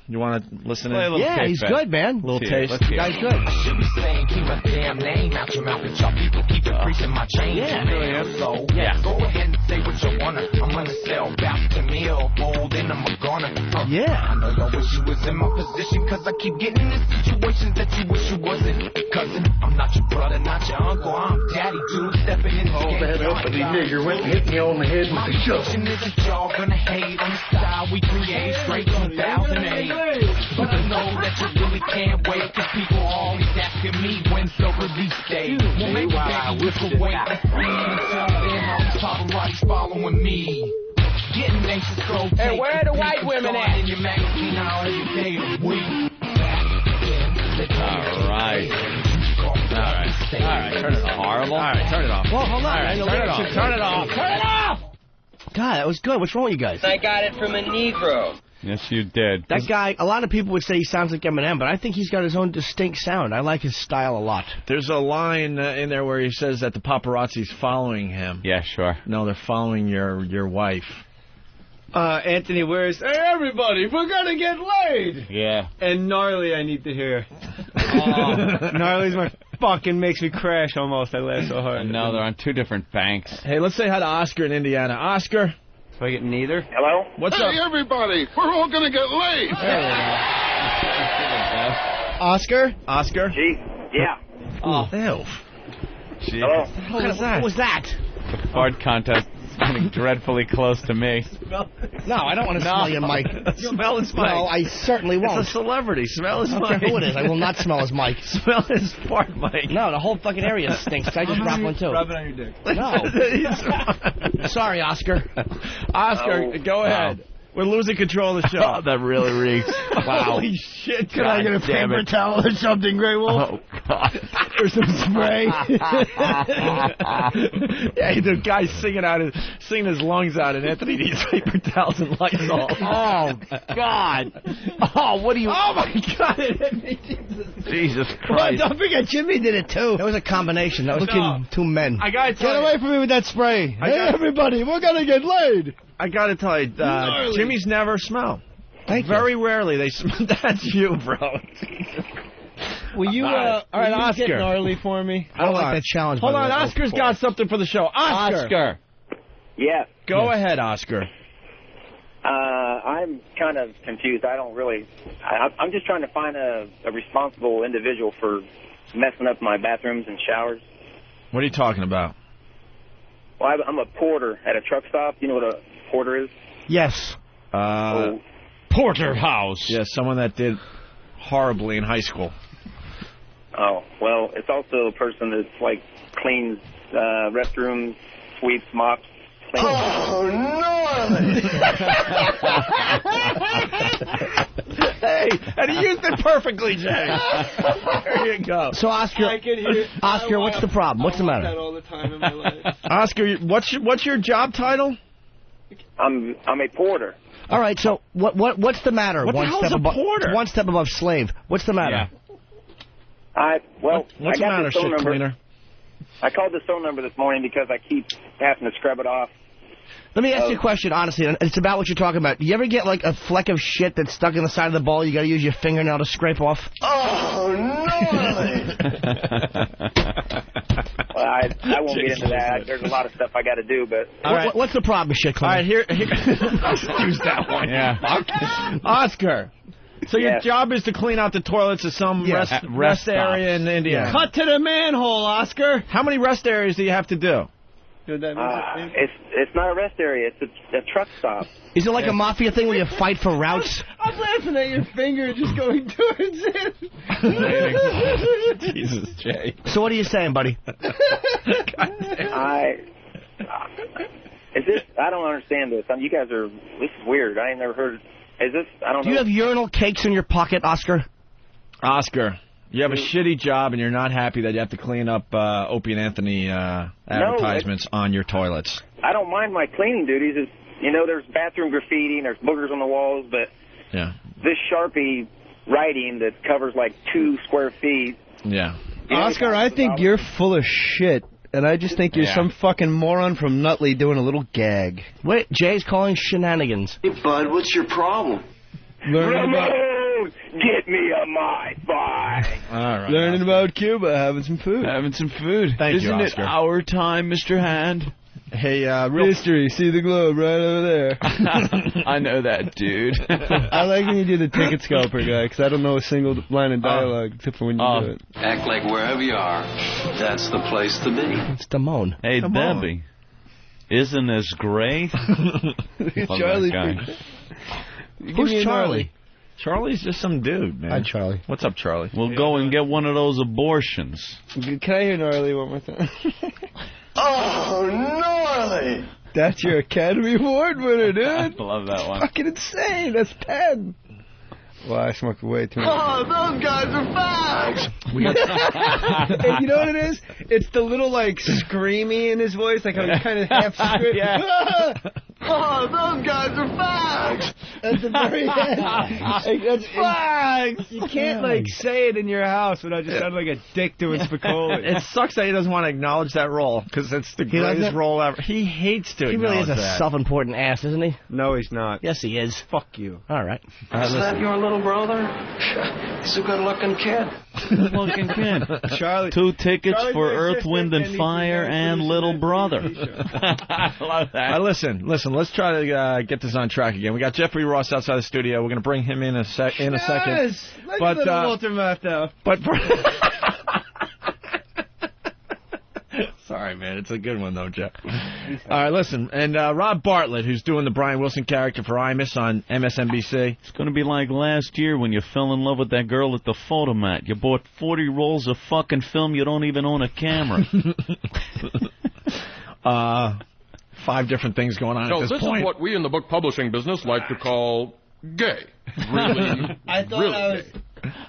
You want to listen Play a in? little Yeah, tape he's back. good, man. Little taste. The guy's good. Should be saying, keep a damn name out your mouth, but y'all people keep increasing my change. Yeah. So, go ahead and say what you wanna. I'm gonna sell back to meal, hold in, I'm gonna. Yeah. I know y'all wish you was in my position, cause I keep getting in situations that you wish you wasn't. Cousin, I'm not your brother, not your uncle, I'm daddy, dude, stepping in the game. that uppity nigger went and hit me on the head with My the shovel. prediction is that y'all gonna hate on the style we created straight 2008. But I know that you really can't wait, cause people are always asking me when's the release date. Well, maybe baby, you can wait and see. Until then, all these paparazzi's following me. Getting anxious, go take Hey, where are the white people women starting at? in your magazine now every day of the week. All right. Turn it off. Horrible. All right, turn it off. Well, hold on. All right, turn it off. Turn it off. Turn it off! God, that was good. What's wrong with you guys? I got it from a Negro. Yes, you did. That guy, a lot of people would say he sounds like Eminem, but I think he's got his own distinct sound. I like his style a lot. There's a line in there where he says that the paparazzi's following him. Yeah, sure. No, they're following your wife. Anthony wears, hey, everybody, we're gonna get laid. Yeah. And Gnarly, I need to hear. Gnarly's my fucking makes me crash almost. I laugh so hard. No, they're on two different banks. Hey, let's say hi to Oscar in Indiana. Oscar. Do I get neither? Hello? What's Hey, up? everybody, we're all gonna get laid. Oscar? Oscar? Gee, yeah. Oh, ew. Hello? What was that? What was that? The fart contest is getting dreadfully close to me. No, I don't want to smell your mic. Smell his mic. No, I certainly won't. It's a celebrity. Smell his I don't mic. care who it is. I will not smell his mic. Smell his fart mic. No, the whole fucking area stinks. I just dropped one, too. Rub it on your dick. No. Sorry, Oscar. Oscar, go ahead. We're losing control of the show. That really reeks. Wow. Holy shit. Can I get a paper towel or something, Grey Wolf? Oh, God. Or some spray? Yeah, the guy's singing his lungs out, and Anthony needs paper towels and Lysol. Oh, God. Oh, what do you... Oh, my God. It hit me. Jesus Well, Christ. don't forget, Jimmy did it, too. It was a combination. That was two men. I gotta tell Get you. away from me with that spray. Hey, everybody, we're going to get laid. I gotta tell you, Jimmy's never smell. Thank you. Very rarely they smell. That's you, bro. Will you, all right, Oscar. get gnarly for me? I don't like that challenge. Hold by the on, way. Oscar's got something for the show. Oscar. Yeah. Go ahead, Oscar. I'm kind of confused. I don't really... I'm just trying to find a responsible individual for messing up my bathrooms and showers. What are you talking about? Well, I'm a porter at a truck stop. You know what a porter is? Yes. Porterhouse. Yeah, someone that did horribly in high school. Oh, well, it's also a person that's, like, cleans restrooms, sweeps, mops. Oh, gnarly! Hey, and he used it perfectly, Jay. There you go. So, Oscar, what's the problem? What's the matter? All the time in my life. Oscar, what's your job title? I'm a porter. All right, so what's the matter? What the hell is a porter? One step above slave. What's the matter? Yeah. What's I got the matter, this phone shit number. cleaner? I called this phone number this morning because I keep having to scrub it off. Let me ask you a question, honestly, and it's about what you're talking about. You ever get, like, a fleck of shit that's stuck in the side of the bowl you got to use your fingernail to scrape off? Oh, gnarly! Well, I won't get into that. There's a lot of stuff I got to do, but... What's the problem, shit cleaner? All right, here use that one. Yeah. Oscar. So your job is to clean out the toilets of some rest area in India. Yeah. Cut to the manhole, Oscar. How many rest areas do you have to do? It's not a rest area. It's a truck stop. Is it like a mafia thing where you fight for routes? I'm laughing at your finger just going towards it. Jesus, Jay. So what are you saying, buddy? I don't understand this. You guys are... This is weird. I ain't never heard... Is this... I don't know. Do you have urinal cakes in your pocket, Oscar? Oscar, you have a shitty job and you're not happy that you have to clean up Opie and Anthony advertisements on your toilets. I don't mind my cleaning duties. It's, there's bathroom graffiti and there's boogers on the walls, but this Sharpie writing that covers like 2 square feet. Yeah. Oscar, I think you're full of shit. And I just think you're some fucking moron from Nutley doing a little gag. Wait, Jay's calling shenanigans. Hey, bud, what's your problem? Ramon, get me a My-Fi. All right. Learning about Cuba, having some food. Thank you, Oscar. Isn't it our time, Mr. Hand? Hey, History, see the globe right over there. I know that, dude. I like when you do the ticket scalper guy, because I don't know a single line of dialogue except for when you do it. Act like wherever you are, that's the place to be. It's Damone. Hey, Debbie, isn't this great? Charlie. Who's Charlie? Charlie's just some dude, man. Hi, Charlie. What's up, Charlie? We'll go and get one of those abortions. Can I hear gnarly one more time? Oh, gnarly! That's your Academy Award winner, dude. I love that one. Fucking insane. That's 10. Well, I smoked way too much. Oh, those guys are fags! And you know what it is? It's the little, like, screamy in his voice, like how he's kind of half screaming. Oh, those guys are fags! At the very end. That's fags! You can't, like, say it in your house without just sounding like a dick doing Spicoli. It sucks that he doesn't want to acknowledge that role, because it's the greatest role ever. He hates to He really is acknowledge a that. self-important ass, isn't he? No, he's not. Yes, he is. Fuck you. All right. Is that your little brother? He's a good-looking kid. Good-looking kid. Charlie. 2 tickets Charlie's for my Earth, sister, Wind, and and Fire he's and Little Brother. I love that. Listen, let's try to get this on track again. We got Jeffrey Ross outside the studio. We're going to bring him in a second. Yes! Look at little Walter Matthau. Sorry, man. It's a good one, though, Jeff. All right, listen. And Rob Bartlett, who's doing the Brian Wilson character for Imus on MSNBC. It's going to be like last year when you fell in love with that girl at the photomat. You bought 40 rolls of fucking film. You don't even own a camera. 5 different things going on at this point. This is what we in the book publishing business like to call gay. Really, I thought I was...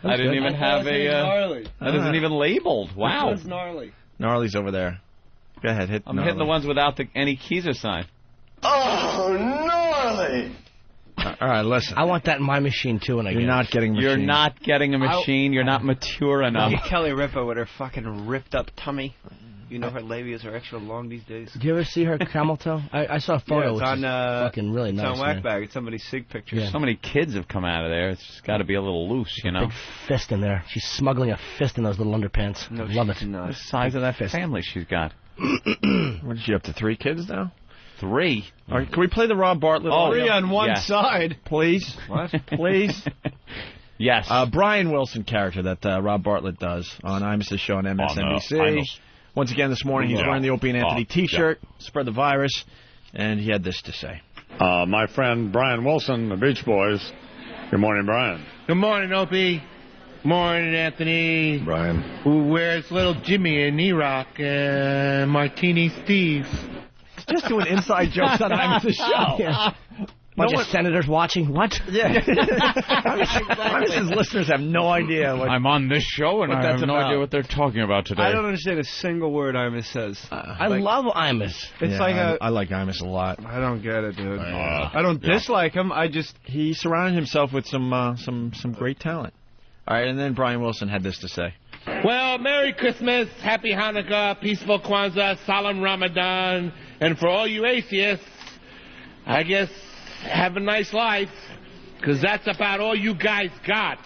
I didn't even have a... That isn't even labeled. Wow. Which one's gnarly? Gnarly's over there. Go ahead, hit I'm gnarly. hitting the ones without any keys assigned. Oh, gnarly! All right, listen. I want that in my machine, too, when I You're get not it. getting a machine. You're not getting a machine. You're not mature enough. Look at Kelly Ripa with her fucking ripped up tummy. You know her labias are extra long these days. Did you ever see her camel toe? I saw a photo. Yeah, it's on fucking really it's nice. on Whackbag. It's somebody's SIG picture. Yeah. So many kids have come out of there. It's got to be a little loose, you know. Big fist in there. She's smuggling a fist in those little underpants. No, Love it. not. The size of that fist. family she's got. What is she up to? 3 kids now? 3. All right, can we play the Rob Bartlett? Three on one side. Please. What? Please. Yes. Brian Wilson character that Rob Bartlett does on Imus' show on MSNBC. Once again this morning, he's wearing the Opie and Anthony T-shirt, spread the virus, and he had this to say. My friend Brian Wilson, the Beach Boys. Good morning, Brian. Good morning, Opie. Morning, Anthony. Brian. Where's little Jimmy and E-Rock and Martini Steve? Just doing inside jokes on Imus' show. Yeah. Bunch of senators watching. What? Yeah. Imus' listeners have no idea. I'm on this show, and I have no idea what they're talking about today. I don't understand a single word Imus says. I love Imus. It's I like Imus a lot. I don't get it, dude. I don't dislike him. He surrounded himself with some great talent. All right, and then Brian Wilson had this to say. Well, Merry Christmas, Happy Hanukkah, Peaceful Kwanzaa, Solemn Ramadan, and for all you atheists, I guess have a nice life, because that's about all you guys got.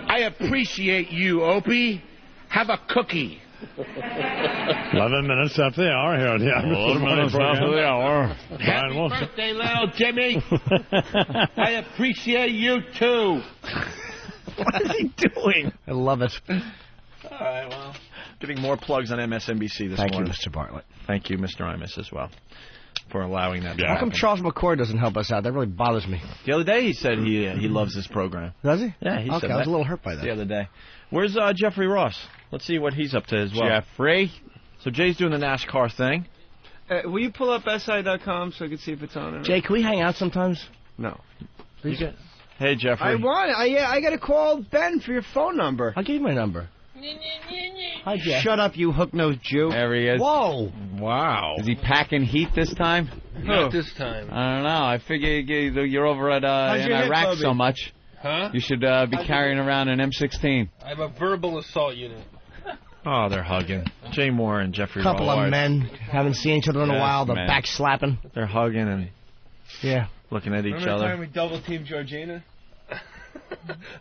I appreciate you, Opie. Have a cookie. 11 minutes after the hour here on the 11 minutes after the hour. Happy birthday, little Jimmy. I appreciate you, too. What is he doing? I love it. All right, well, getting more plugs on MSNBC this Thank morning. you, Mr. Bartlett. Thank you, Mr. Imus, as well, for allowing that to How come happen. Charles McCord doesn't help us out? That really bothers me. The other day he said he loves this program. Does he? Yeah, he said I was that a little hurt by that. the other day. Where's Jeffrey Ross? Let's see what he's up to as well. Jeffrey? So Jay's doing the NASCAR thing. Will you pull up SI.com so I can see if it's on it? Jay, can we hang out sometimes? No. Hey, Jeffrey. I want it. I got to call Ben for your phone number. I'll give you my number. Hi, Jeff. Shut up, you hook-nosed Jew. There he is. Whoa. Wow. Is he packing heat this time? Not this time. I don't know. I figure you're over at How's in your hip, Iraq Bubby? so much. Huh? You should be carrying around an M16. I have a verbal assault unit. Oh, they're hugging. Jay Moore and Jeffrey Couple Ross. of men haven't seen each other in a Yes, while. They're man. back slapping. They're hugging and looking at each Remember the other. time we double-teamed Georgina?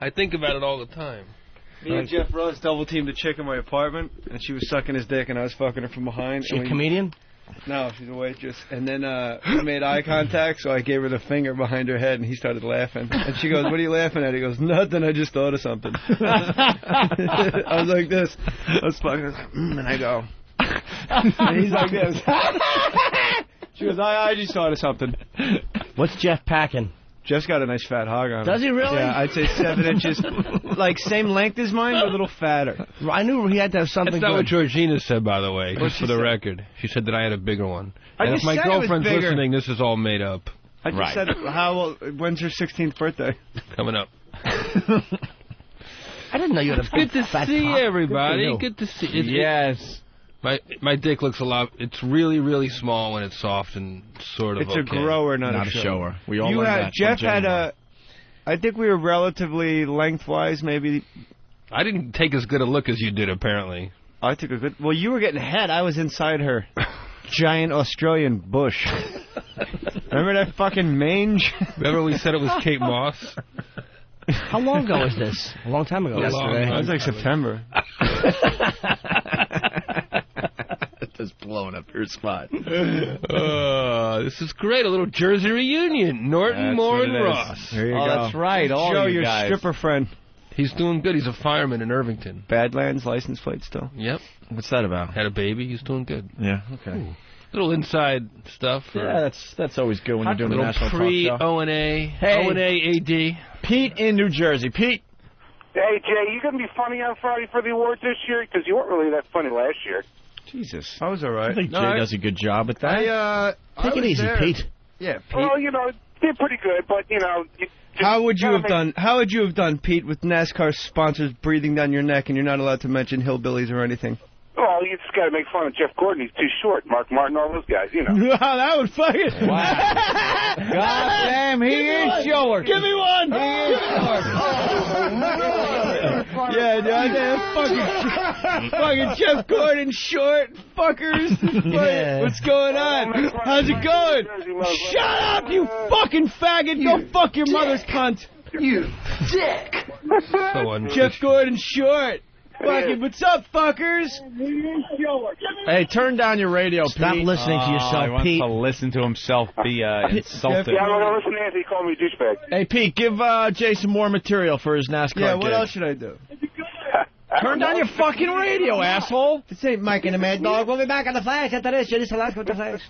I think about it all the time. Me and Jeff Ross double-teamed a chick in my apartment, and she was sucking his dick, and I was fucking her from behind. She a comedian? No, she's a waitress. And then we made eye contact, so I gave her the finger behind her head, and he started laughing. And she goes, "What are you laughing at?" He goes, "Nothing, I just thought of something." I was like this. I was fucking, and I go. And he's like this. She goes, I just thought of something. What's Jeff packing? Jeff's got a nice fat hog on him. Does he really? Yeah, I'd say 7 inches. Like, same length as mine, but a little fatter. I knew he had to have something That's not good. what Georgina said, by the way, What'd just she for the say? record. She said that I had a bigger one. I And just if my said it was girlfriend's bigger. listening, this is all made up. I just said, when's her 16th birthday? Coming up. I didn't know you had a Good to fat see cock. everybody. Good Good to see. Yes. My dick looks a lot. It's really, really small when it's soft and sort of It's okay. a grower, not a shower. We all You learned had that Jeff from had Jay a. I think we were relatively lengthwise, maybe. I didn't take as good a look as you did, apparently. I took a good. Well, you were getting head. I was inside her giant Australian bush. Remember that fucking mange? Remember we said it was Kate Moss? How long ago was this? A long time ago. Yesterday. It was like September. Just blowing up your spot. This is great. A little Jersey reunion. Norton, That's Moore, what and it is. Ross. There you go. That's right. All Joe, you your guys. stripper friend. He's doing good. He's a fireman in Irvington. Badlands license plate still. Yep. What's that about? Had a baby. He's doing good. Yeah, okay. Ooh. Little inside stuff. Yeah, that's always good when you're doing the little national talk show. pre-O&A. Hey. O&A AD. Pete in New Jersey. Pete. Hey, Jay, you going to be funny on Friday for the awards this year? Because you weren't really that funny last year. Jesus. I was all right. I think Jay does a good job at that. Take it easy, Pete. Yeah, Pete. Well, you know, did pretty good, but, you know... How would you have done? How would you have done, Pete, with NASCAR sponsors breathing down your neck, and you're not allowed to mention hillbillies or anything? Well, you just got to make fun of Jeff Gordon. He's too short. Mark Martin, all those guys, you know. That would fucking. Wow. God damn, he is short. Give me one. He is short. Fucking Jeff Gordon short fuckers. What's going on? How's it going? Shut up, you fucking faggot. Go fuck your mother's cunt. You dick. Jeff Gordon short. Fucking, what's up, fuckers? Hey, turn down your radio, Pete. Stop listening to yourself, he wants Pete. to listen to himself be insulted. Yeah, I'm going to listen to Anthony call me a douchebag. Hey, Pete, give Jay some more material for his NASCAR Yeah, what gig. else should I do? Turn down your fucking radio, asshole. This ain't Mike and the Mad Dog. We'll be back on the Flash after this. You're just alive with the Flash.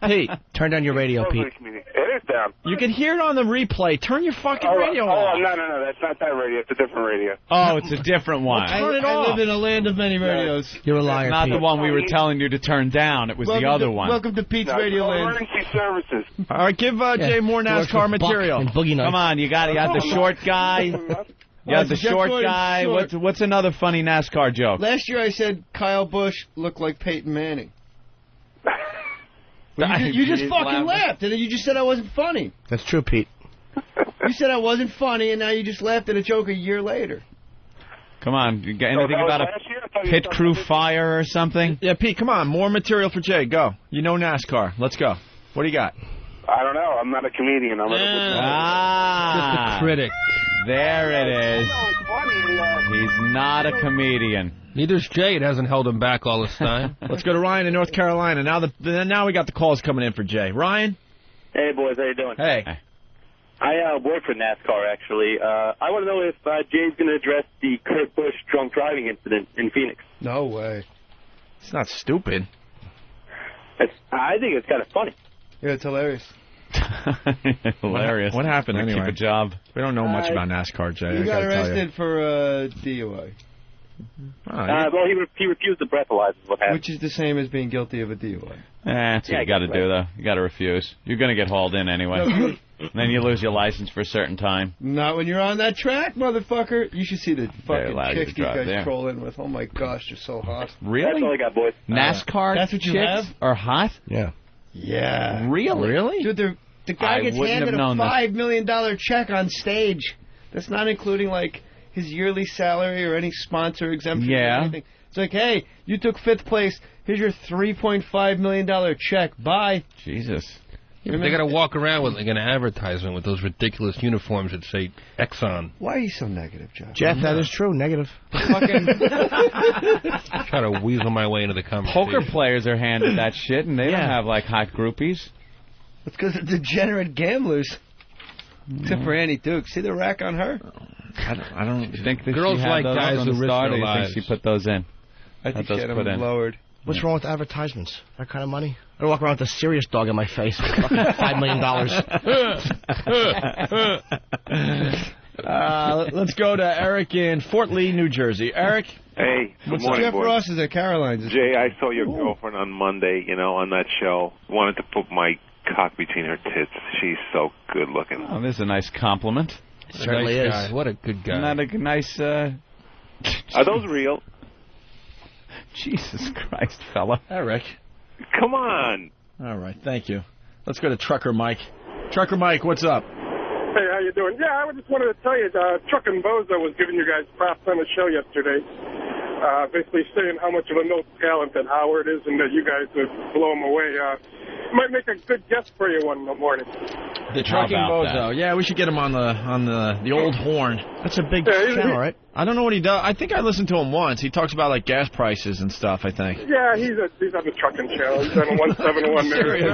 Pete, turn down your radio, Pete. It is down. You can hear it on the replay. Turn your fucking radio off. Oh, no, that's not that radio. It's a different radio. Oh, it's a different one. Turn it off. I live in a land of many radios. You're a liar, Not Pete. the one we were telling you to turn down. It was the other one. Welcome to Pete's Radio Land. Emergency services. All right, give Jay more NASCAR material. Come on, you had the short guy. You had the short guy. What's another funny NASCAR joke? Last year I said Kyle Busch looked like Peyton Manning. You just fucking laughed, and then you just said I wasn't funny. That's true, Pete. You said I wasn't funny, and now you just laughed at a joke a year later. Come on, you got anything about a pit crew fire or something? Yeah, Pete, come on, more material for Jay. Go. You know NASCAR. Let's go. What do you got? I don't know. I'm not a comedian. I'm just a critic. There it is. He's not a comedian. Neither's Jay. It hasn't held him back all this time. Let's go to Ryan in North Carolina. Now we got the calls coming in for Jay. Ryan? Hey, boys. How you doing? Hey. I work for NASCAR, actually. I want to know if Jay's going to address the Kurt Busch drunk driving incident in Phoenix. No way. It's not stupid. I think it's kind of funny. Yeah, it's hilarious. Hilarious. What happened anyway? Keep a job. We don't know much about NASCAR, Jay. He got arrested for DUI. Well, he refused the breathalyzer. What happened? Which is the same as being guilty of a DUI. That's what you got to do, though. You got to refuse. You're going to get hauled in anyway. And then you lose your license for a certain time. Not when you're on that track, motherfucker. You should see the fucking chicks these guys there. troll in with. Oh, my gosh, they're so hot. Really? That's all I got, boys. NASCAR That's what you chicks have? are hot? Yeah. Yeah. Really? Dude, the guy gets handed a $5 million check on stage. That's not including, like, his yearly salary or any sponsor exemption or anything. It's like, hey, you took 5th place. Here's your $3.5 million check. Bye. Jesus. Yeah, they got to walk around with like an advertisement with those ridiculous uniforms that say Exxon. Why are you so negative, Josh? Jeff, that is true. Negative. Try to weasel my way into the conversation. Poker players are handed that shit, and they don't have, like, hot groupies. It's because of degenerate gamblers. Except for Annie Duke. See the rack on her? I don't think that girls she like those guys from who the risk start, their or you lives. think she put those in? I think she had them lowered. What's wrong with advertisements? That kind of money? I don't walk around with a serious dog in my face. Fucking $5 million. Let's go to Eric in Fort Lee, New Jersey. Eric? Hey, good morning, Jeff boys. Ross is at Caroline's. Jay, I saw your girlfriend on Monday, on that show. Wanted to put my cock between her tits. She's so good looking. Oh, this is a nice compliment. Certainly is. Guy. What a good guy. Not a nice... Are those real? Jesus Christ, fella. Eric. Come on. All right, thank you. Let's go to Trucker Mike. Trucker Mike, what's up? Hey, how you doing? Yeah, I just wanted to tell you, Truckin' Bozo was giving you guys props on the show yesterday. Basically saying how much of a no talent that Howard is and that you guys would blow him away. Might make a good guest for you one morning. The Trucking Bozo. That? Yeah, we should get him on the old horn. That's a big channel, right? I don't know what he does. I think I listened to him once. He talks about like gas prices and stuff, I think. Yeah, he's on the trucking channel. He's on 171 there. You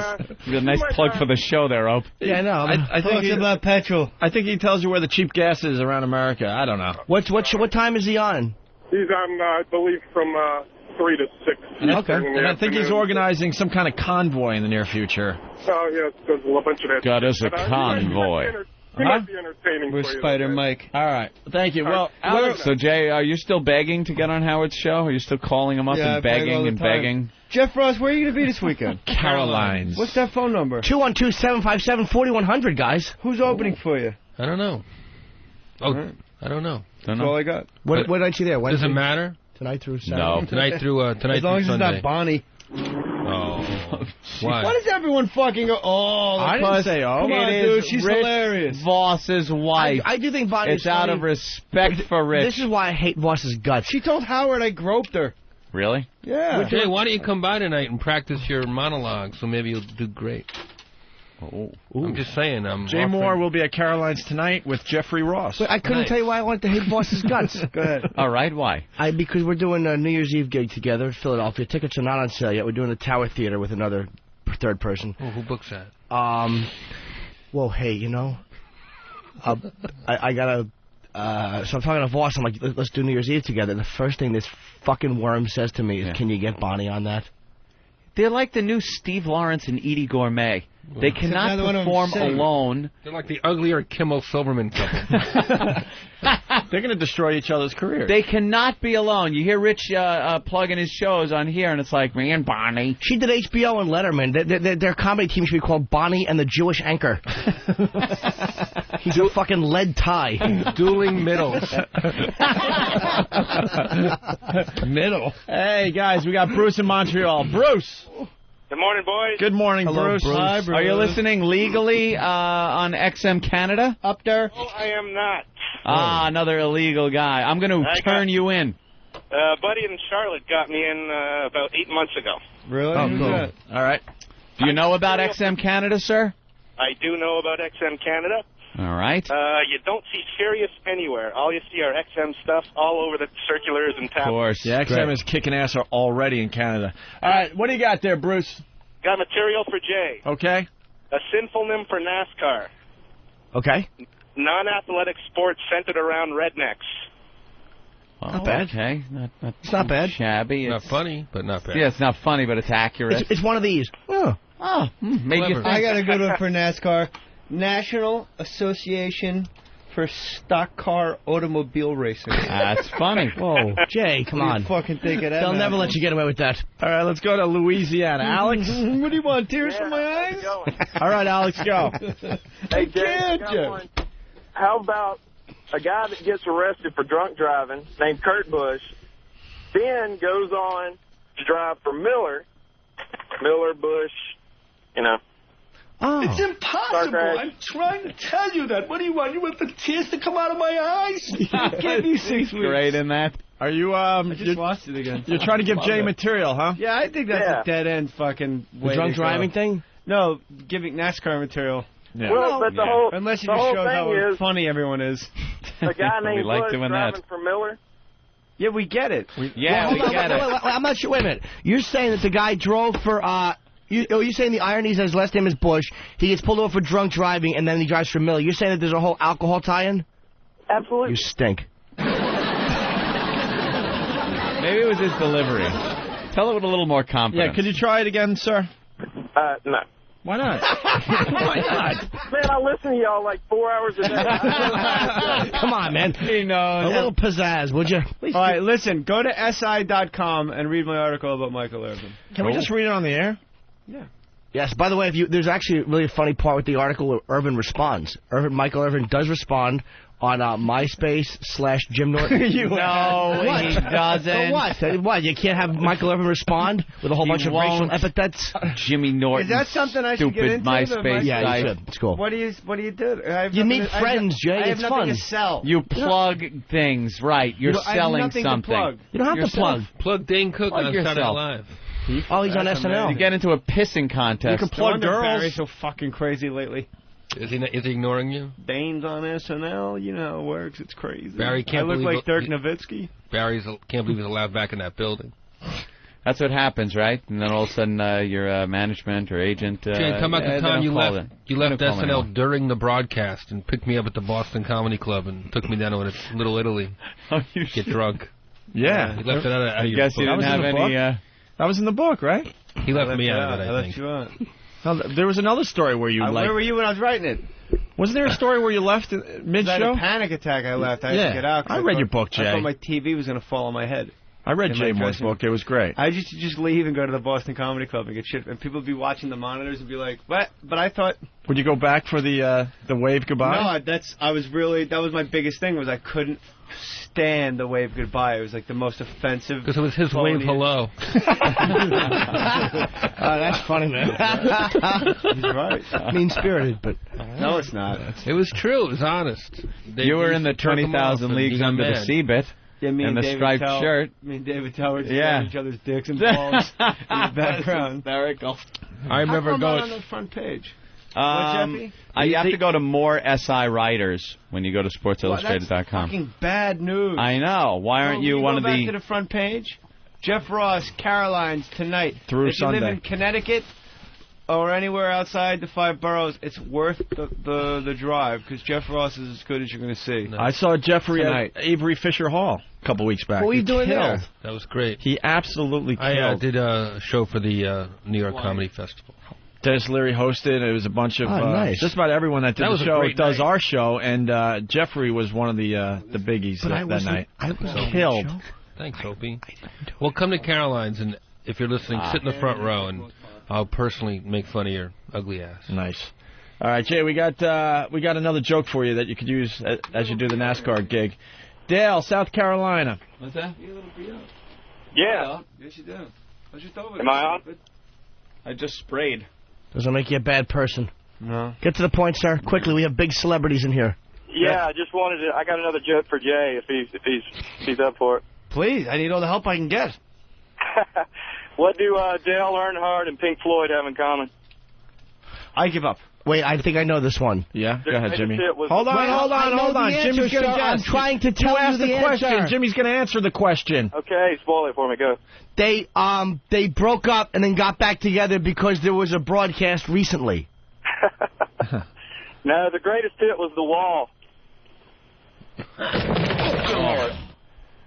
got a nice plug for the show there, Ope. Yeah, I know. I think it's about petrol. I think he tells you where the cheap gas is around America. I don't know. What time is he on? He's on, I believe, from 3 to 6. Okay. And I think he's organizing some kind of convoy in the near future. Oh, yeah, there's a bunch of that. Got us a convoy. He might be entertaining We're for you. Spider Mike. All right. Thank you. Well, Alex. So, Jay, are you still begging to get on Howard's show? Are you still calling him up and begging and begging? Jeff Ross, where are you going to be this weekend? Caroline's. What's that phone number? 212-757-4100, guys. Who's opening for you? I don't know. Oh, I don't know. That's all I got. What night you there? Wednesday? Does it matter? Tonight through Saturday? No. Tonight through as long as Sunday. it's not Bonnie. Oh. Why? Why does everyone fucking go, oh, I didn't say oh. Come on, It dude, is she's Rich hilarious. Voss's wife. I do think Bonnie's It's out funny. of respect for Rich. This is why I hate Voss's guts. She told Howard I groped her. Really? Yeah. Jay, why don't you come by tonight and practice your monologue? So maybe you'll do great. Oh. I'm just saying. Jay Moore will be at Caroline's tonight with Jeffrey Ross. But I couldn't tell you why I wanted to hate Voss's guts. Go ahead. All right, why? Because we're doing a New Year's Eve gig together in Philadelphia. Tickets are not on sale yet. We're doing the Tower Theater with another third person. Oh, who books that? Well, hey, you know, I gotta. So I'm talking to Voss. I'm like, let's do New Year's Eve together. The first thing this fucking worm says to me is, "Can you get Bonnie on that?" They're like the new Steve Lawrence and Edie Gourmet. They cannot perform alone. They're like the uglier Kimmel Silverman couple. They're going to destroy each other's careers. They cannot be alone. You hear Rich plugging his shows on here, and it's like, me and Bonnie. She did HBO and Letterman. Their comedy team should be called Bonnie and the Jewish Anchor. He's a fucking lead tie. Dueling middles. Middle. Hey, guys, we got Bruce in Montreal. Bruce. Good morning, boys. Good morning, Bruce. Hi, Bruce. Are you listening legally on XM Canada? Up there? Oh, I am not. Ah, another illegal guy. I'm going to turn you in. Buddy in Charlotte got me in about 8 months ago. Really? Oh, cool. All right. Do you know about XM Canada, sir? I do know about XM Canada. All right. You don't see Sirius anywhere. All you see are XM stuff all over the circulars and tablets. Of course. Yeah, XM is kicking ass already in Canada. All right, what do you got there, Bruce? Got material for Jay. Okay. A sinful nym for NASCAR. Okay. Non-athletic sports centered around rednecks. Not bad. Okay. It's not bad. Shabby. Not funny, but not bad. Yeah, it's not funny, but it's accurate. It's one of these. Oh. Made you think. I got a good one for NASCAR. National Association for Stock Car Automobile Racing. That's funny. Whoa, Jay, come on. Fucking think of that. They'll never let you get away with that. All right, let's go to Louisiana. Alex? What do you want, tears from my eyes? All right, Alex, go. Hey, Jay, I got one. How about a guy that gets arrested for drunk driving named Kurt Busch, then goes on to drive for Miller, Bush, you know. Oh. It's impossible. I'm trying to tell you that. What do you want? You want the tears to come out of my eyes? Give me 6 weeks. Great in that. Are you, I just watched it again. You're trying to give Jay material, huh? Yeah, I think that's a dead-end fucking way The drunk to go. driving thing? No, giving NASCAR material. Yeah. Well, but the whole Unless you the just whole showed how thing is funny everyone is. a guy named like Bush doing driving that. for Miller. Yeah, we get it. We get it. I'm not sure. Wait a minute. You're saying that the guy drove for... You're saying the irony is that his last name is Bush, he gets pulled over for drunk driving, and then he drives for Miller. You're saying that there's a whole alcohol tie-in? Absolutely. You stink. Maybe it was his delivery. Tell it with a little more confidence. Yeah, could you try it again, sir? No. Why not? Why not? Man, I listen to y'all like 4 hours a day. Come on, man. He knows. A little pizzazz, would you? All right, listen. Go to SI.com and read my article about Michael Irvin. Can we just read it on the air? Yeah. Yes, by the way, there's actually a really funny part with the article where Irvin responds. Michael Irvin does respond on MySpace/Jim Norton. No, he doesn't. So what? What? You can't have Michael Irvin respond with a whole bunch of racial epithets? Jimmy Norton. Is that something I should get into? MySpace Yeah, site. you should. It's cool. What do you do? You meet friends, Jay. I have It's nothing fun. to sell. You plug things, right? You're I have selling nothing to something. plug. You don't have to plug. Plug Dane Cook Plug on Saturday Night yourself. Live. Oh, he's on SNL. You get into a pissing contest. You can plug girls. Barry's so fucking crazy lately. Is he ignoring you? Dane's on SNL. You know how it works. It's crazy. Barry can't I look believe like Dirk Nowitzki. Can't believe he's allowed back in that building. That's what happens, right? And then all of a sudden, your management or agent. Jay, tell me about the time you left Don't call SNL anymore. during the broadcast and picked me up at the Boston Comedy Club and took me down to Little Italy. Get drunk. Yeah. He left it out of I your guess you book. didn't have any. That was in the book, right? He left me out of it, I left think. you out. No, there was another story where you Where were you when I was writing it? Wasn't there a story where you left I had mid-show? a panic attack. I left. I had to get out. I read your book, Jay. I thought my TV was going to fall on my head. I read in Jay my Moore's dressing book. It was great. I used to just leave and go to the Boston Comedy Club and get shit. And people would be watching the monitors and be like, "What?" But I thought, Would you go back for the wave goodbye? no, that was my biggest thing was I couldn't stand the wave goodbye. It was like the most offensive. Because it was his wave hello. That's funny, man. He's right. Mean-spirited, but... No, it's not. It was true. It was honest. You were in the 20,000 Leagues Under the Sea bit. Yeah, me and and the David striped Tell, shirt. Me and David Tell were just on each other's dicks and balls in the background. Hysterical. I remember going on the front page. You have to go to more SI writers when you go to SportsIllustrated.com. That's fucking bad news. I know. Why aren't you one of the... Go back to the front page. Jeff Ross, Carolines tonight. Through if Sunday. If you live in Connecticut or anywhere outside the 5 boroughs, it's worth the drive because Jeff Ross is as good as you're going to see. I saw Jeffrey tonight. at Avery Fisher Hall a couple weeks back. What were you doing there? That was great. He absolutely killed. I did a show for the New York Comedy Festival. Dennis Leary hosted. It was a bunch of nice. just about everyone that did the show does night. our show, and Jeffrey was one of the biggies that night. I was killed. Thanks, Opie. Well, come to Caroline's, and if you're listening, sit in the front row, and I'll personally make fun of your ugly ass. Nice. All right, Jay, we got another joke for you that you could use as you do the NASCAR gig. Dale, South Carolina. What's that? Yeah. Yes, you do. Am I on? I just sprayed. Doesn't make you a bad person. No. Get to the point, sir. Quickly, we have big celebrities in here. Yeah, I just wanted to. I got another joke for Jay if he's up for it. Please, I need all the help I can get. What do Dale Earnhardt and Pink Floyd have in common? I give up. Wait, I think I know this one. Yeah, go ahead, Jimmy. Hold on. Jimmy's going to I'm trying to tell you the question. answer. Jimmy's going to answer the question. Okay, spoil it for me. Go. They broke up and then got back together because there was a broadcast recently. No, the greatest hit was The Wall.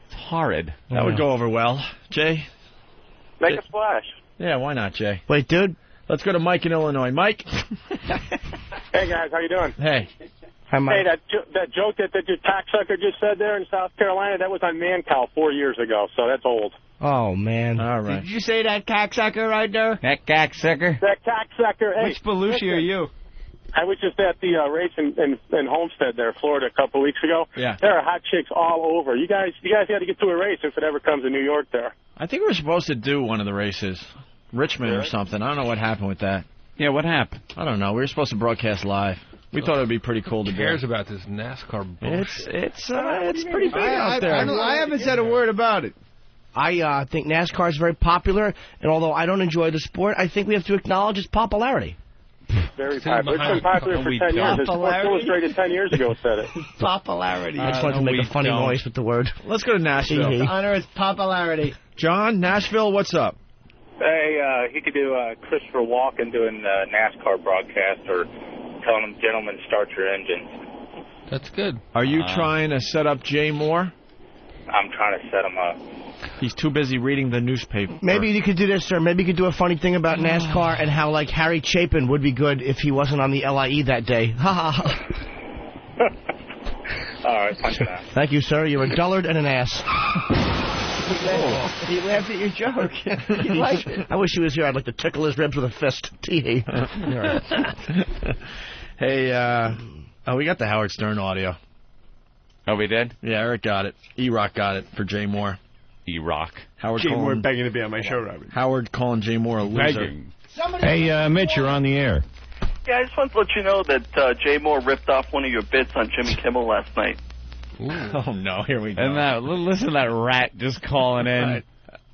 It's horrid. That would go over well. Jay? Make a splash. Yeah, why not, Jay? Wait, dude. Let's go to Mike in Illinois. Mike? Hey, guys, how you doing? Hey. Hi, Mike. Hey, that joke that your cocksucker just said there in South Carolina, that was on Mancow 4 years ago, so that's old. Oh, man. All right. Did you say that cocksucker right there? That cocksucker? That cocksucker. Hey, Which Belushi are you? I was just at the race in Homestead there, Florida, a couple of weeks ago. Yeah. There are hot chicks all over. You guys got to get to a race if it ever comes to New York there. I think we were supposed to do one of the races. Richmond or something. I don't know what happened with that. Yeah, what happened? I don't know. We were supposed to broadcast live. We thought it would be pretty cool to do. Who cares about this NASCAR bullshit? It's pretty big out there. I haven't said a word about it. I think NASCAR is very popular, and although I don't enjoy the sport, I think we have to acknowledge its popularity. Very popular. It's been popular for 10 years. Sports Illustrated 10 years ago said it. Popularity. I just wanted to make a funny noise with the word. Let's go to Nashville. To honor its popularity. John, Nashville, what's up? Hey, he could do Christopher Walken doing NASCAR broadcast or telling them, gentlemen, start your engines. That's good. Are you trying to set up Jay Moore? I'm trying to set him up. He's too busy reading the newspaper. Maybe you could do this, sir. Maybe you could do a funny thing about NASCAR and how, like, Harry Chapin would be good if he wasn't on the LIE that day. Ha ha. All right, punch it out. Thank you, sir. You're a dullard and an ass. He laughed at your joke. He liked it. I wish he was here. I'd like to tickle his ribs with a fist. Tee. Hey, we got the Howard Stern audio. Oh, we did? Yeah, Eric got it. E-Rock got it for Jay Moore. E-Rock. Howard Jay calling, Moore begging to be on my show, Robin. Howard calling Jay Moore a loser. Hey, Mitch, you're on the air. Yeah, I just wanted to let you know that Jay Moore ripped off one of your bits on Jimmy Kimmel last night. Ooh. Oh, no, here we go. And listen to that rat just calling in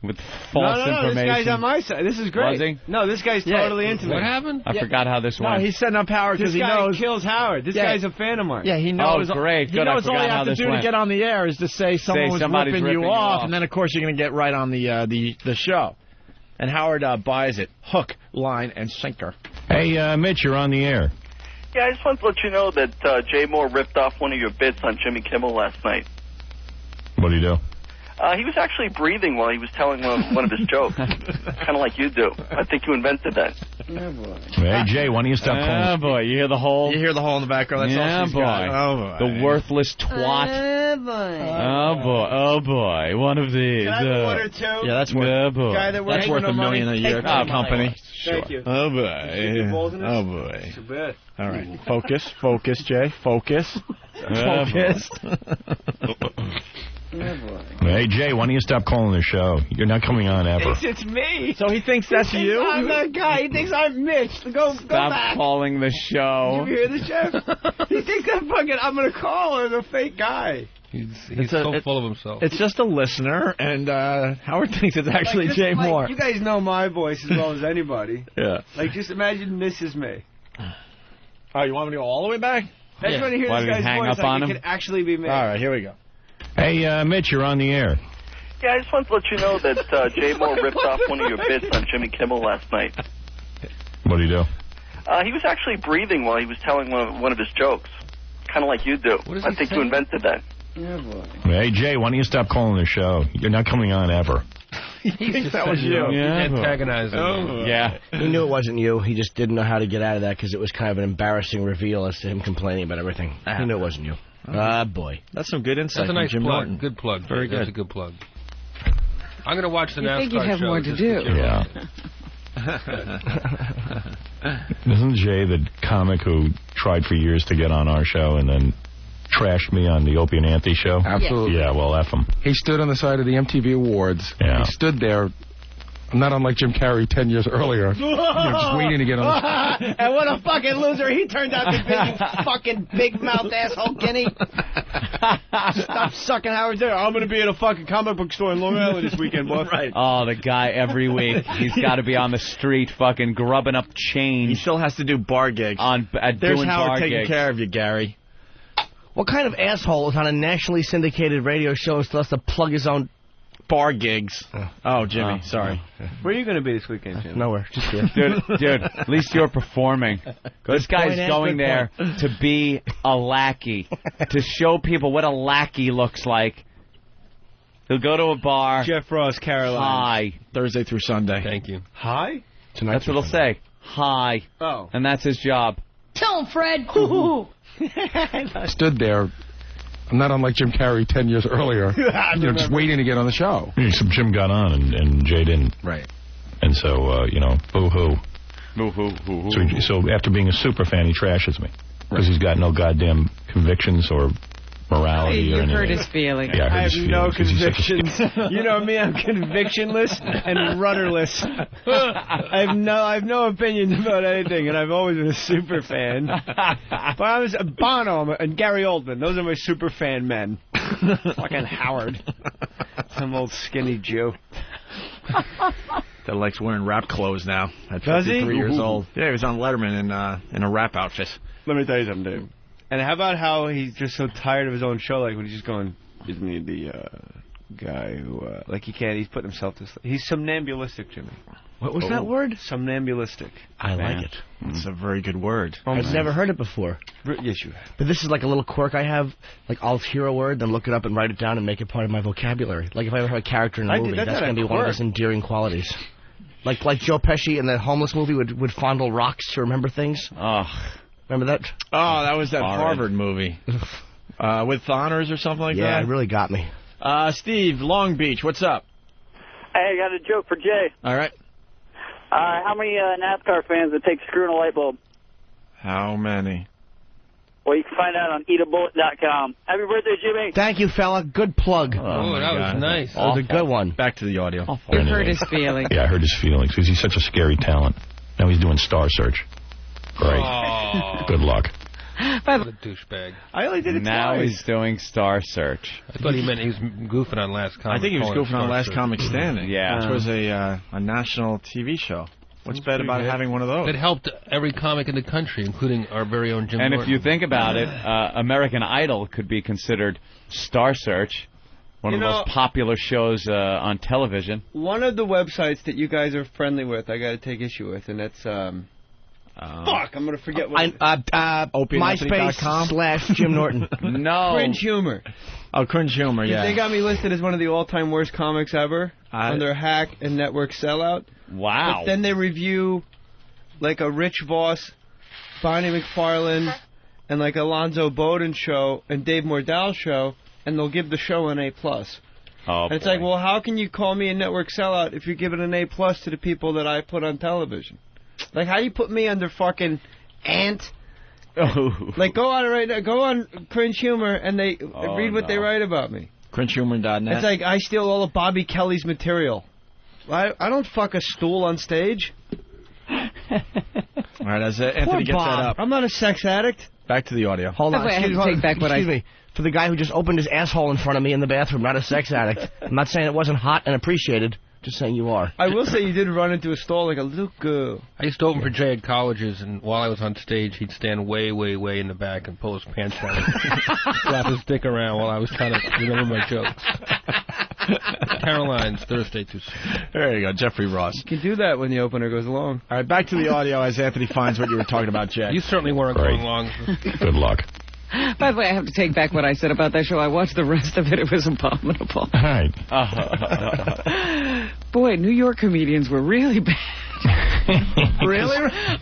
with false information. This guy's on my side. This is great. Was he? No, this guy's totally into me. What happened? I forgot how this went. No, he's setting up Howard because he knows. This guy kills Howard. This guy's a fan of mine. Yeah, he knows. Oh, great. He knows all you have to do to get on the air is to say someone was ripping you off, and then, of course, you're going to get right on the show. And Howard buys it. Hook, line, and sinker. Hey, Mitch, you're on the air. Yeah, I just wanted to let you know that Jay Moore ripped off one of your bits on Jimmy Kimmel last night. What do you do? He was actually breathing while he was telling one of his jokes. Kind of like you do. I think you invented that. Yeah, boy. Hey, Jay, why don't you stop calling? Oh, boy. You hear the hole? You hear the hole in the background. That's all she's boy. got. Oh, boy. The worthless twat. Oh boy, one of these. Can I have one or two? Yeah, that's worth. Oh boy. Guy that That's worth $1 million a year. Company. Thank you. Oh boy. Oh boy. Too bad. All right. Focus, Jay. Focus. Focus. Hey, Jay, why don't you stop calling the show? You're not coming on ever. It's me. So he thinks that's you? I'm that guy. He thinks I'm Mitch. Go Stop back. calling the show. Did you hear the Jeff? He thinks I'm going to call her the fake guy. He's so full of himself. It's just a listener, and Howard thinks it's actually Jay Moore. You guys know my voice as well as anybody. Yeah. Like, just imagine this is me. Oh, you want me to go all the way back? I just want to hear Why this did we guy's hang voice up on like him? it could actually be me. All right, here we go. Hey, Mitch, you're on the air. Yeah, I just wanted to let you know that Jay Moore ripped off one of your bits on Jimmy Kimmel last night. What do you do? He was actually breathing while he was telling one of his jokes, kind of like you do. I think you invented that. Yeah, boy. Hey, Jay, why don't you stop calling the show? You're not coming on ever. He thinks that was you. Yeah. Antagonizing. Yeah. He knew it wasn't you. He just didn't know how to get out of that because it was kind of an embarrassing reveal as to him complaining about everything. He knew it wasn't you. Boy. That's some good insight That's a from nice Jim plug. Norton. Good plug. Very good. That's a good plug. I'm going to watch the You NASCAR think you'd have show. more to do. Yeah. Isn't Jay the comic who tried for years to get on our show and then trashed me on the Opie and Anthony show? Absolutely. Yeah, well, F him. He stood on the side of the MTV Awards. Yeah. He stood there, not unlike Jim Carrey 10 years earlier, just waiting to get on the... And what a fucking loser he turned out to be, you fucking big-mouthed asshole, Kenny. Stop sucking Howard there. I'm going to be at a fucking comic book store in Long Island this weekend, boy. Right. Oh, the guy every week. He's got to be on the street fucking grubbing up change. He still has to do bar gigs. There's There's doing Howard bar taking gigs. care of you, Gary. What kind of asshole is on a nationally syndicated radio show and still has to plug his own bar gigs? Oh, Jimmy, sorry. Where are you going to be this weekend, Jim? Nowhere, just here. Dude, at least you're performing. This guy's point, going good there to be a lackey, to show people what a lackey looks like. He'll go to a bar. Jeff Ross, Caroline. Hi. Thursday through Sunday. Thank you. Hi? That's what he'll say. Hi. Oh. And that's his job. Tell him, Fred. Stood there, not unlike Jim Carrey 10 years earlier, just waiting to get on the show. Except Jim got on and Jay didn't. Right. And so, boo-hoo. Boo-hoo. So after being a super fan, he trashes me. Because he's got no goddamn convictions or morality or You anything. hurt his feelings. Yeah, I have no 'cause he's such a convictions. You know me, I'm convictionless and rudderless. I have no opinions about anything, and I've always been a super fan. But I was Bono and Gary Oldman. Those are my super fan men. Fucking Howard. Some old skinny Jew. That likes wearing rap clothes now. At Does he? 53 years old. Yeah, he was on Letterman in a rap outfit. Let me tell you something, Dave. And how about how he's just so tired of his own show, like when he's just going, isn't he the guy who, like he can't, he's putting himself to sleep. He's somnambulistic, Jimmy. What was that word? Somnambulistic. I like it. It's a very good word. I've never heard it before. Yes, you have. But this is like a little quirk I have. Like, I'll hear a word, then look it up and write it down and make it part of my vocabulary. Like, if I ever have a character in a movie, that's going to be one of his endearing qualities. Like Joe Pesci in the homeless movie would fondle rocks to remember things. Oh. Remember that? Oh, that was that Harvard movie. With honors or something like that? Yeah, it really got me. Steve, Long Beach, what's up? Hey, I got a joke for Jay. All right. How many NASCAR fans would take screwing a light bulb? How many? Well, you can find out on eatabullet.com. Happy birthday, Jimmy. Thank you, fella. Good plug. Oh, that was nice. That was a good one. Back to the audio. You hurt his feelings. Yeah, I heard his feelings because he's such a scary talent. Now he's doing Star Search. Great. Oh. Good luck. What a douchebag. I only did it Now twice. he's doing Star Search. I thought he meant he was goofing on Last Comic. I think he was goofing on Last Comic Standing. Yeah. Which was a national TV show. What's bad about having one of those? It helped every comic in the country, including our very own Jim And Norton. if you think about it, American Idol could be considered Star Search, one of the most popular shows on television. One of the websites that you guys are friendly with, I got to take issue with, and that's fuck, I'm gonna forget what. MySpace/Jim Norton. No. Cringe Humor. Oh, Cringe Humor, yeah. They got me listed as one of the all-time worst comics ever under Hack and Network Sellout. Wow. But then they review like a Rich Voss, Bonnie McFarlane, and like Alonzo Bowden show and Dave Mordell show, and they'll give the show an A+. Oh, and it's like, well, how can you call me a network sellout if you're giving an A+ to the people that I put on television? Like, how do you put me under fucking Ant? Oh. Like, go on Cringe Humor, and read what they write about me. CringeHumor.net. It's like I steal all of Bobby Kelly's material. I don't fuck a stool on stage. All right, as Anthony gets that up. I'm not a sex addict. Back to the audio. Hold on. Excuse me. For the guy who just opened his asshole in front of me in the bathroom, not a sex addict. I'm not saying it wasn't hot and appreciated. Just saying you are. I will say you did run into a stall like a little girl. I used to open for Jay at colleges, and while I was on stage, he'd stand way, way, way in the back and pull his pants down and slap his dick around while I was trying to remember my jokes. Caroline's Thursday too soon. There you go, Jeffrey Ross. You can do that when the opener goes along. All right, back to the audio as Anthony finds what you were talking about, Jay. You certainly weren't going long. Good luck. By the way, I have to take back what I said about that show. I watched the rest of it. It was abominable. All right. Boy, New York comedians were really bad. Really?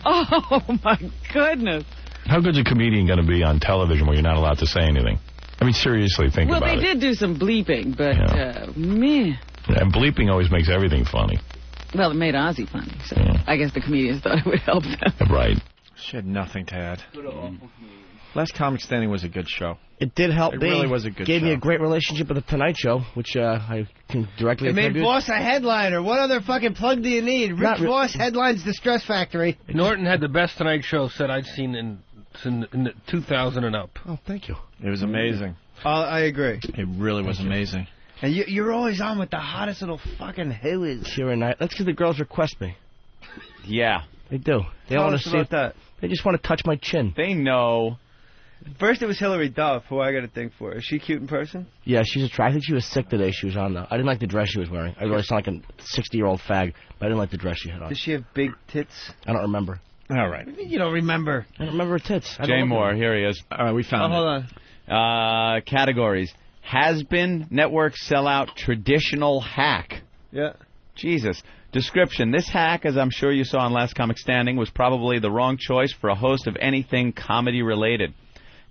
Oh, my goodness. How good's a comedian going to be on television where you're not allowed to say anything? I mean, seriously, think about it. Well, they did do some bleeping, but, man. And bleeping always makes everything funny. Well, it made Ozzy funny, so I guess the comedians thought it would help them. Right. She had nothing to add. Last Comic Standing was a good show. It did help me. It really was a good show. Gave me a great relationship with The Tonight Show, which I can directly attribute. It made Voss a headliner. What other fucking plug do you need? Rich Voss headlines The Stress Factory. Norton had the best Tonight Show set I'd seen in 2000 and up. Oh, thank you. It was amazing. I agree. It really was amazing. And you're always on with the hottest little fucking who's. Kira Knight. That's because the girls request me. Yeah. They do. They Tell want us to see about that. They just want to touch my chin. They know. First it was Hillary Duff, who I got a thing for. Is she cute in person? Yeah, she's attractive. I think she was sick today. She was on the... I didn't like the dress she was wearing. I really sound like a 60-year-old fag, but I didn't like the dress she had on. Does she have big tits? I don't remember. All right. You don't remember. I don't remember her tits. Jay Moore, here he is. All right, we found it. Hold on. Categories. Has-been, network sellout, traditional hack. Yeah. Jesus. Description. This hack, as I'm sure you saw on Last Comic Standing, was probably the wrong choice for a host of anything comedy-related.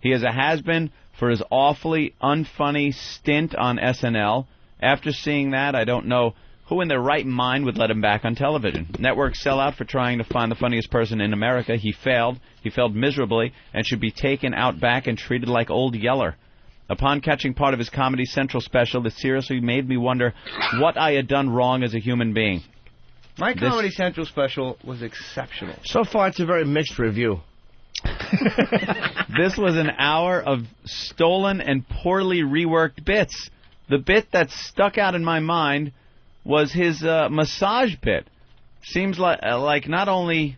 He is a has-been for his awfully unfunny stint on SNL. After seeing that, I don't know who in their right mind would let him back on television. Network sellout for trying to find the funniest person in America. He failed. He failed miserably and should be taken out back and treated like Old Yeller. Upon catching part of his Comedy Central special, it seriously made me wonder what I had done wrong as a human being. My Comedy Central special was exceptional. So far, it's a very mixed review. This was an hour of stolen and poorly reworked bits. The bit that stuck out in my mind was his massage bit. Seems like not only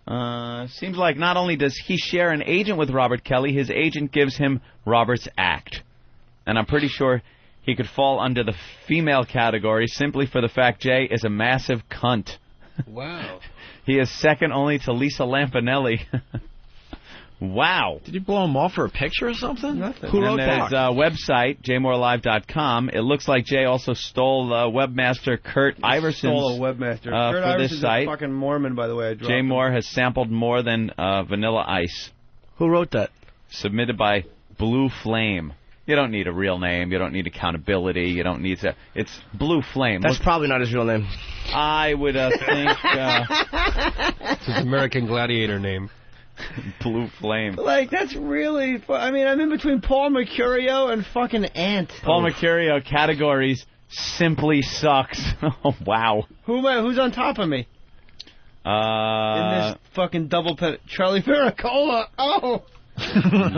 does he share an agent with Robert Kelly, his agent gives him Robert's act. And I'm pretty sure he could fall under the female category simply for the fact Jay is a massive cunt. Wow. He is second only to Lisa Lampanelli. Wow. Did you blow him off for a picture or something? Nothing. Who wrote that? His website, jmorelive.com. It looks like Jay also stole webmaster Kurt Iverson's stole a webmaster. Kurt for Iverson's this site. A fucking Mormon, by the way. Jay Moore has sampled more than Vanilla Ice. Who wrote that? Submitted by Blue Flame. You don't need a real name. You don't need accountability. You don't need to... It's Blue Flame. That's probably not his real name. I would think... It's his American Gladiator name. Blue Flame. Like, that's really... I mean, I'm in between Paul Mercurio and fucking Ant. Paul Mercurio categories simply sucks. Oh, wow. Who's on top of me? In this fucking double pen... Charlie Veracola. Oh! Yeah.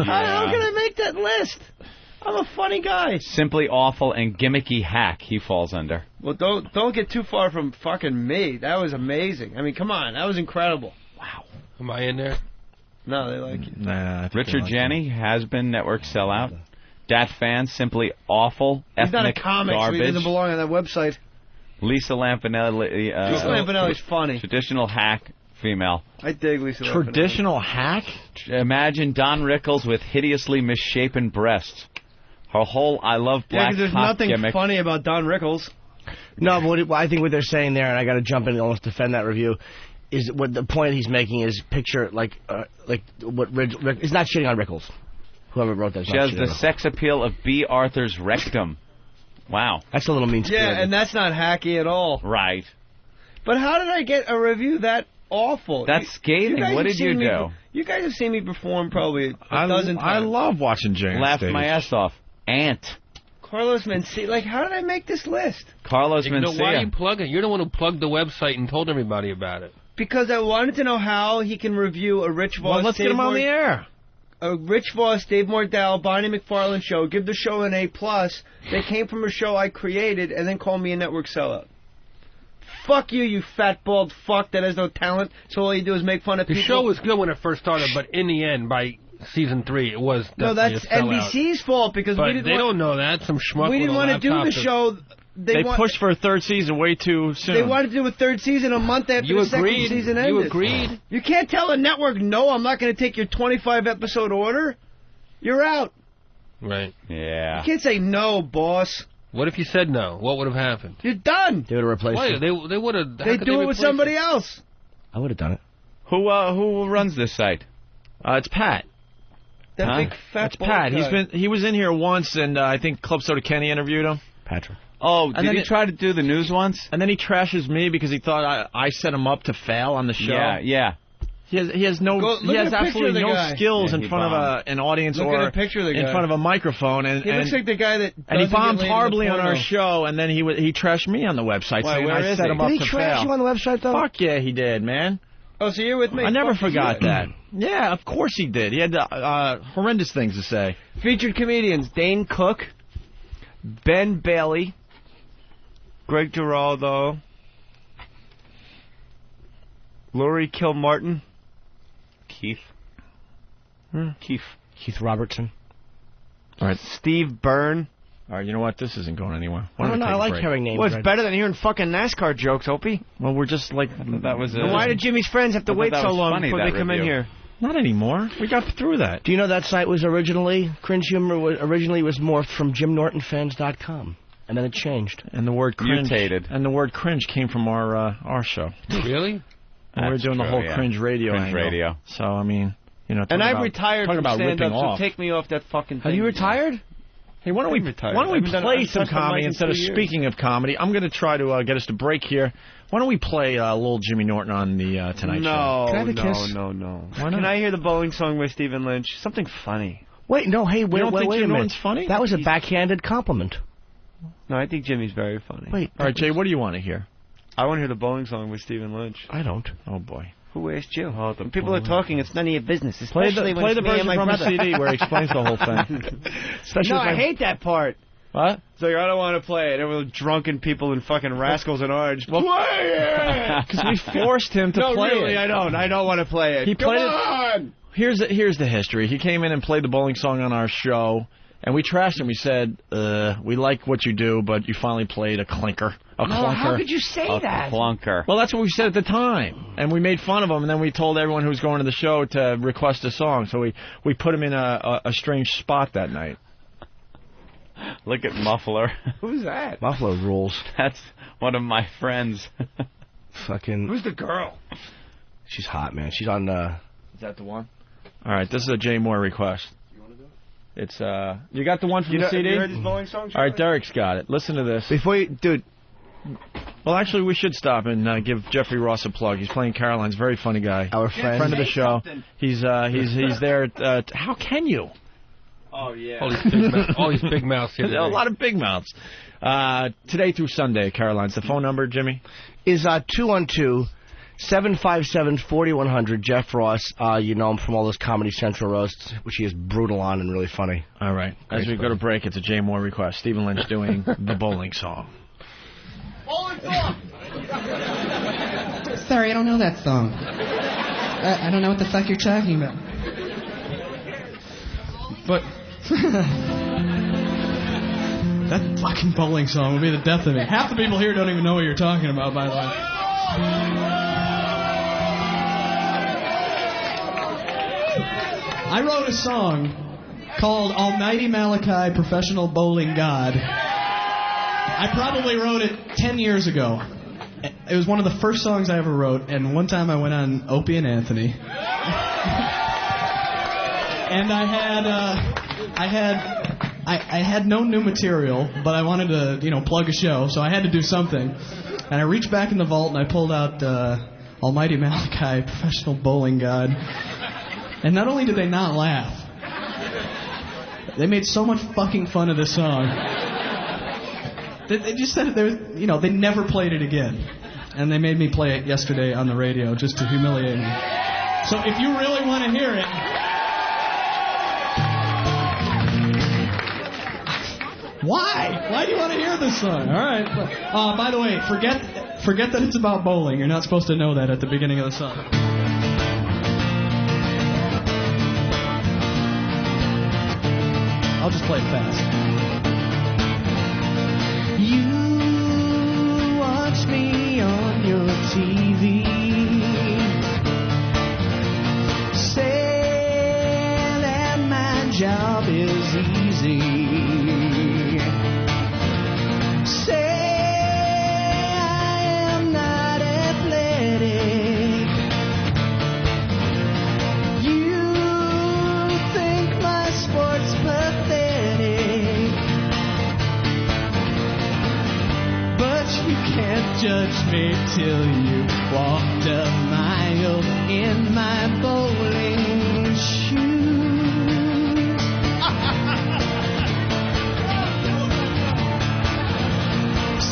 How can I make that list? I'm a funny guy. Simply awful and gimmicky hack he falls under. Well, don't get too far from fucking me. That was amazing. I mean, come on. That was incredible. Wow. Am I in there? No, they like it. Nah, Richard Janney has been network sellout. Dat Fan, simply awful. He's not a ethnic comic, garbage. so he doesn't belong on that website. Lisa Lampanelli. Lisa Lampanelli's funny. Traditional hack, female. I dig Lisa Lampanelli. Traditional hack? Imagine Don Rickles with hideously misshapen breasts. Her whole I love black there's cock nothing gimmick. funny about Don Rickles. No, but I think what they're saying there, and I got to jump in and almost defend that review, is what the point he's making is picture like what Rick is not shitting on Rickles. Whoever wrote that. She has the sex appeal of B. Arthur's rectum. Wow. That's a little mean-spirited. Yeah, and that's not hacky at all. Right. But how did I get a review that awful? That's scathing. What did you do? You guys have seen me perform probably a dozen times. I love watching Jay. Laughed my ass off. Ant. Carlos Mencia. Like, how did I make this list? Carlos Mencia. Why are you plugging? You're the one who plugged the website and told everybody about it. Because I wanted to know how he can review a Rich Voss. Well, let's get him on the air. A Rich Voss, Dave Mordell, Bonnie McFarlane show. Give the show an A+. They came from a show I created and then call me a network sellout. Fuck you, you fat, bald fuck that has no talent, so all you do is make fun of people. The show was good when it first started, but in the end, by season 3, it was No, that's NBC's fault, because but we didn't they don't know that. Some schmuck we didn't want to do the show. They pushed for a third season way too soon. They wanted to do a third season a month after the second season ended. You agreed. You can't tell a network, no, I'm not going to take your 25-episode order. You're out. Right. Yeah. You can't say no, boss. What if you said no? What would have happened? You're done. They would have replaced Wait, it. they would have. They do it with somebody else. I would have done it. Who runs this site? It's Pat. That big fat It's Pat. guy. He was in here once, and I think Club Soda Kenny interviewed him. Patrick. Oh, did he try to do the news once? And then he trashes me because he thought I set him up to fail on the show. Yeah. He has absolutely no skills in front of an audience or in front of a microphone. And he looks like the guy that. And he bombed horribly on our show, and then he trashed me on the website. Why, saying I set him up to fail. Did he trash you on the website though? Fuck yeah, he did, man. Oh, so you're with me? I never forgot that. Yeah, of course he did. He had horrendous things to say. Featured comedians: Dane Cook, Ben Bailey, Greg Giraldo, Laurie Kilmartin, Keith Robertson. All right, Steve Byrne. All right, you know what? This isn't going anywhere. I don't know. I like hearing names. Well, it's better than hearing fucking NASCAR jokes, Opie. Well, we're just like that was. Why did Jimmy's friends have to wait so long before they come in here? Not anymore. We got through that. Do you know that site was originally Cringe Humor? Originally was morphed from JimNortonFans.com, and then it changed. And the word cringe mutated. And the word cringe came from our show. Really? And we're doing the whole cringe radio. Cringe radio. So I mean, you know. And I've retired from stand-up, so take me off that fucking thing. Have you retired? Hey, why don't we play some comedy instead of speaking of comedy? I'm going to try to get us to break here. Why don't we play a little Jimmy Norton on the Tonight Show? Can I have a kiss? No. Why not? Can I hear the bowling song by Stephen Lynch? Something funny. Wait, no, hey, wait, you don't think wait a Jimmy minute. Norton's funny? That was a backhanded compliment. No, I think Jimmy's very funny. Wait. All right, Jay, what do you want to hear? I want to hear the bowling song by Stephen Lynch. I don't. Oh, boy. Who asked you? When people are talking, it's none of your business. Play Especially when the it's me version and my from brother. the CD where he explains the whole thing. No, I hate that part. What? So I don't want to play it. Everyone drunken people and fucking rascals and orange. Well, play it! Because we forced him to play really, it. I don't. I don't want to play it. He played Come on! Here's the history. He came in and played the bowling song on our show, and we trashed him. We said, we like what you do, but you finally played a clinker. Clunker. How could you say that? Clunker. Well, that's what we said at the time, and we made fun of him, and then we told everyone who was going to the show to request a song, so we put him in a strange spot that night. Look at Muffler. Who's that? Muffler rules. That's one of my friends. Fucking. Who's the girl? She's hot, man. She's on. Is that the one? All right, this is a Jay Moore request. You want to do it? It's you got the one from the CD? You heard this bowling song? All right, Derek's got it. Listen to this. Before you, dude. Well, actually, we should stop and give Jeffrey Ross a plug. He's playing Caroline's very funny guy. Our friend of the show. He's there. How can you? Oh, yeah. All these big mouths here. A lot of big mouths. Today through Sunday, Caroline's. The phone number, Jimmy? Is 212-757-4100. Jeff Ross, you know him from all those Comedy Central roasts, which he is brutal on and really funny. All right. As we go to break, it's a Jay Moore request. Stephen Lynch doing the bowling song. Bowling song! Sorry, I don't know that song. I don't know what the fuck you're talking about. But that fucking bowling song would be the death of me. Half the people here don't even know what you're talking about, by the way. I wrote a song called Almighty Malachi, Professional Bowling God. I probably wrote it 10 years ago. It was one of the first songs I ever wrote, and one time I went on Opie and Anthony. And I had I had no new material, but I wanted to, plug a show, so I had to do something. And I reached back in the vault and I pulled out Almighty Malachi, Professional Bowling God. And not only did they not laugh, they made so much fucking fun of this song. They just said they never played it again. And they made me play it yesterday on the radio just to humiliate me. So if you really want to hear it... Why? Why do you want to hear this song? All right. By the way, forget that it's about bowling. You're not supposed to know that at the beginning of the song. I'll just play it fast. You watch me on your TV. Say that my job is easy. Say I am not athletic. You think my sport's pathetic. But you can't judge me till you walked a mile in my bowling shoes.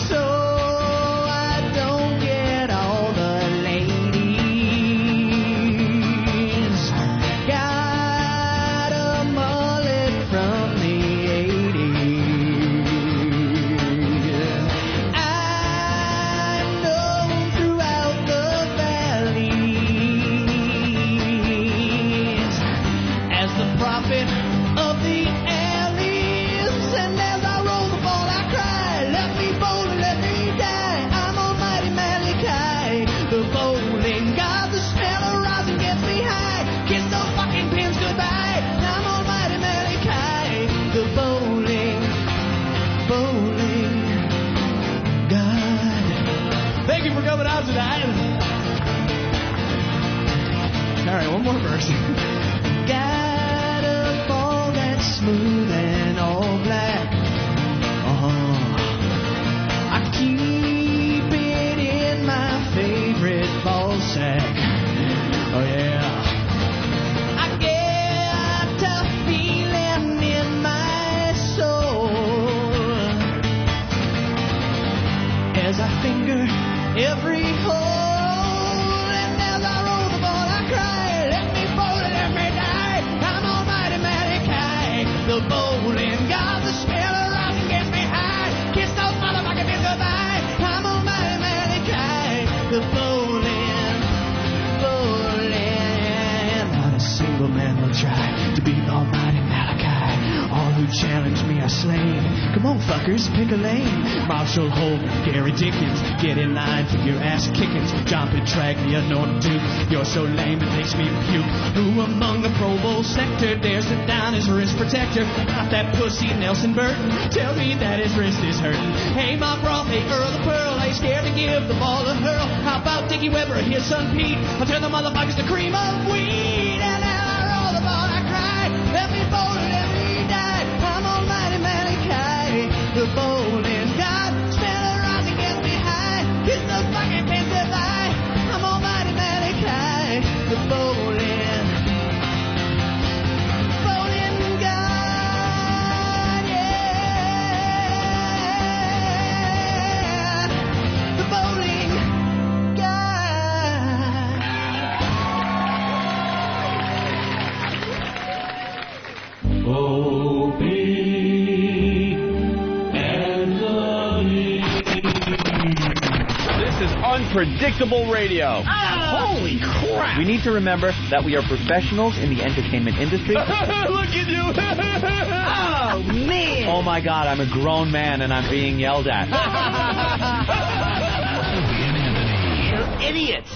So I don't get all the ladies. Got a mullet from the 80s. I'm known throughout the valleys as the prophet of the alleys. And as I roll the ball, I cry, let me bowl and let me die. I'm Almighty Malachi, the bowling god. The smell of rosin gets me high. Kiss those fucking pins goodbye. I'm Almighty Malachi, the bowling god. Thank you for coming out tonight. All right, one more verse. Got a ball that's smooth and all black. I keep it in my favorite ball sack. Oh yeah. I get a feeling in my soul as I finger every hole. And as I roll the ball, I cry, let me bowl and let me die. I'm Almighty Malachi, the bowling god. The smell of rosin gets me high. Kiss those motherfucking men goodbye. I'm Almighty Malachi, the bowling. Not a single man will try to beat Almighty Malachi. All who challenge me are slain. Come on, fuckers, pick a lane. Marshall Holt, Gary Dickens, get in line for your ass kickings. John Petraglia, Norton Duke, you're so lame it makes me puke. Who among the Pro Bowl sector dares to down his wrist protector? Not that pussy Nelson Burton, tell me that his wrist is hurting. Hey, Mark Roth, hey, Earl the Pearl, hey, scared to give the ball a hurl. How about Dickie Weber, his son Pete? I'll turn the motherfuckers to cream of weed. And now I roll the ball, I cry, let me bowl and let me die. I'm Almighty Malachi, the bowling god. Smell of rosin gets me high. Kiss those fucking pins goodbye. I'm Almighty Malachi, the bowling god. Yeah, the bowling god. This is unpredictable radio. Holy crap! We need to remember that we are professionals in the entertainment industry. Look at you! Oh, man! Oh, my God, I'm a grown man and I'm being yelled at. You're idiots!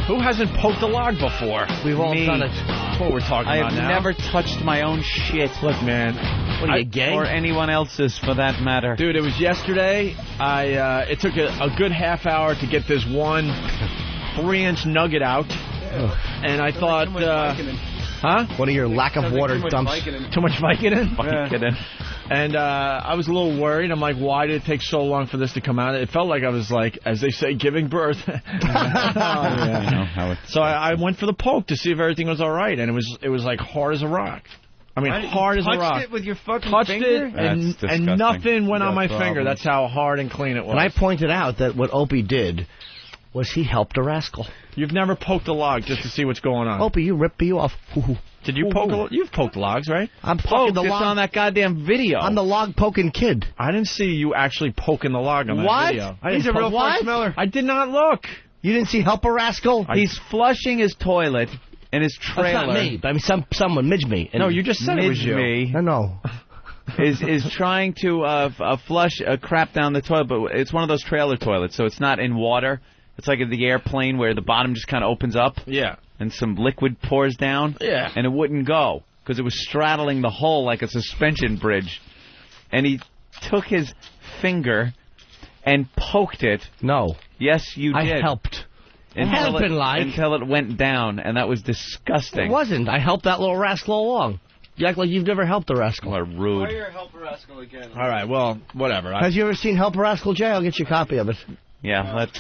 Who hasn't poked a log before? We've all Me. done it. That's what we're talking about now. I have never touched my own shit. Look, man, What are you, gay? Or anyone else's, for that matter. Dude, it was yesterday. It took a good half hour to get this one 3-inch nugget out. And I thought... Huh? What are your lack of water dumps? Too much Vicodin? Vicodin. And I was a little worried. I'm like, why did it take so long for this to come out? It felt like I was like, as they say, giving birth. So I went for the poke to see if everything was all right, and it was like hard as a rock. I mean, hard as a rock. Touched it with your fucking finger? Touched it, and nothing went on my finger. That's how hard and clean it was. And I pointed out that what Opie did was he helped a rascal. You've never poked a log just to see what's going on. Opie, you ripped you off. Did you poke a log? You've poked logs, right? I'm poking the log. log. On that goddamn video. I'm the log poking kid. I didn't see you actually poking the log on that video. He's a real Fred Miller. I did not look. You didn't see help a rascal? He's flushing his toilet in his trailer. That's not me. I mean, someone, Midge me. No, you just said it was you. No. is trying to flush crap down the toilet, but it's one of those trailer toilets, so it's not in water. It's like the airplane where the bottom just kind of opens up. Yeah. And some liquid pours down. Yeah. And it wouldn't go because it was straddling the hole like a suspension bridge. And he took his finger and poked it. No. Yes, you did. I helped. Until it went down, and that was disgusting. It wasn't. I helped that little rascal along. You act like you've never helped a rascal. What rude. Why your help a rascal again? All right, well, whatever. Have you ever seen Help a Rascal, Jay? I'll get you a copy of it. Yeah, let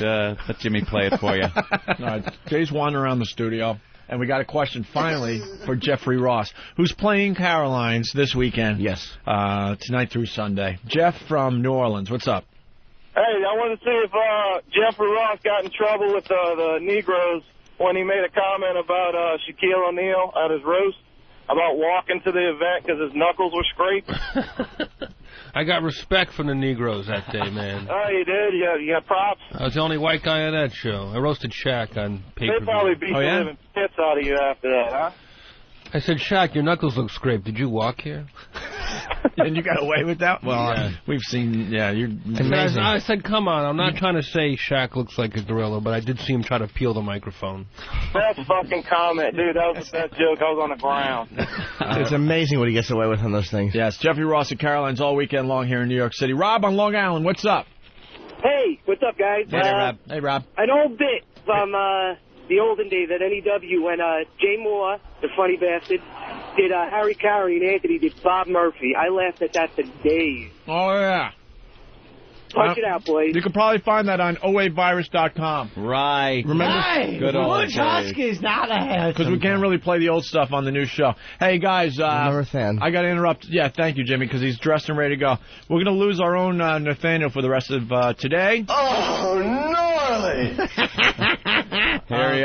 Jimmy play it for you. All right, Jay's wandering around the studio, and we got a question finally for Jeffrey Ross, who's playing Caroline's this weekend. Yes. Tonight through Sunday. Jeff from New Orleans, what's up? Hey, I want to see if Jeffrey Ross got in trouble with the Negroes when he made a comment about Shaquille O'Neal at his roast about walking to the event because his knuckles were scraped. I got respect from the Negroes that day, man. Oh, you did? You got props? I was the only white guy on that show. I roasted Shaq on pay-per-view. They probably beat the living pits out of you after that, huh? I said, Shaq, your knuckles look scraped. Did you walk here? And you got away with that? Well, we've seen, you're amazing. I said, come on, I'm not trying to say Shaq looks like a gorilla, but I did see him try to peel the microphone. Best fucking comment, dude. That was the best joke. I was on the ground. It's amazing what he gets away with on those things. Yes, Jeffrey Ross at Caroline's all weekend long here in New York City. Rob on Long Island, what's up? Hey, what's up, guys? Hey, Rob. Hey, Rob. An old bit from the olden days at NEW when Jay Moore, the funny bastard, did Harry Carey and Anthony did Bob Murphy. I laughed at that for days. Oh, yeah. Punch it out, boys. You can probably find that on oavirus.com. Right. Remember? Good old Butch Huskies, not a head. Because we can't really play the old stuff on the new show. Hey, guys. I'm a fan. I got to interrupt. Yeah, thank you, Jimmy, because he's dressed and ready to go. We're going to lose our own Nathaniel for the rest of today. Oh, gnarly.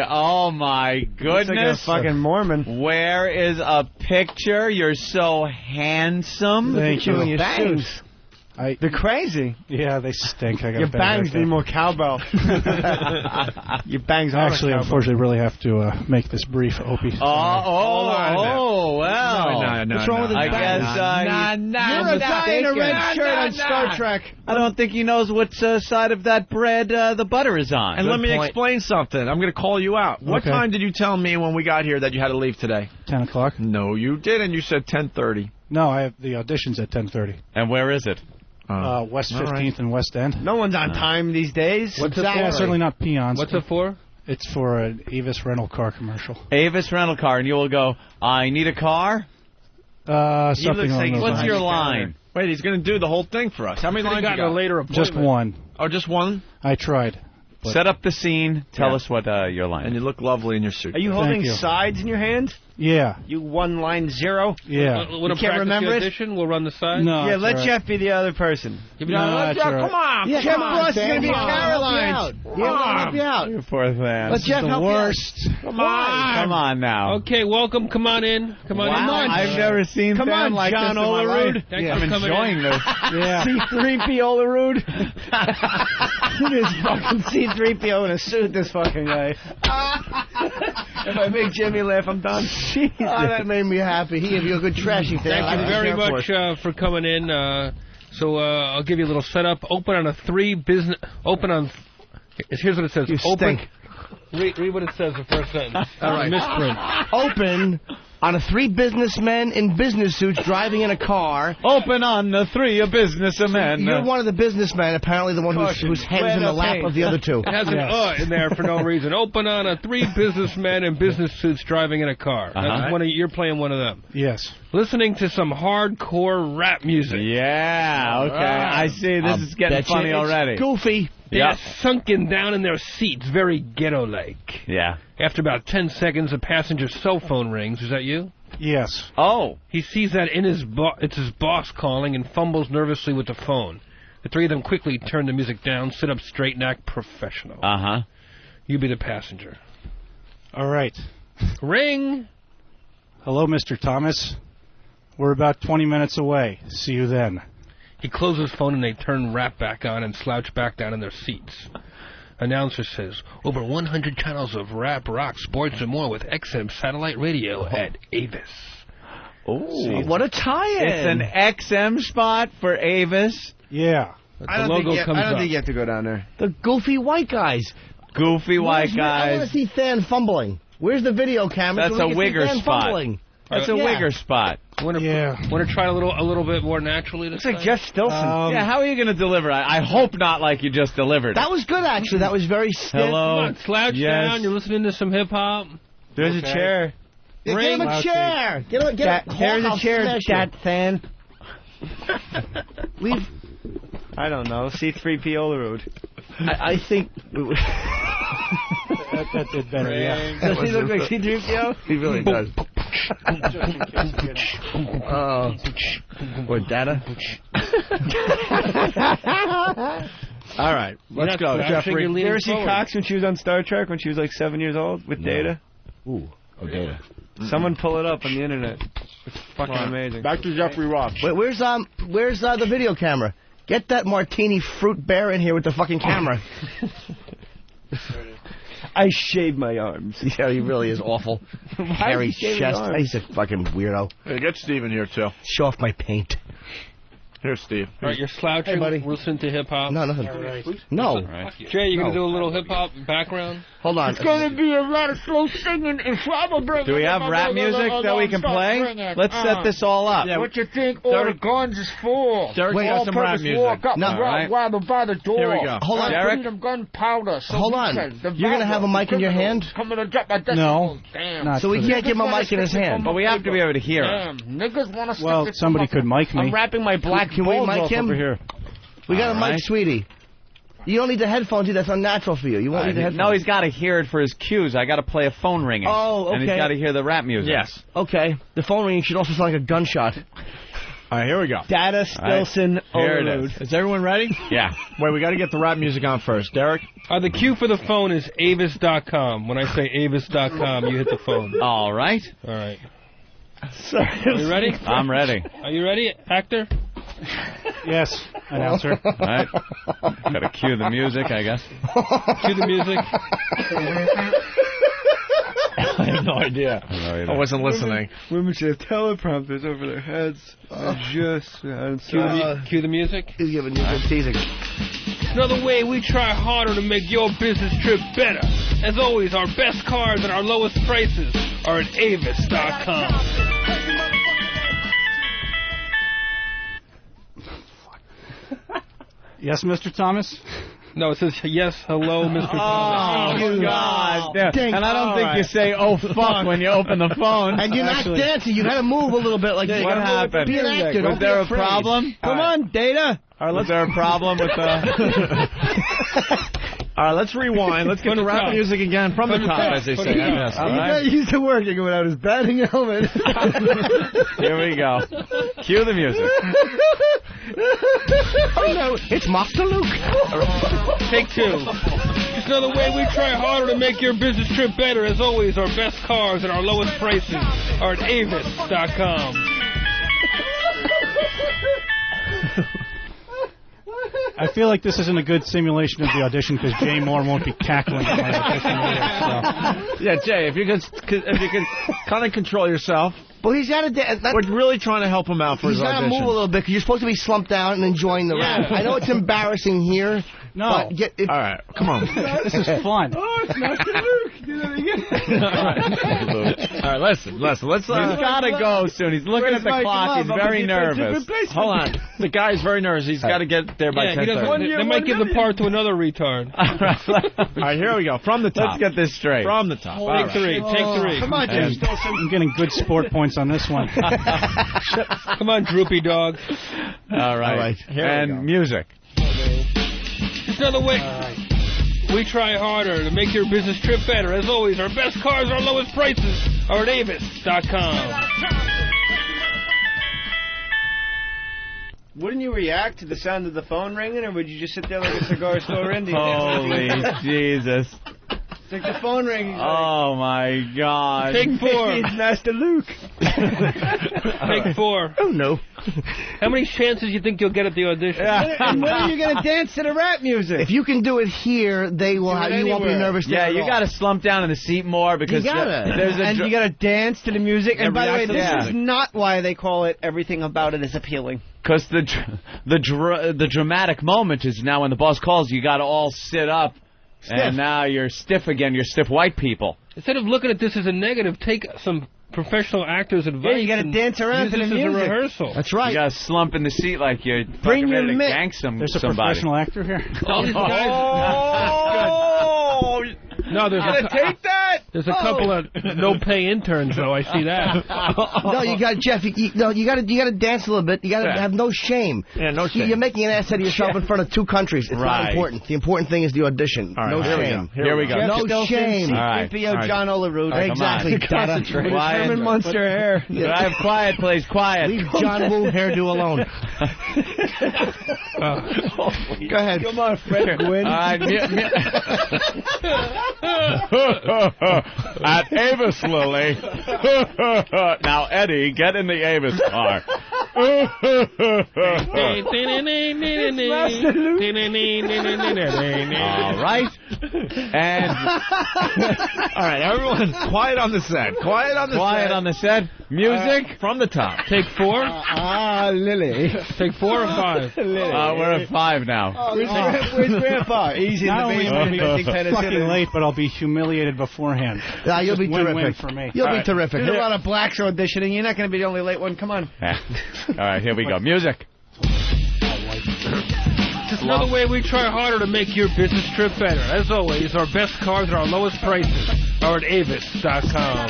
Oh, my goodness. Like a fucking Mormon. Where is a picture? You're so handsome. Thank you. Your bangs. They're crazy. Yeah, they stink. I got your bangs need more cowbell. Your bangs are actually, unfortunately, really have to make this brief, Opie. Well. No, what's wrong with his bangs? You're a guy in a red shirt on Star Trek. I don't think he knows what side of that bread the butter is on. And let me explain something. I'm going to call you out. What time did you tell me when we got here that you had to leave today? 10 o'clock. No, you didn't. You said 10:30. No, I have the auditions at 10:30. And where is it? West 15th and West End. No one's on time these days. What's it for? Yeah, certainly not peons. What's it for? It's for an Avis rental car commercial. Avis rental car, and you will go, I need a car? Something along those What's lines. your line? Wait, he's going to do the whole thing for us. How many lines you got? A later appointment. Just one. Oh, just one? I tried. Set up the scene. Tell us what your line is. And you look lovely in your suit. Are you holding sides in your hand? Yeah. You 1 line 0? Yeah. You can't remember it? Audition? We'll run the side? No. Yeah, let right. Jeff be the other person. Come on. Yeah, Jeff come on, Ross is going to be Caroline's. Yeah, help you out. You poor thing. Let Jeff help worst. Come on now. Okay, welcome. Come on in. Come on in. I've never seen Sam like John this in my Olerud. life. Thanks I'm for coming enjoying in. this. Yeah. C-3PO Olerud. This fucking C-3PO in a suit, this fucking guy. If I make Jimmy laugh, I'm done. Oh, that made me happy. He gave you a good trashing thing. Thank you very much for coming in. So I'll give you a little setup. Open on here's what it says. You open. stink. Read what it says the first sentence. All right. Misprint. Open on a 3 businessmen in business suits driving in a car. Open on the 3 a businessmen. You're one of the businessmen, apparently the one whose head's in the lap of the other 2. It has an in there for no reason. Open on a 3 businessmen in business suits driving in a car. That's you're playing one of them. Yes. Listening to some hardcore rap music. Yeah, okay. I see. This is getting funny already. It's goofy. They're sunken down in their seats, very ghetto-like. Yeah. After about 10 seconds, a passenger's cell phone rings. Is that you? Yes. Oh. He sees that it's his boss calling and fumbles nervously with the phone. The 3 of them quickly turn the music down, sit up straight, and act professional. Uh-huh. You be the passenger. All right. Ring. Hello, Mr. Thomas. We're about 20 minutes away. See you then. He closes his phone and they turn rap back on and slouch back down in their seats. Announcer says, over 100 channels of rap, rock, sports, and more with XM satellite radio at Avis. Oh, what a tie-in. It's an XM spot for Avis. Yeah. I don't think you have to go down there. The goofy white guys. Goofy white guys. I want to see Than fumbling. Where's the video camera? That's a wigger spot. That's a wigger spot. Want to try a little bit more naturally? Looks like Jeff Stilson. Yeah, how are you going to deliver? I hope not like you just delivered. That was good, actually. That was very stiff. Hello. Come on, slouch down. You're listening to some hip-hop. There's a chair. Yeah, get him a chair. There's a chair, that Than. Leave. I don't know. C3PO the road. I think... that did better, yeah. Does he look like C3PO? He really does. Or Data? All right, let's go, Jeffrey. You ever see Cox when she was on Star Trek when she was like 7 years old with Data? Ooh, Data. Someone pull it up on the internet. It's fucking amazing. Back to Jeffrey Ross. Wait, where's the video camera? Get that martini fruit bear in here with the fucking camera. I shaved my arms. Yeah, he really is awful. Hairy chest. He's a fucking weirdo. Hey, get Steve in here, too. Show off my paint. Here, Steve. All right, you're slouching. Hey, buddy. Listen to hip-hop. No, nothing. Right. No. Right. Jay, you going to do a little hip-hop background? Hold on. It's going to be a lot of slow singing and flabber breaking. Do we have rap music that we can play? Let's set this all up. Yeah, what you think all the guns is for? Derek got some rap music. By the door. Here we go. Hold on, Derek. Freedom gunpowder. So hold on. You're going to have a mic in your hand? No. Damn. So we can't give him a mic in his hand. But we have to be able to hear him. Niggas want to Well, somebody could mic me. I'm wrapping my black Can we mic him? Over here. We got a mic, sweetie. You don't need the headphones, that's unnatural for you. You won't need the headphones. No, he's got to hear it for his cues. I got to play a phone ringing. Oh, okay. And he's got to hear the rap music. Yes. Okay. The phone ringing should also sound like a gunshot. All right, here we go. Data Stilson overload. Is everyone ready? Yeah. Wait, we got to get the rap music on first. Derek? The cue for the phone is Avis.com. When I say Avis.com, you hit the phone. All right. All right. Sorry. Are you ready? I'm ready. Are you ready, actor? Yes, announcer. All right. Got to cue the music, I guess. Cue the music. I have no idea. I wasn't listening. Women should have teleprompters over their heads. Cue the music. He's giving you good teasing. Another way we try harder to make your business trip better. As always, our best cars and our lowest prices are at Avis.com. Yes, Mr. Thomas? No, it says, yes, hello, Mr. Thomas. Oh, God. And I don't think you say, oh, fuck, when you open the phone. And you're not dancing. You got to move a little bit. Like what happened? Be an actor. Was there a problem? Come on, Data. All right, was there a problem with the... All right, let's rewind. Let's get the rap music again from the top, as they say. Yes. He's not used to working without his batting helmet. Here we go. Cue the music. Oh, no, it's Master Luke. Take two. Just another way we try harder to make your business trip better. As always, our best cars and our lowest prices are at Avis.com. I feel like this isn't a good simulation of the audition because Jay Moore won't be cackling at my audition either. So. Yeah, Jay, if you can kind of control yourself. Well, he's got to... We're really trying to help him out for his audition. He's got to move a little bit because you're supposed to be slumped down and enjoying the rap. I know it's embarrassing here, No. All right, come on. This is fun. Oh, it's not Luke. Do that again. All right, listen. Let's. He's got to go soon. He's looking at the clock. He's very nervous. Hold on. The guy's very nervous. He's got to get there by 10:30. They might give the part to another retard. All right, here we go. From the top. Let's get this straight. From the top. Take three. Come on, James. I'm getting good sport points on this one. Come on, droopy dog. All right. And music. It's another way. We try harder to make your business trip better. As always, our best cars, our lowest prices are at Avis.com. Wouldn't you react to the sound of the phone ringing, or would you just sit there like a cigar store Indian? Holy Jesus. It's like the phone ringing. Oh, my God. Take 4. It's Master Luke. Take 4. Oh, no. How many chances do you think you'll get at the audition? And when are you going to dance to the rap music? If you can do it here, they will. You won't be nervous. Yeah, you got to slump down in the seat more because you got to dance to the music. And by the way, this is not why they call it Everything About It Is Appealing. Because the dramatic moment is now when the boss calls, you got to all sit up. Stiff. And now you're stiff again. You're stiff white people. Instead of looking at this as a negative, take some professional actors' advice. Yeah, you got to dance around to the music. As a rehearsal. That's right. You got to slump in the seat like you're Bring your ready to gang somebody. There's a professional actor here. All these guys. Oh! No, there's take that. There's a couple of no-pay interns, though. I see that. No, you got Jeff. You got to dance a little bit. You got to have no shame. Yeah, no shame. You're making an ass out of yourself in front of 2 countries. It's not important. The important thing is the audition. All right, no shame. Here we go. No shame. All right. John Olerud. Exactly. Concentrate. Herman Munster hair. Could I have quiet, please? Quiet. Leave John Woo hairdo alone. Go ahead. Come on, Fred Gwynn. At Avis, Lily. Now, Eddie, get in the Avis car. All right. And all right, everyone, quiet on the set. Quiet on the set. Music from the top. Take 4. Lily. Take 4 or 5. We're at 5 now. Where's Grandpa? Easy in the basement. Fucking late, but I'll be humiliated beforehand. You'll be terrific. For me. You'll be terrific. There's a lot of blacks auditioning. You're not going to be the only late one. Come on. All right, here we go. Music. Just another way we try harder to make your business trip better. As always, our best cars and our lowest prices are at Avis.com.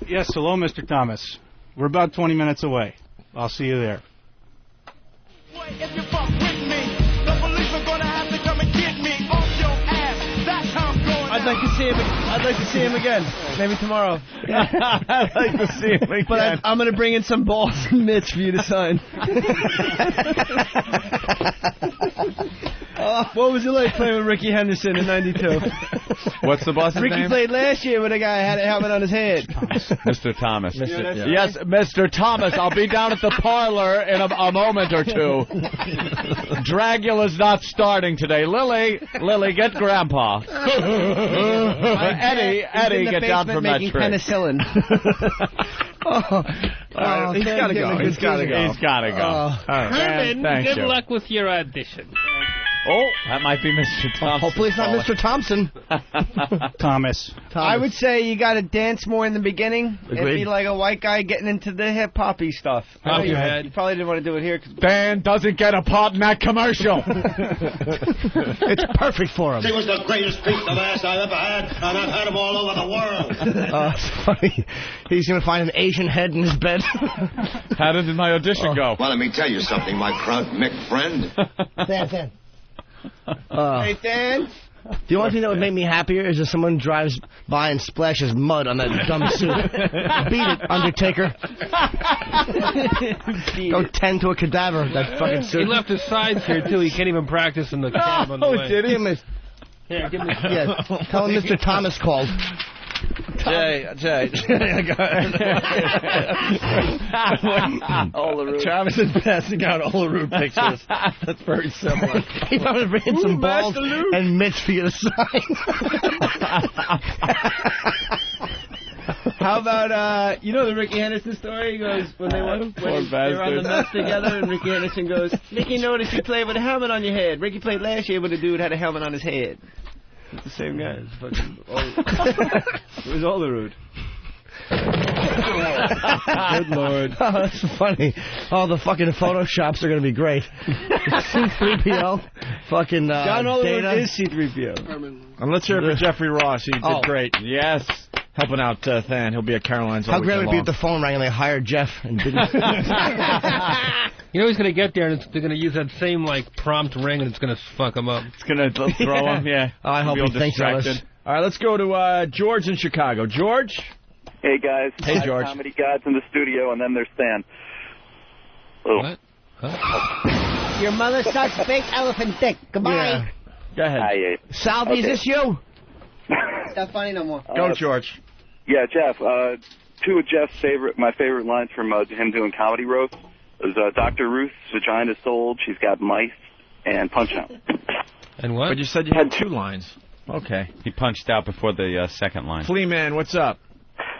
Yes, hello, Mr. Thomas. We're about 20 minutes away. I'll see you there. If you fuck with me, the police are gonna have to come and get me off your ass. That's how I'm going. I'd like to see him again. Maybe tomorrow. I'd like to see him again. But I'm going to bring in some balls and mitts for you to sign. What was it like playing with Ricky Henderson in '92? What's the boss's name? Ricky played last year when a guy had a helmet on his head. Mr. Thomas. Yes, Mr. Thomas. I'll be down at the parlor in a moment or 2. Dragula's not starting today. Lily, get Grandpa. Eddie, get down from that tree. Penicillin. He's got to go. He's got to go. Herman, good luck with your audition. Oh, that might be Mr. Thompson. Hopefully it's not Mr. Thompson. Thomas. I would say you got to dance more in the beginning. Agreed. It'd be like a white guy getting into the hip-hoppy stuff. You probably didn't want to do it here. Dan doesn't get a part in that commercial. It's perfect for him. He was the greatest piece of ass I've ever had, and I've had him all over the world. It's funny. He's going to find an Asian head in his bed. How did my audition go? Well, let me tell you something, my Krunk Mick friend. Dan. Hey, Dan. The only thing that would make me happier is if someone drives by and splashes mud on that dumb suit. Beat it, Undertaker. Go tend to a cadaver, that fucking suit. He left his sides here, too. He can't even practice in the cab on the way. Did he? Here, give me. Yeah, tell him Mr. Thomas called. Jay. Travis is passing out Olerud pictures. That's very similar. He's going to bring in some balls and mitts for you to sign. How about, you know the Ricky Henderson story? He goes, when they were on the nuts together, and Ricky Henderson goes, Ricky noticed you played with a helmet on your head. Ricky played last year, but the dude had a helmet on his head. It's the same guy. It's fucking it was Olerud. Good Lord. Oh, that's funny. Oh, the fucking Photoshops are going to be great. C-3PO. Fucking John Olerud Data. is C-3PO. And let's hear it for Jeffrey Ross. He did great. Yes. Helping out Than. He'll be at Caroline's all How great would it be if weekend the phone rang and they hired Jeff and didn't... You know he's going to get there and they're going to use that same, prompt ring and it's going to fuck him up. It's going to throw him, yeah. Oh, I hope he thinks of us. All right, let's go to George in Chicago. George? Hey, guys. Hey, George. Comedy gods in the studio, and then there's Stan. Oh. What? Huh? Your mother sucks big elephant dick. Goodbye. Yeah. Go ahead. Hi, Salvi, is this you? It's not funny no more. Go, George. Yeah, Jeff. Two of Jeff's my favorite lines from him doing comedy roast was Dr. Ruth's vagina sold, she's got mice, and Punch Out. And what? But you said you had 2 lines. Okay. He punched out before the second line. Flea Man, what's up?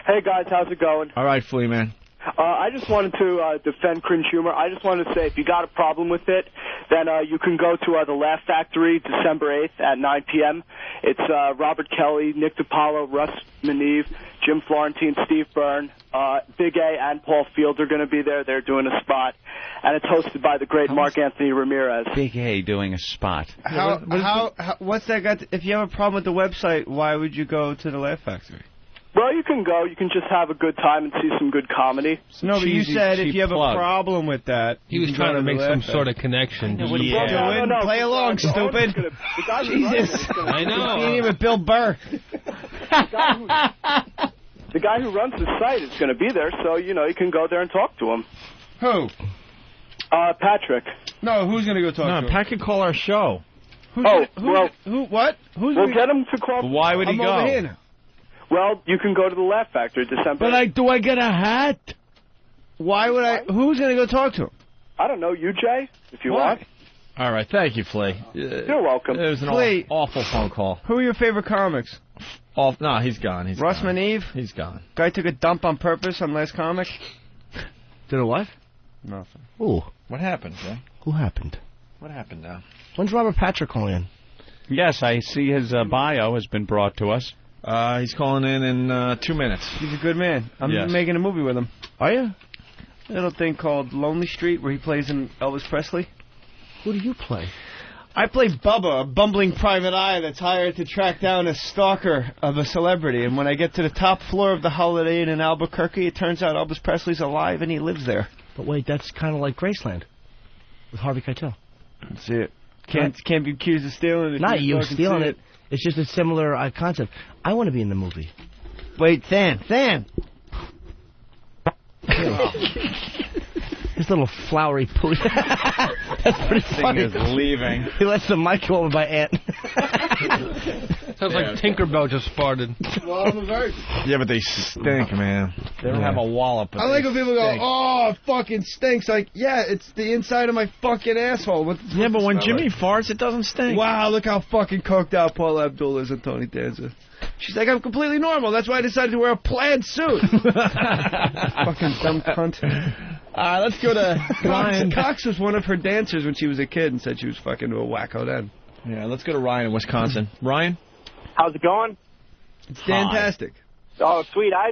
Hey, guys, how's it going? All right, Flea Man. I just wanted to defend cringe humor. I just wanted to say if you got a problem with it, then you can go to the Laugh Factory December 8th at 9 p.m. It's Robert Kelly, Nick DiPaolo, Russ Maneve, Jim Florentine, Steve Byrne, Big A, and Paul Field are going to be there. They're doing a spot. And it's hosted by the great Mark Anthony Ramirez. Big A doing a spot. What's that got if you have a problem with the website, why would you go to the Laugh Factory? Well, you can go. You can just have a good time and see some good comedy. No, but you said if you have a problem with that... He was trying to make some sort of connection. What are you doing? No, Play along, stupid. Jesus. I know. You ain't even Bill Burr. The guy who runs the site is going to be there, so, you can go there and talk to him. Who? Patrick. No, who's going to go talk to him? No, Pat can call our show. What? We'll get him to call. Why would he go? Over here now. Well, you can go to the Laugh Factory December. But do I get a hat? Why would I? Who's going to go talk to him? I don't know. You, Jay, if you want. All right, thank you, Flea. You're welcome. It was an awful phone call. Who are your favorite comics? No, he's gone. Russ Maneve? He's gone. Guy took a dump on purpose on last comic? Did a what? Nothing. Ooh. What happened, Jay? Who happened? What happened now? When's Robert Patrick calling in? Yes, I see his bio has been brought to us. He's calling in 2 minutes. He's a good man. I'm making a movie with him. Are you? A little thing called Lonely Street where he plays in Elvis Presley. Who do you play? I play Bubba, a bumbling private eye that's hired to track down a stalker of a celebrity. And when I get to the top floor of the Holiday Inn in Albuquerque, it turns out Elvis Presley's alive and he lives there. But wait, that's kind of like Graceland with Harvey Keitel. That's it. Can't be accused of stealing it. Not you stealing it. It's just a similar concept. I want to be in the movie. Wait, Than. His little flowery pooch. That's pretty funny. Thing is leaving. He lets the mic go over by Ant. Sounds like Tinkerbell just farted. Well, I'm a virgin. Yeah, but they stink, man. They don't have a wallop. I like when people go, "Oh, it fucking stinks." Like, yeah, it's the inside of my fucking asshole. But when Jimmy farts, it doesn't stink. Wow, look how fucking coked out Paul Abdul is and Tony Danza. She's like, I'm completely normal. That's why I decided to wear a plaid suit. Fucking dumb cunt. Let's go to Ryan. Cox was one of her dancers when she was a kid and said she was fucking a wacko then. Yeah, let's go to Ryan in Wisconsin. Ryan? How's it going? It's fantastic. Oh, sweet. I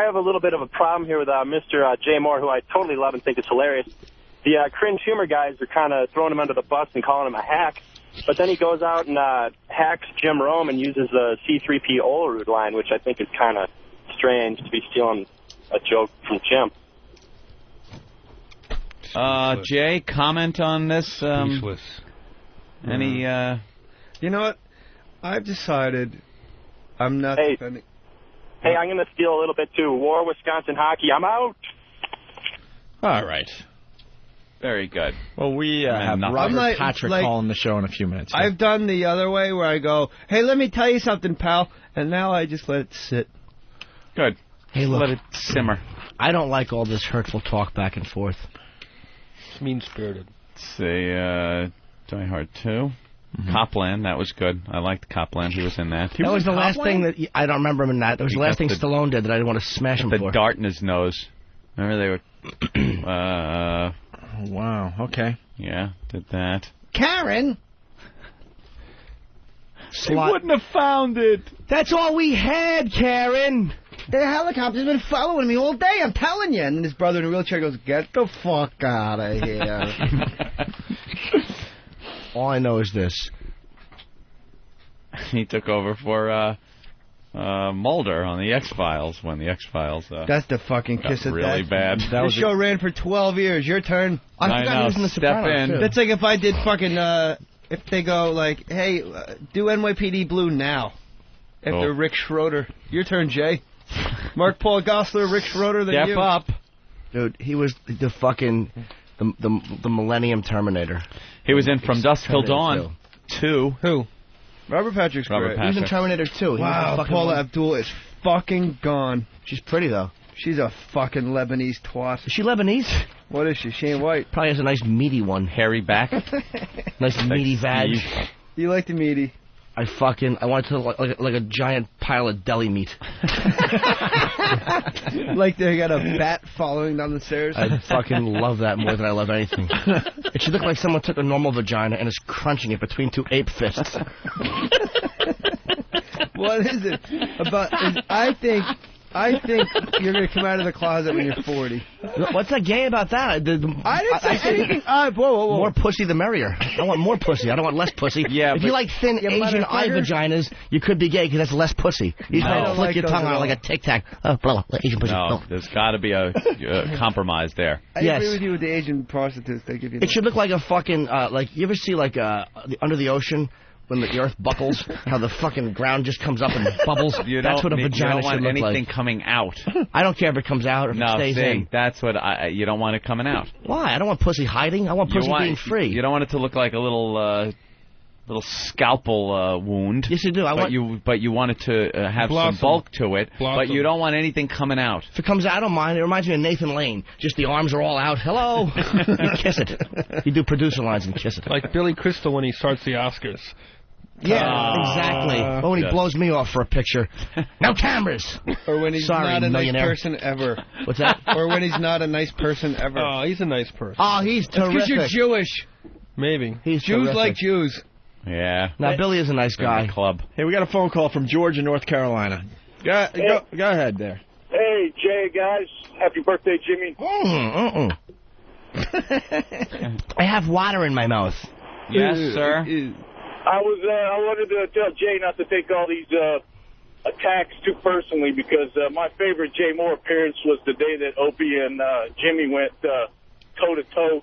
have a little bit of a problem here with Mr. Jay Moore, who I totally love and think is hilarious. The cringe humor guys are kind of throwing him under the bus and calling him a hack. But then he goes out and hacks Jim Rome and uses the C-3P Olerud line, which I think is kind of strange to be stealing a joke from Jim. Jay, comment on this? Any? You know what? I've decided I'm not defending. Hey, I'm going to steal a little bit too. War, Wisconsin hockey. I'm out. All right. Very good. Well, we have Robert Patrick calling the show in a few minutes. I've done the other way where I go, hey, let me tell you something, pal. And now I just let it sit. Good. Hey, look. Let it simmer. I don't like all this hurtful talk back and forth. It's mean-spirited. Let's see, Die Hard 2. Copland, that was good. I liked Copland. He was in that. That was the last thing that I don't remember him in that. That was the last thing Stallone did that I didn't want to smash him the for. The dart in his nose. Remember they were. Wow. Okay. Yeah, did that. Karen. They wouldn't have found it. That's all we had, Karen. The helicopter's been following me all day, I'm telling you. And his brother in a wheelchair goes, get the fuck out of here. All I know is this. He took over for Mulder on the X-Files when the X-Files that's the fucking kiss of really bad. The show ran for 12 years. Your turn. I forgot he was in The Sopranos, too. That's like if I did fucking, if they go like, hey, do NYPD Blue now. After Rick Schroeder. Your turn, Jay. Mark Paul Gosselaar, Rick Schroeder, then you. Step up. Dude, he was the fucking, the Millennium Terminator. He was in From Dusk Till Dawn 2. Who? Robert Patrick's great. He was in Terminator 2. Wow, Paula Abdul is fucking gone. She's pretty, though. She's a fucking Lebanese twat. Is she Lebanese? What is she? She ain't white. Probably has a nice meaty one. Hairy back. Nice meaty vag. You like the meaty? I want it to look like a giant pile of deli meat. Like they got a bat following down the stairs. I fucking love that more than I love anything. It should look like someone took a normal vagina and is crunching it between two ape fists. What is it about? I think you're going to come out of the closet when you're 40. What's that gay about that? I didn't say anything. Whoa. More pussy the merrier. I want more pussy. I don't want less pussy. Yeah, if you like thin Asian eye vaginas, you could be gay because that's less pussy. You just flick your tongue out like a Tic Tac. Oh, blah, Asian pussy. No, there's got to be a compromise there. I agree with you with the Asian prostitutes. They give you. It should look like a fucking like you ever see like Under the Ocean. When the earth buckles, how the fucking ground just comes up and bubbles. That's what a vagina should look like. You don't want anything coming out. I don't care if it comes out or if it stays in. That's what you don't want it coming out. Why? I don't want pussy hiding. I want pussy being free. You don't want it to look like a little scalpel wound. Yes, you do. But you want it to have some bulk to it. But you don't want anything coming out. If it comes out, I don't mind. It reminds me of Nathan Lane. Just the arms are all out. Hello. You kiss it. You do producer lines and kiss it. Like Billy Crystal when he starts the Oscars. Yeah, exactly. Or when he blows me off for a picture. No cameras! Or when he's not a nice person ever. What's that? Or when he's not a nice person ever. Oh, he's a nice person. Oh, he's terrific. Because you're Jewish. Maybe. He's Jews terrific. like Jews. Yeah. Now, Billy is a nice guy. Club. Hey, we got a phone call from George in North Carolina. Go ahead there. Hey, Jay, guys. Happy birthday, Jimmy. I have water in my mouth. Yes, sir. I wanted to tell Jay not to take all these attacks too personally because my favorite Jay Moore appearance was the day that Opie and Jimmy went toe-to-toe.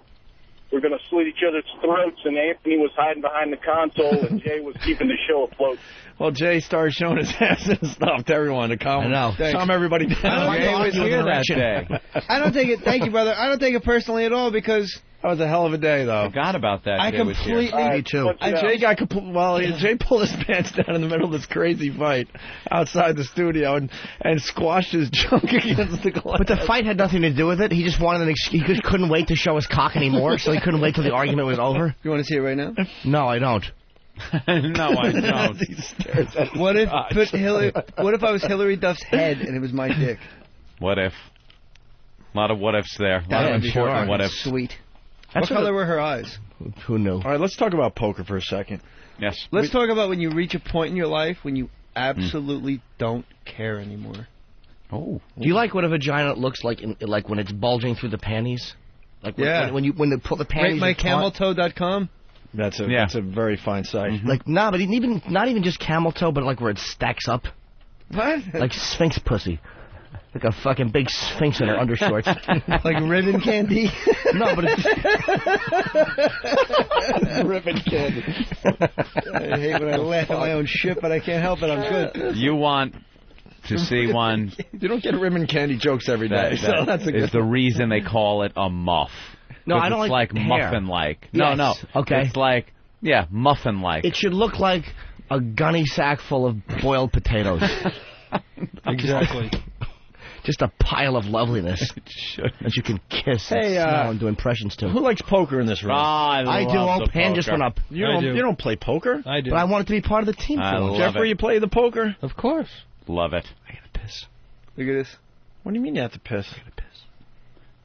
We're going to slit each other's throats, and Anthony was hiding behind the console, and Jay was keeping the show afloat. Well, Jay started showing his ass and stuff to everyone to calm everybody down. Jay was here that day. I don't take it. Thank you, brother. I don't take it personally at all because that was a hell of a day, though. I forgot about that. I completely. Me too. Jay pulled his pants down in the middle of this crazy fight outside the studio and squashed his junk against the glass. But the fight had nothing to do with it. He just wanted an excuse. He couldn't wait to show his cock anymore, so he couldn't wait till the argument was over. You want to see it right now? No, I don't. No, I don't. What if I was Hillary Duff's head and it was my dick? What if? A lot of what ifs there. A lot of important what ifs. Sweet. What color were her eyes? Who knew? All right, let's talk about poker for a second. Yes. Let's talk about when you reach a point in your life when you absolutely don't care anymore. Oh. Do you like what a vagina looks like, like when it's bulging through the panties? Like when they pull the panties. RateMyCamelToe.com. That's a very fine site. Mm-hmm. Like but not even just camel toe, but like where it stacks up. What? Like Sphinx pussy. Like a fucking big Sphinx in her undershorts. Like ribbon candy? No, but it's ribbon candy. I hate when I laugh at my own shit, but I can't help it. I'm good. You want to see one. You don't get ribbon candy jokes every day. That is the reason they call it a muff. No, I don't like muffin-like. No. Okay. It's like, muffin-like. It should look like a gunny sack full of boiled potatoes. Exactly. Just a pile of loveliness that you can kiss and smell and do impressions to. Who likes poker in this room? I do. Oh, Pan just went up. You don't play poker? I do. But I want it to be part of the team. Jeffrey, you play the poker? Of course. Love it. I gotta piss. Look at this. What do you mean you have to piss? I gotta piss.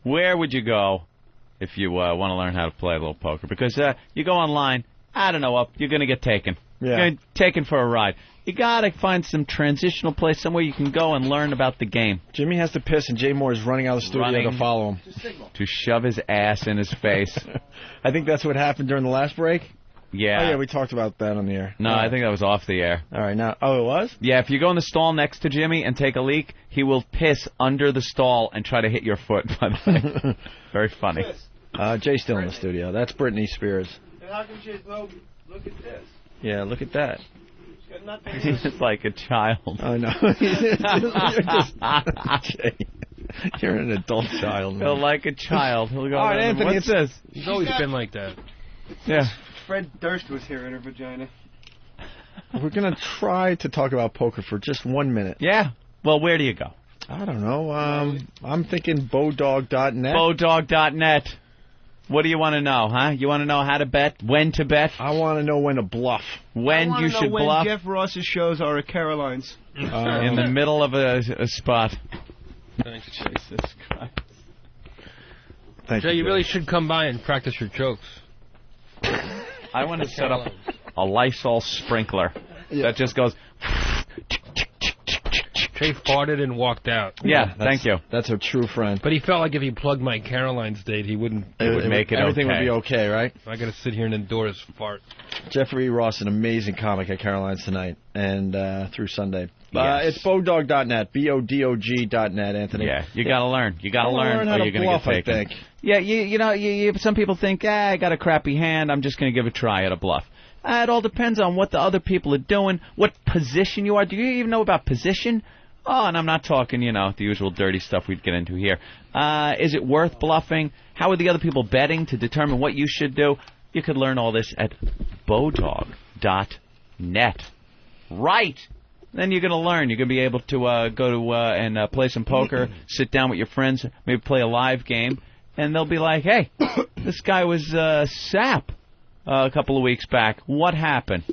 Where would you go if you want to learn how to play a little poker? Because you go online, I don't know, you're going to get taken. Yeah. You're going to get taken for a ride. You got to find some transitional place, somewhere you can go and learn about the game. Jimmy has to piss, and Jay Moore is running out of the studio to follow him. To shove his ass in his face. I think that's what happened during the last break. Yeah. Oh, yeah, we talked about that on the air. No, I think that was off the air. All right, now. Oh, it was? Yeah, if you go in the stall next to Jimmy and take a leak, he will piss under the stall and try to hit your foot, by the way. Very funny. Jay's still in the studio. That's Britney Spears. And how come she's look at this? Yeah, look at that. He's like a child. I know. Jay, you're an adult child, man. He'll like a child. He'll go, all right, Anthony, what's this? He's always been like that. Yeah. Fred Durst was here in her vagina. We're going to try to talk about poker for just 1 minute. Yeah. Well, where do you go? I don't know. I'm thinking Bodog.net. Bodog.net. What do you want to know, huh? You want to know how to bet, when to bet? I want to know when to bluff. When you should when bluff. Jeff Ross's shows are at Caroline's. In the middle of a spot. Thanks, Jesus Christ. Thank Jay, you really should come by and practice your jokes. I want to set up a Lysol sprinkler that just goes... Jay farted and walked out. Yeah, thank you. That's a true friend. But he felt like if he plugged my Caroline's date, he wouldn't... It would make it everything would be okay, right? I got to sit here and endure his fart. Jeffrey Ross, an amazing comic at Caroline's tonight and through Sunday. Yes. It's Bodog.net, Bodog.net, Anthony. Yeah, you got to learn. You got to learn how or to you're going to bluff, get taken. I think. Yeah, you know, some people think, I got a crappy hand, I'm just going to give a try at a bluff. It all depends on what the other people are doing, what position you are. Do you even know about position? Oh, and I'm not talking, the usual dirty stuff we'd get into here. Is it worth bluffing? How are the other people betting to determine what you should do? You could learn all this at Bodog.net. Right. Then you're going to learn. You're going to be able to go to and play some poker, sit down with your friends, maybe play a live game, and they'll be like, hey, this guy was sap a couple of weeks back. What happened?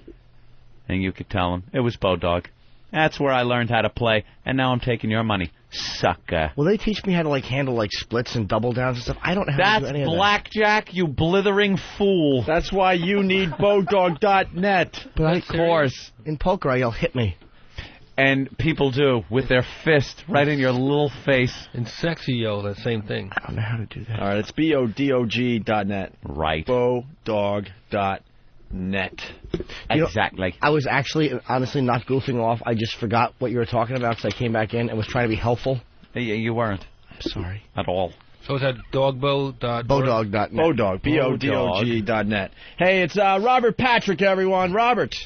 And you could tell them, it was Bodog. That's where I learned how to play, and now I'm taking your money, sucker. Will they teach me how to handle splits and double downs and stuff? I don't know how to do any of that. That's blackjack, you blithering fool. That's why you need Bodog.net. But of course. In poker, you'll hit me. And people do, with their fist right in your little face. And Sexy-O, the same thing. I don't know how to do that. All right, it's Bodog.net. Right. Bodog.net. Exactly. I was actually, honestly, not goofing off. I just forgot what you were talking about because I came back in and was trying to be helpful. You weren't. I'm sorry. At all. So is that Bodog.net? Bodog. Bodog.net. Hey, it's Robert Patrick, everyone. Robert.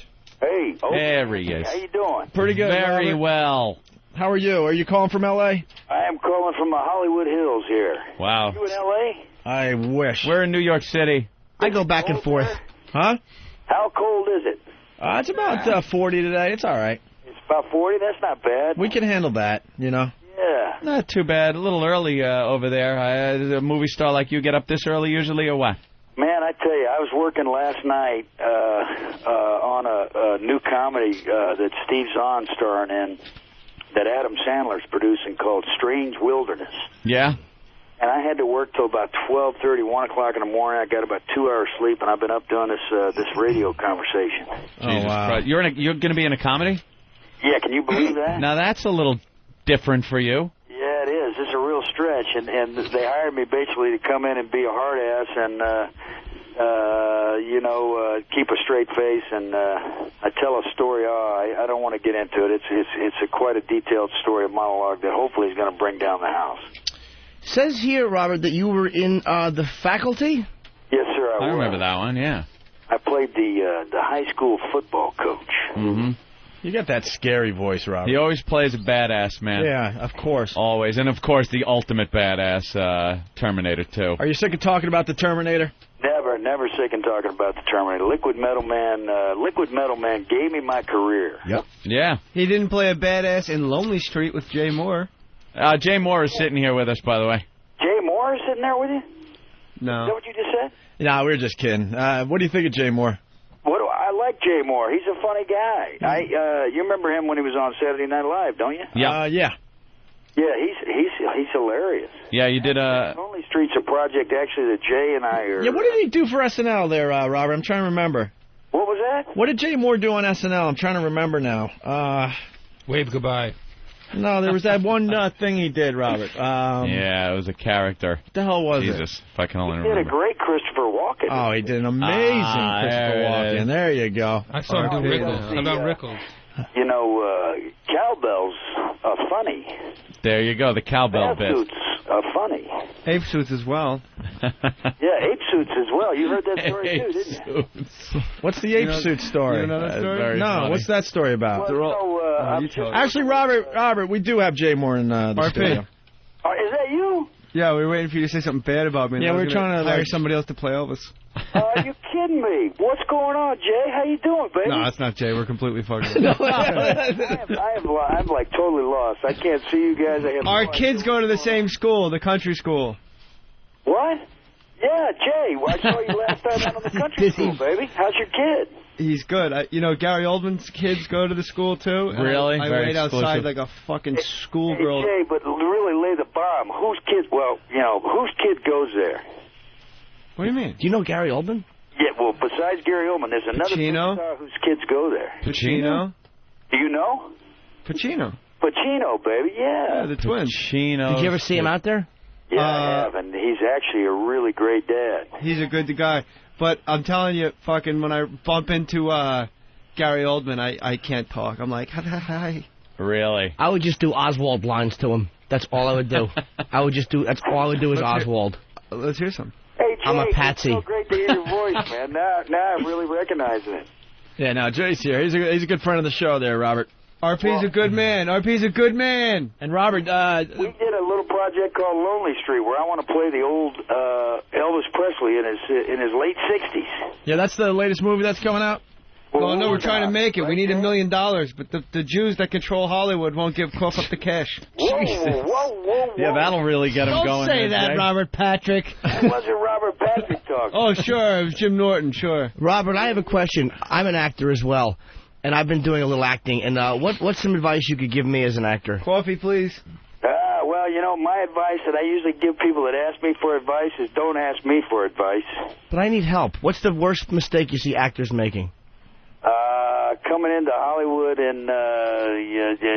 Hey. Okay. There he is. How you doing? Pretty good, Very Robert. well. How are you? Are you calling from L.A.? I am calling from the Hollywood Hills here. Wow. You in L.A.? I wish. We're in New York City. I go back and forth. Huh? How cold is it? It's about 40 today. It's all right. It's about 40? That's not bad. We can handle that, Yeah. Not too bad. A little early over there. Does a movie star like you get up this early usually, or what? Man, I tell you, I was working last night on a new comedy that Steve Zahn's starring in that Adam Sandler's producing called Strange Wilderness. Yeah? And I had to work till about 12:30, 1 o'clock in the morning. I got about 2 hours sleep, and I've been up doing this radio conversation. Jesus Christ. You're going to be in a comedy? Yeah, can you believe that? Now, that's a little different for you. Yeah, it is. It's a real stretch, and they hired me basically to come in and be a hard ass and, keep a straight face, and I tell a story. I don't want to get into it. It's quite a detailed story, a monologue that hopefully is going to bring down the house. Says here, Robert, that you were in the faculty? Yes, sir, I was. I remember that one, yeah. I played the high school football coach. Mm-hmm. You got that scary voice, Robert. He always plays a badass, man. Yeah, of course. Always. And, of course, the ultimate badass, Terminator 2. Are you sick of talking about the Terminator? Never sick of talking about the Terminator. Liquid Metal Man gave me my career. Yep. Yeah. He didn't play a badass in Lonely Street with Jay Moore. Jay Moore is sitting here with us, by the way. Jay Moore is sitting there with you? No. Is that what you just said? No, we were just kidding. What do you think of Jay Moore? I like Jay Moore. He's a funny guy. You remember him when he was on Saturday Night Live, don't you? Yeah. Yeah. Yeah, he's hilarious. Yeah, you did a... Lonely Street's a project, actually, that Jay and I are... Yeah, what did he do for SNL there, Robert? I'm trying to remember. What was that? What did Jay Moore do on SNL? I'm trying to remember now. Wave goodbye. No, there was that one thing he did, Robert. Yeah, it was a character. What the hell was it? Jesus, if I can only He remember. did a great Christopher Walken. Oh, he did an amazing Christopher Walken. There you go. I saw him do Rickles. How about Rickles? You know, cowbells are funny. There you go, the cowbell Bath bit. suits are funny. Ape suits as well. Yeah, ape suits as well. You heard that story too, didn't you? What's the ape suit story? You know that story? No, funny. what's that story about? Well, Actually, Robert, we do have Jay Moore in the studio. Is that you? Yeah, we were waiting for you to say something bad about me. Yeah, we were trying to hire somebody else to play Elvis. Are you kidding me? What's going on, Jay? How you doing, baby? No, that's not Jay. We're completely fucking. I'm like totally lost. I can't see you guys. Our kids go to the same school, the country school. What? Yeah, Jay. I saw you last time out on the country school, baby. How's your kid? He's good. Gary Oldman's kids go to the school, too. Really? I Very wait exclusive. outside like a fucking schoolgirl. Hey, Jay, but really lay the bomb. Whose kid, whose kid goes there? What do you mean? Do you know Gary Oldman? Yeah, well, besides Gary Oldman, there's another big star whose kids go there. Pacino? Do you know? Pacino, baby, yeah. the twins. Pacino. Did you ever see him out there? Yeah, I have, and he's actually a really great dad. He's a good guy. But I'm telling you, fucking, when I bump into Gary Oldman, I can't talk. I'm like, hi. Really? I would just do Oswald lines to him. That's all I would do. That's all I would do is Oswald. Let's hear some. Hey, Jay, I'm a patsy. It's so great to hear your voice, man. Now I'm really recognizing it. Yeah, now Jay's here. He's a good friend of the show there, Robert. RP's a good man. RP's a good man. And Robert, we did a little project called Lonely Street where I want to play the old Elvis Presley in his late 60s. Yeah, that's the latest movie that's coming out. Well, no, we're trying to make it. We need $1 million, but the Jews that control Hollywood won't cough up the cash. Whoa. Yeah, that'll really get him going. Don't say that, Jay. Robert Patrick. It wasn't Robert Patrick talking. Oh, sure, it was Jim Norton, sure. Robert, I have a question. I'm an actor as well, and I've been doing a little acting. And what's some advice you could give me as an actor? Coffee, please. Well, my advice that I usually give people that ask me for advice is don't ask me for advice. But I need help. What's the worst mistake you see actors making? Coming into Hollywood and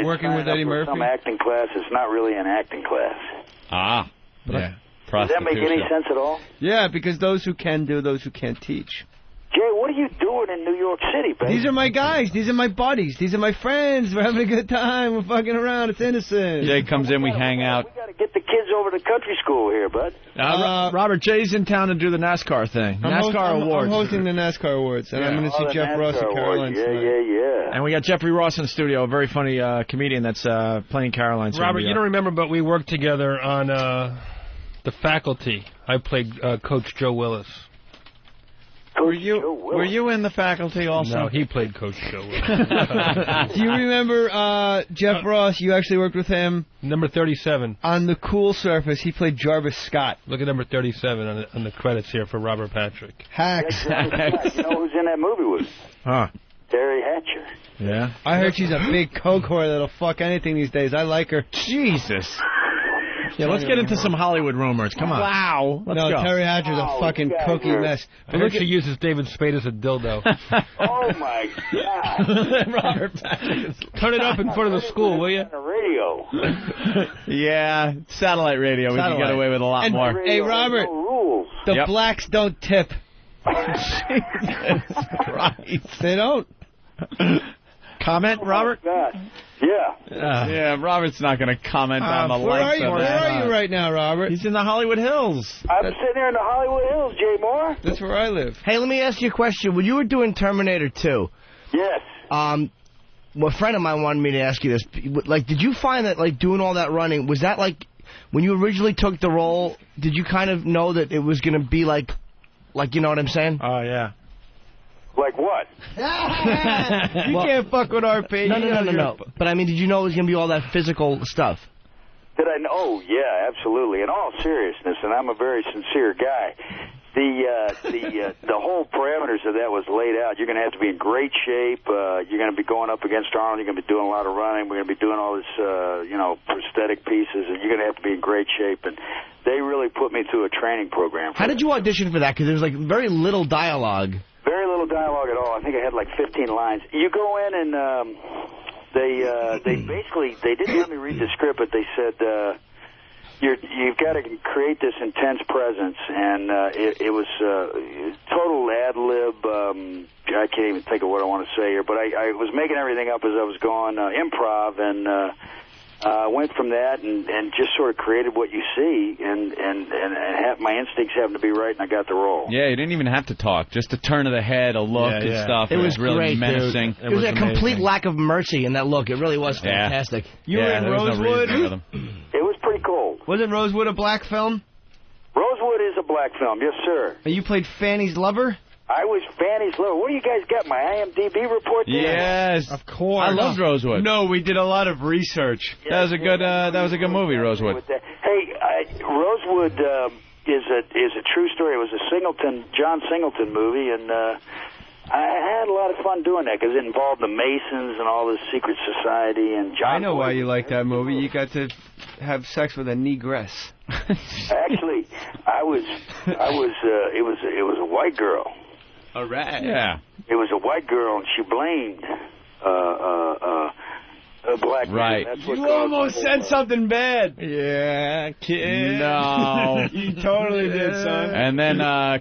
working with Eddie Murphy. Some acting class. It's not really an acting class. Ah, yeah. Does that make any sense at all? Yeah, because those who can do, those who can't teach. Jay, what are you doing in New York City, baby? These are my guys. These are my buddies. These are my friends. We're having a good time. We're fucking around. It's innocent. Jay comes in, we hang out. We got to get the kids over to country school here, bud. Robert, Jay's in town to do the NASCAR thing. NASCAR Awards. I'm hosting the NASCAR Awards, and I'm going to see Jeff Ross at Caroline. Yeah. And we got Jeffrey Ross in the studio, a very funny comedian that's playing Caroline. Robert, you don't remember, but we worked together on The Faculty. I played Coach Joe Willis. Were you in The Faculty also? No, he played Coach Joe Willis. Do you remember Jeff Ross? You actually worked with him. Number 37. On The Cool Surface, he played Jarvis Scott. Look at number 37 on the credits here for Robert Patrick. Hacks. You know who's in that movie with? Huh. Terry Hatcher. Yeah. I heard she's a big coke whore that'll fuck anything these days. I like her. Jesus. Yeah, let's get into some Hollywood rumors. Come on. Wow. Let's no, go. Terry Hatcher's a fucking cokey mess. I heard she uses David Spade as a dildo. Oh, my God. Robert Patrick. Turn it up in front of the school, will you? On the radio. Yeah, satellite radio. We can get away with a lot more. Hey, Robert, the blacks don't tip. Jesus Christ. They don't. Comment, Robert? Yeah. Robert's not going to comment on the likes of that. Where are you right now, Robert? He's in the Hollywood Hills. I'm sitting there in the Hollywood Hills, Jay Moore. That's where I live. Hey, let me ask you a question. When you were doing Terminator 2, yes. Well, a friend of mine wanted me to ask you this. Like, did you find that, like, doing all that running, was that, like, when you originally took the role, did you kind of know that it was going to be, like, you know what I'm saying? Oh, yeah. Like what? You can't fuck with RP. No. But, I mean, did you know it was going to be all that physical stuff? Did I know? Oh, yeah, absolutely. In all seriousness, and I'm a very sincere guy, the whole parameters of that was laid out. You're going to have to be in great shape. You're going to be going up against Arnold. You're going to be doing a lot of running. We're going to be doing all this, prosthetic pieces, and you're going to have to be in great shape. And they really put me through a training program. How did you audition for that? Because there was, like, very little dialogue. Very little dialogue at all. I think I had, like, 15 lines. You go in and they basically, they didn't let me read the script, but they said, you've got to create this intense presence, and it was total ad-lib. I can't even think of what I want to say here, but I was making everything up as I was going, improv, and went from that and just sort of created what you see, and my instincts happened to be right, and I got the role. Yeah, you didn't even have to talk. Just a turn of the head, a look and stuff. It was really great, menacing. Dude. It was a complete lack of mercy in that look. It really was fantastic. You were in Rosewood? It was pretty cold. Wasn't Rosewood a black film? Rosewood is a black film, yes, sir. And you played Fanny's lover? I was Fanny's lover. What do you guys got, my IMDb report there? Yes, of course. I loved Rosewood. No, we did a lot of research. That was a good movie, Rosewood. Hey, Rosewood is a true story. It was a John Singleton movie, and I had a lot of fun doing that because it involved the Masons and all this secret society. And John. I know why you like that movie. You got to have sex with a negress. Actually, it was a white girl. All right. Yeah. It was a white girl, and she blamed a black man. That's what you almost said something bad. Yeah, kid. No. You totally did, son. And then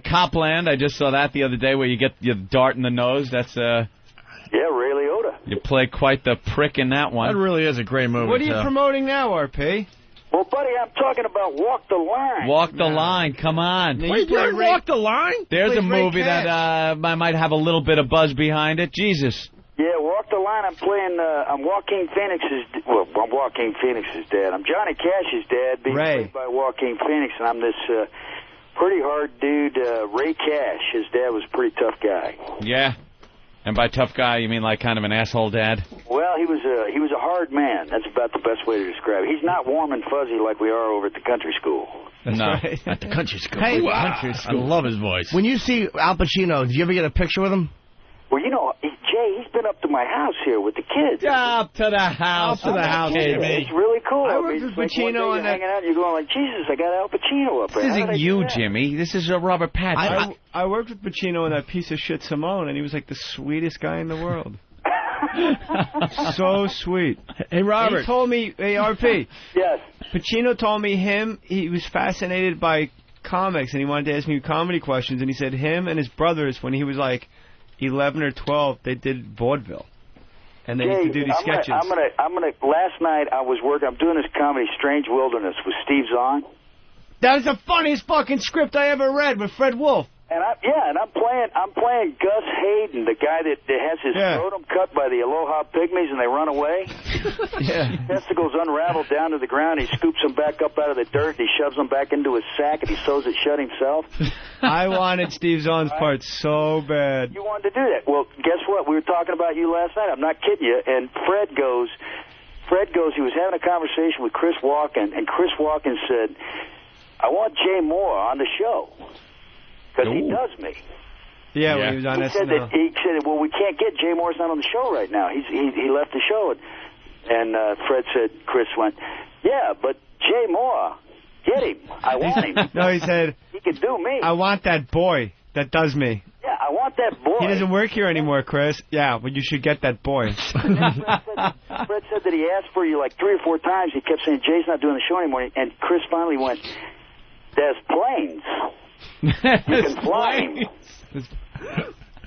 Copland, I just saw that the other day where you get your dart in the nose. That's yeah, Ray Liotta. You play quite the prick in that one. That really is a great movie. What are you promoting now, RP? Well, buddy, I'm talking about Walk the Line. Walk the Line, come on. Wait, you Walk the Line? There's a movie that I might have a little bit of buzz behind it. Jesus. Yeah, Walk the Line. I'm playing. I'm Joaquin Phoenix's. Well, I'm Joaquin Phoenix's dad. I'm Johnny Cash's dad, being played by Joaquin Phoenix, and I'm this pretty hard dude, Ray Cash. His dad was a pretty tough guy. Yeah. And by tough guy, you mean like kind of an asshole dad? Well, he was a hard man. That's about the best way to describe it. He's not warm and fuzzy like we are over at the country school. That's right. At the country school. Hey, country school. I love his voice. When you see Al Pacino, did you ever get a picture with him? Well, you know, Jay, he's been up to my house here with the kids. Up to the house. Up to the house, Jimmy. It's really cool. I worked with Pacino on that. Hanging out, and you're going like, Jesus, I got Al Pacino up there. This isn't you, Jimmy. This is Robert Pattinson. I worked with Pacino on that piece of shit Simone, and he was like the sweetest guy in the world. So sweet. Hey, Robert. He told me, hey, RP. Yes. Pacino told me he was fascinated by comics, and he wanted to ask me comedy questions, and he said him and his brothers, when he was like 11 or 12, they did vaudeville. And they used to do these sketches. I'm gonna. Last night I was working. I'm doing this comedy, Strange Wilderness, with Steve Zahn. That is the funniest fucking script I ever read with Fred Wolf. And I'm playing Gus Hayden, the guy that has his scrotum cut by the Aloha Pygmies, and they run away. His testicles unravel down to the ground. He scoops them back up out of the dirt. And he shoves them back into his sack, and he sews it shut himself. I wanted Steve Zahn's part so bad. You wanted to do that. Well, guess what? We were talking about you last night. I'm not kidding you. And Fred goes, he was having a conversation with Chris Walken, and Chris Walken said, I want Jay Moore on the show. Because he does me. Yeah, when he was on SNL. He said, well, we can't get Jay Moore's not on the show right now. He left the show. And Fred said, Chris went, yeah, but Jay Moore, get him. I want him. No, he said, he can do me. I want that boy that does me. Yeah, I want that boy. He doesn't work here anymore, Chris. Yeah, but you should get that boy. Fred said that he asked for you like 3 or 4 times. He kept saying, Jay's not doing the show anymore. And Chris finally went, there's planes. You can fly him.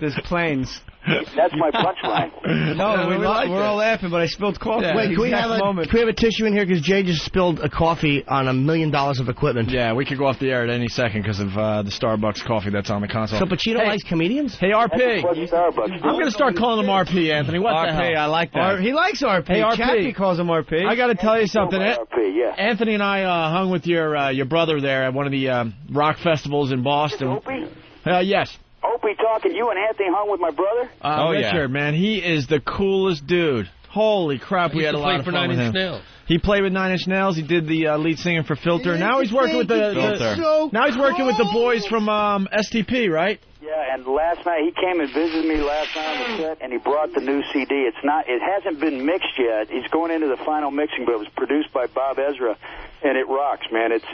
There's planes. That's my punchline. No, we're all laughing, but I spilled coffee. Yeah. Wait, can we have a tissue in here? Because Jay just spilled a coffee on $1 million of equipment. Yeah, we could go off the air at any second because of the Starbucks coffee that's on the console. So Pacino likes comedians? Hey, RP. I'm going to start calling him RP, Anthony. What the hell? RP, I like that. He likes RP. Hey, RP. Chappie calls him RP. I got to tell you something. RP, yeah. Anthony and I hung with your brother there at one of the rock festivals in Boston. Opie? Yes. Opie talking. You and Anthony hung with my brother? Richard, man, he is the coolest dude. Holy crap, we had a lot of fun with him. He played with Nine Inch Nails. He did the lead singer for Filter. Now he's working with now he's working with the boys from STP, right? Yeah, and last night he came and visited me last night on the set, and he brought the new CD. It hasn't been mixed yet. He's going into the final mixing, but it was produced by Bob Ezra, and it rocks, man. It's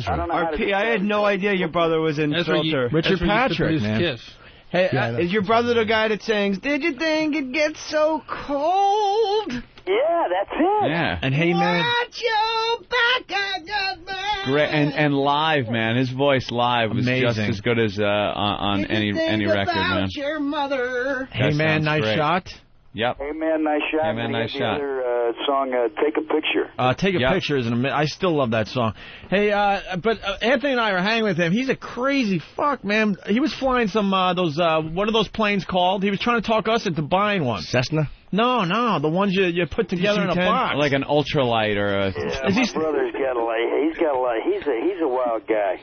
I don't know how to RP, I had no idea your brother was in Filter. Richard Patrick, man. Kiss. Hey, is your brother the guy that sings, "Did you think it gets so cold?" Yeah, that's it. Yeah. And hey, man. Watch your back, I got mine. Great, and live, man. His voice live was Amazing. just as good as on any record, man. Your mother. Hey, man, nice shot. Yep. Hey, man, nice shot. Hey, man, nice shot. The other song, Take a Picture. Take a Picture is I still love that song. Hey, but Anthony and I are hanging with him. He's a crazy fuck, man. He was flying some what are those planes called? He was trying to talk us into buying one. Cessna? No, the ones you put together in a box. Like an ultralight or a... Yeah, my brother's got a light. He's a wild guy.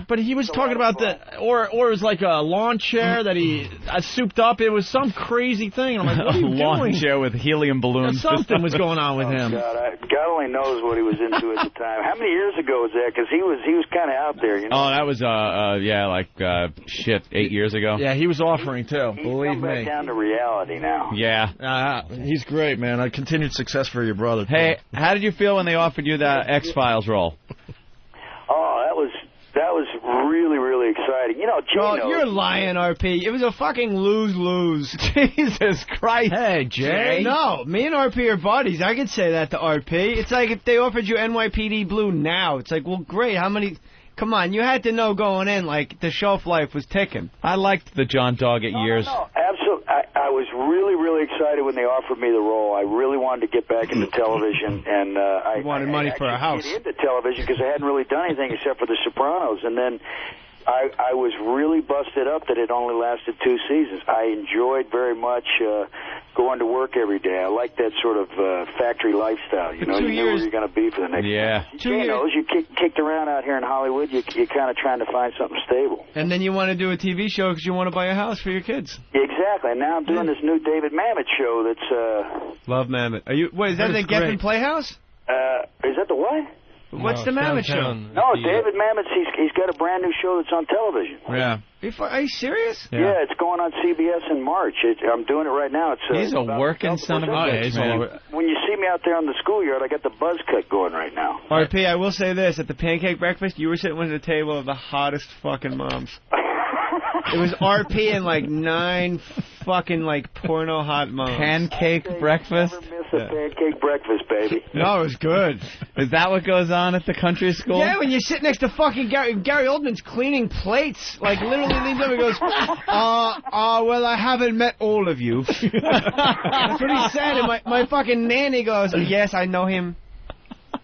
But he was talking about or it was like a lawn chair that he souped up. It was some crazy thing. And I'm like, what are you lawn doing? chair with helium balloons. Something was going on with him. God only knows what he was into at the time. How many years ago was that? Because he was kind of out there, you know. Oh, that was 8 years ago. Yeah, he was offering too. Believe me. Back down to reality now. Yeah. He's great, man. Continued success for your brother. Hey, how did you feel when they offered you the X-Files role? Oh, that was really, really exciting. You know, Jay you're lying, RP. It was a fucking lose-lose. Jesus Christ. Hey, Jay. No, me and RP are buddies. I could say that to RP. It's like if they offered you NYPD Blue now. It's like, well, great. How many... Come on, you had to know going in, like, the shelf life was ticking. I liked the John Doggett years. No, absolutely. I was really, really excited when they offered me the role. I really wanted to get back into television, and I wanted money for a house. Get into television because I hadn't really done anything except for The Sopranos, and then I was really busted up that it only lasted 2 seasons. I enjoyed very much going to work every day. I like that sort of factory lifestyle. You know, you know where you're going to be for the next. Yeah. You know, you kicked around out here in Hollywood. You're kind of trying to find something stable. And then you want to do a TV show because you want to buy a house for your kids. Exactly. And now I'm doing this new David Mamet show. That's Love Mamet. Are you? Wait, is that the Geffen Playhouse? Is that the what? What's the Mamet show? No, David Mamet, he's got a brand new show that's on television. Yeah. Are you serious? Yeah, it's going on CBS in March. I'm doing it right now. He's a working son of a bitch, man. When you see me out there on the schoolyard, I got the buzz cut going right now. RP, I will say this. At the pancake breakfast, you were sitting at the table of the hottest fucking moms. It was RP and like 9 fucking like porno hot moms. Pancake breakfast? Never miss a pancake breakfast, baby. No, it was good. Is that what goes on at the country school? Yeah, when you sit next to fucking Gary Oldman's cleaning plates. Like, literally leans over and goes, well, I haven't met all of you. That's what he said. And my fucking nanny goes, yes, I know him.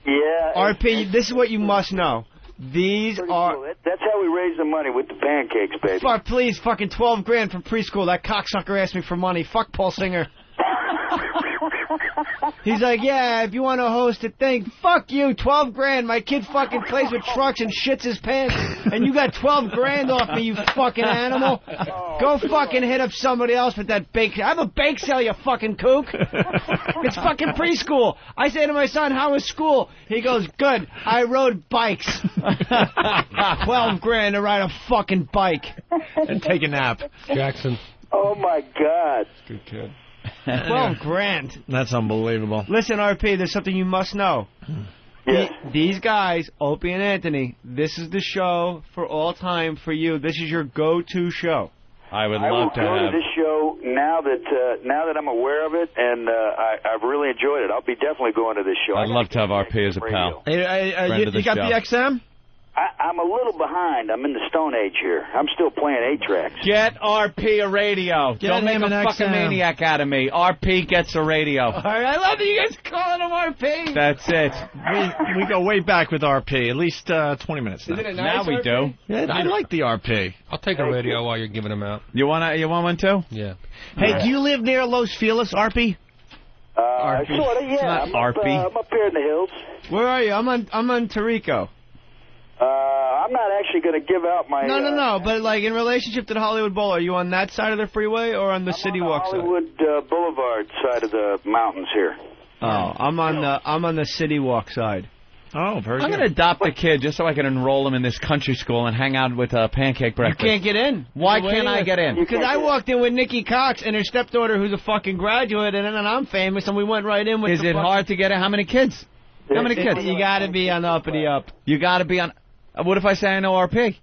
Yeah. RP, this is what you must know. These are... Cool. That's how we raise the money, with the pancakes, baby. Fuck, please, fucking $12 grand from preschool. That cocksucker asked me for money. Fuck Paul Singer. He's like, yeah, if you want to host a thing, fuck you, 12 grand. My kid fucking plays with trucks and shits his pants, and you got 12 grand off me, you fucking animal. Go fucking hit up somebody else with that bake. I have a bake sale, you fucking kook. It's fucking preschool. I say to my son, how was school? He goes, good. I rode bikes. 12 grand to ride a fucking bike. And take a nap. Jackson. Oh, my God. Good kid. 12 grand. That's unbelievable. Listen, RP, there's something you must know. Yes. These guys, Opie and Anthony, this is the show for all time for you. This is your go-to show. I would I love will to go have. to this show now that I'm aware of it, and I've really enjoyed it. I'll be definitely going to this show. I'd love to have RP as a pal. Hey, you got the XM? I'm a little behind. I'm in the Stone Age here. I'm still playing 8-tracks. Get RP a radio. Don't make a fucking maniac out of me. RP gets a radio. All right, I love that you guys calling him RP. That's it. We go way back with RP, at least 20 minutes now. Isn't it nice, Now we RP? do. Yeah, I like the RP. I'll take a radio while you're giving them out. You want one too? Yeah. Hey, do you live near Los Feliz, RP? Sort of, yeah. I'm RP. I'm up here in the hills. Where are you? I'm on Tarico. I'm I'm not actually going to give out my... No. But, like, in relationship to the Hollywood Bowl, are you on that side of the freeway or on the City Walk side? Hollywood Boulevard side of the mountains here. Oh, I'm on the City Walk side. Oh, very I'm good. going to adopt a kid just so I can enroll him in this country school and hang out with Pancake Breakfast. You can't get in. Why can't I get in? Because I walked in with Nikki Cox and her stepdaughter, who's a fucking graduate, and then I'm famous, and we went right in with. Is it hard to get in? How many kids? How many kids? You got to be on the uppity up. You got to be on. What if I say I know RP?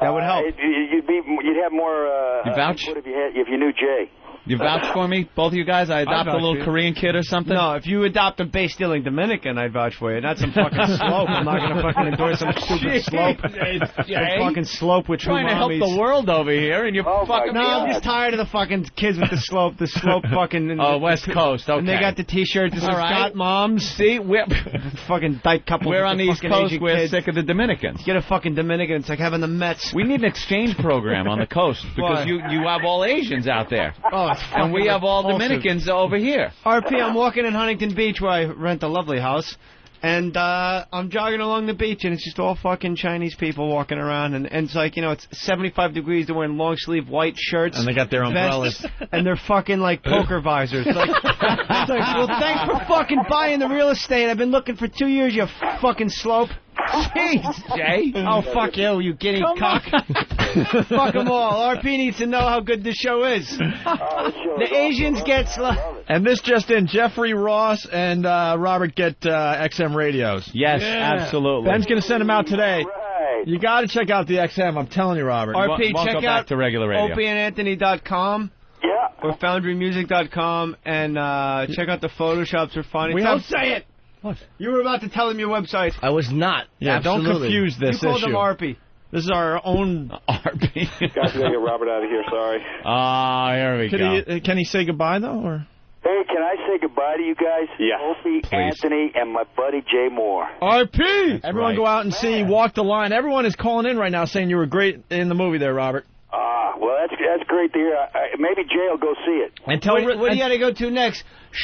That would help. You'd have more. You vouch? What if you knew Jay? You vouch for me, both of you guys? I adopt a little Korean kid or something? No, if you adopt a base-stealing Dominican, I'd vouch for you. Not some fucking slope. I'm not going to fucking endorse some stupid slope. Some fucking slope with two trying to help the world over here, and you're fucking No, I'm just tired of the fucking kids with the slope. The slope fucking... Oh, West Coast, okay. And they got the T-shirts that says, got moms. See, we're... fucking dyke couple. We're on the East Coast, we're kids. sick of the Dominicans. Get a fucking Dominican, it's like having the Mets. We need an exchange program on the coast, because you have all Asians out there. Oh, it's and we have all Dominicans over here. RP, I'm walking in Huntington Beach where I rent a lovely house, and I'm jogging along the beach, and it's just all fucking Chinese people walking around, and it's like, it's 75 degrees, they're wearing long-sleeve white shirts. And they got their umbrellas. And they're fucking like poker visors. It's like, well, thanks for fucking buying the real estate. I've been looking for 2 years, you fucking slope. Jeez, Jay. Oh, fuck you guinea cock. Fuck them all. RP needs to know how good this show is. The Asians get And this just in, Jeffrey Ross and Robert get XM radios. Yes, absolutely. Ben's going to send them out today. You got to check out the XM. I'm telling you, Robert. RP, check back out to regular radio. OpieandAnthony.com. Yeah. Or FoundryMusic.com, and check out the Photoshops. They're funny. Don't say it. What? You were about to tell him your website. I was not. Yeah, Absolutely. don't confuse this You called issue. him RP. This is our own RP. Guys, we gotta get Robert out of here. Sorry. Here we go. Can he say goodbye though, or? Hey, can I say goodbye to you guys? Yeah. Opie, Anthony, and my buddy Jay Moore. RP. Everyone go out and see Walk the Line. Everyone is calling in right now saying you were great in the movie there, Robert. Well, that's great to hear. Maybe Jay will go see it. And tell what do you got to go to next?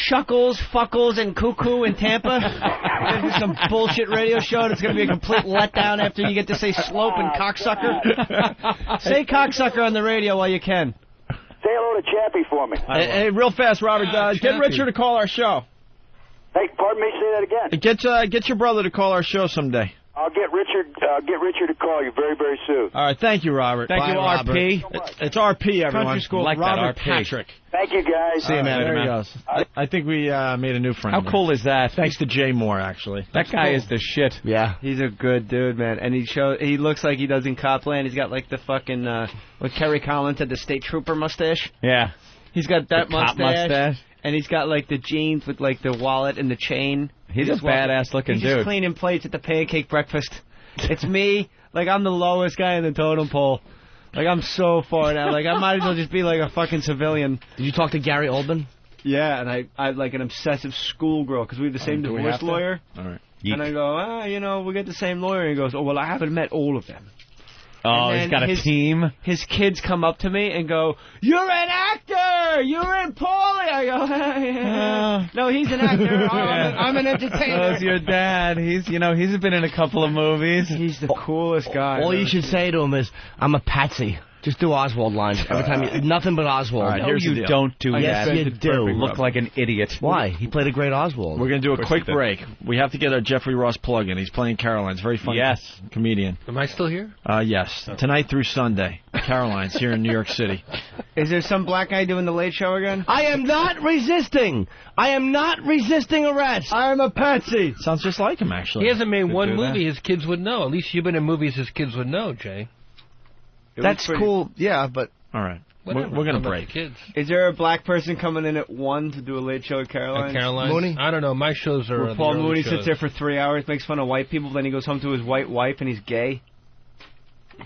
Shuckles, Fuckles, and Cuckoo in Tampa? Gonna do some bullshit radio show that's going to be a complete letdown after you get to say slope and cocksucker? Say cocksucker on the radio while you can. Say hello to Chappie for me. Hey, real fast, Robert. Get Richard to call our show. Hey, pardon me, say that again. Get your brother to call our show someday. I'll get Richard to call you very, very soon. All right, thank you, Robert. Thank you, RP. It's RP, everyone. Country School. Like Robert that, RP. Patrick. Thank you, guys. See you, man. There he goes. I think we made a new friend. How cool is that? Thanks to Jay Moore, actually. That guy is the shit. Yeah. He's a good dude, man. And he looks like he does in Copland. He's got like the fucking, what Kerry Collins had, the state trooper mustache. Yeah. He's got that The cop mustache. And he's got like the jeans with like the wallet and the chain. He's a badass looking dude. He's just cleaning plates at the pancake breakfast. It's me. Like, I'm the lowest guy in the totem pole. Like, I'm so far down. Like, I might as well just be like a fucking civilian. Did you talk to Gary Oldman? Yeah, and I like an obsessive schoolgirl because we have the same divorce lawyer. All right. And I go, we get the same lawyer. And he goes, well, I haven't met all of them. Oh, he's got a team? His kids come up to me and go, you're an actor! You're in Paulie! I go, yeah. No, he's an actor. I'm an entertainer. That's your dad. He's been in a couple of movies. He's the coolest guy. All you should say to him is, I'm a patsy. Just do Oswald lines every time. Nothing but Oswald. All right, here's the deal. Don't do that. Yes, you do. Look like an idiot. Why? He played a great Oswald. We're going to do a quick break. We have to get our Jeffrey Ross plug in. He's playing Caroline's. Very funny comedian. Am I still here? Yes. Tonight through Sunday. Caroline's here in New York City. Is there some black guy doing the Late Show again? I am not resisting. I am not resisting arrest. I am a patsy. Sounds just like him, actually. He hasn't made one movie his kids would know. At least you've been in movies his kids would know, Jay. That's cool, yeah, but... All right. Whatever. We're going to break. Kids. Is there a black person coming in at 1 to do a Late Show at Caroline's? Mooney? I don't know. My shows are... Where Paul Mooney sits there for 3 hours, makes fun of white people, then he goes home to his white wife and he's gay.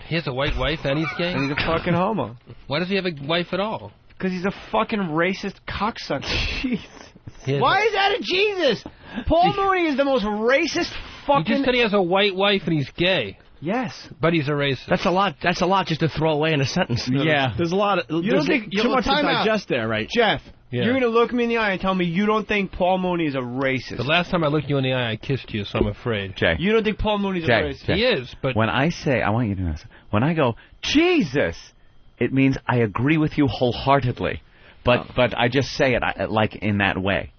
He has a white wife and he's gay? And he's a fucking homo. Why does he have a wife at all? Because he's a fucking racist cocksucker. Jeez. Why is that a Jesus? Paul Mooney is the most racist fucking... You just said he has a white wife and he's gay. Yes. But he's a racist. That's a lot just to throw away in a sentence. Yeah. There's a lot of... You don't think... too much to digest there, right? Jeff, Yeah. You're going to look me in the eye and tell me you don't think Paul Mooney is a racist. The last time I looked you in the eye, I kissed you, so I'm afraid. Jay. You don't think Paul Mooney's a racist? He is, but... When I say, I want you to know this, when I go, Jesus, it means I agree with you wholeheartedly. But I just say it like in that way.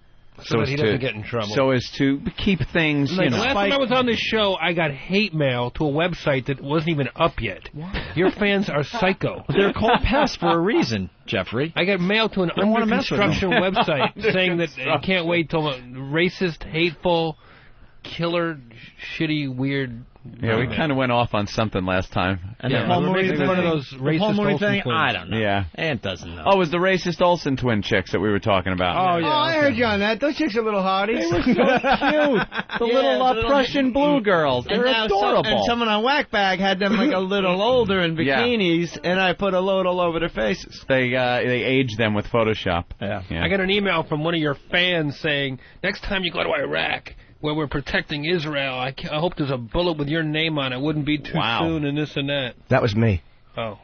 So that he doesn't get in trouble. So as to keep things, The last time I was on this show, I got hate mail to a website that wasn't even up yet. What? Your fans are psycho. They're called pests for a reason, Jeffrey. I got mail to an under construction website saying that I can't wait till racist, hateful, killer, shitty, weird... Yeah, we kind of went off on something last time. And the Paul Mooney thing, one of those racist Olsen thing, twins. I don't know. Yeah. Ant doesn't know. Oh, it was the racist Olsen twin chicks that we were talking about. Oh, yeah. I heard you on that. Those chicks are little hotties. They were so cute. The little Prussian blue girls. They're adorable. And someone on Whackbag had them like a little older in bikinis, and I put a load all over their faces. They aged them with Photoshop. Yeah. I got an email from one of your fans saying, next time you go to Iraq, where we're protecting Israel, I hope there's a bullet with your name on it. Wouldn't be too soon and this and that. That was me. Oh.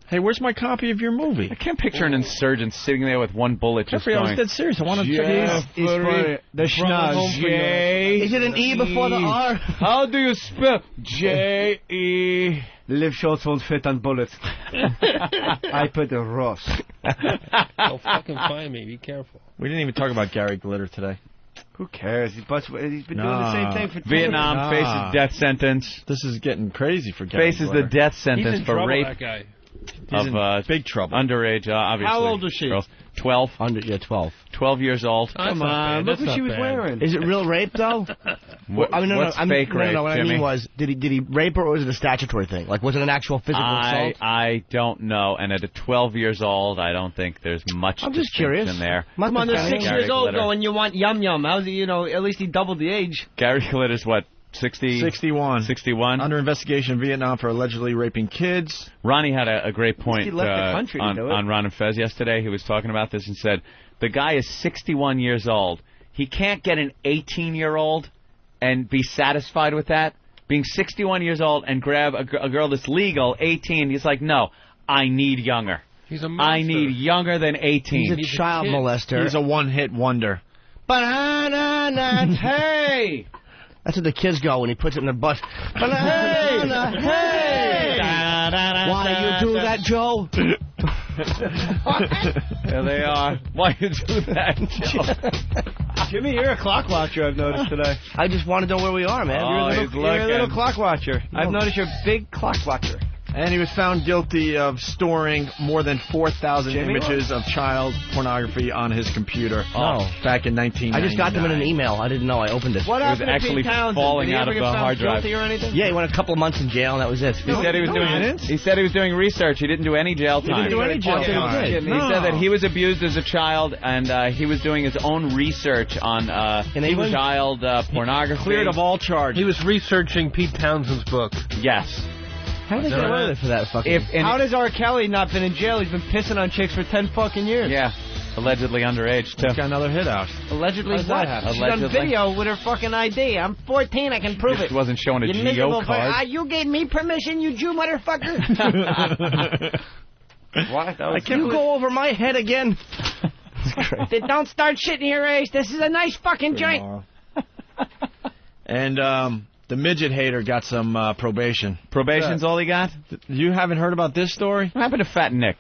Hey, where's my copy of your movie? I can't picture an insurgent sitting there with one bullet just Jeffrey, going... I was dead serious. I want to check it out. The schnoz. J. Is it an E before the R? How do you spell J-E? Liv Schultz won't fit on bullets. I put a Ross. Don't fucking find me. Be careful. We didn't even talk about Gary Glitter today. Who cares? He's been doing the same thing for 2 years. Vietnam faces death sentence. This is getting crazy for Gary Faces Glitter. the death sentence He's in for trouble, rape that guy. He's in big trouble. Underage, obviously. How old is she? Girls. 12. 12. 12 years old. Come on, look what she was wearing. Is it real rape, though? What's fake rape, No, what Jimmy? I mean was, did he rape her, or was it a statutory thing? Like, was it an actual physical assault? I don't know. And at 12 years old, I don't think there's much I'm just curious. in there. Come on, they're 6 Gary years old Glitter. going, you want yum-yum. How's he, at least he doubled the age. Gary Glitter's what? 61. 61. Under investigation in Vietnam for allegedly raping kids. Ronnie had a great point He left the country to do it. on Ron and Fez yesterday. He was talking about this and said, the guy is 61 years old. He can't get an 18-year-old and be satisfied with that. Being 61 years old and grab a girl that's legal, 18, he's like, no, I need younger. He's a monster. I need younger than 18. He's a child molester. He's a one-hit wonder. Banana, hey! That's what the kids go when he puts it in their butt. Banana, hey! Why you do that, Joe? There they are. Why you do that, Joe? Jimmy, you're a clock watcher, I've noticed today. I just want to know where we are, man. You're a little clock watcher. I've noticed you're a big clock watcher. And he was found guilty of storing more than 4,000 images of child pornography on his computer. Back in 1999. I just got them in an email. I didn't know I opened it. What happened to Pete Townsend? falling Did he out ever of get the found hard drive. guilty or anything? Yeah, he went a couple of months in jail, and that was it. He said he was doing. He said he was doing research. He didn't do any jail time. He didn't do any jail time. He said that he was abused as a child, and he was doing his own research on child pornography. Cleared of all charges. He was researching Pete Townsend's book. Yes. How did they get away with it for that fucking... How does R. Kelly not been in jail? He's been pissing on chicks for 10 fucking years. Yeah. Allegedly underage, too. He's got another hit out. Allegedly How's what? that happen? She's on video with her fucking ID. I'm 14. I can prove it. She wasn't showing a You GO miserable card. you gave me permission, you Jew motherfucker. What? You go over my head again. Don't start shitting your ace. This is a nice fucking joint. And the midget hater got some probation. Probation's all he got? You haven't heard about this story? What happened to Fat Nick?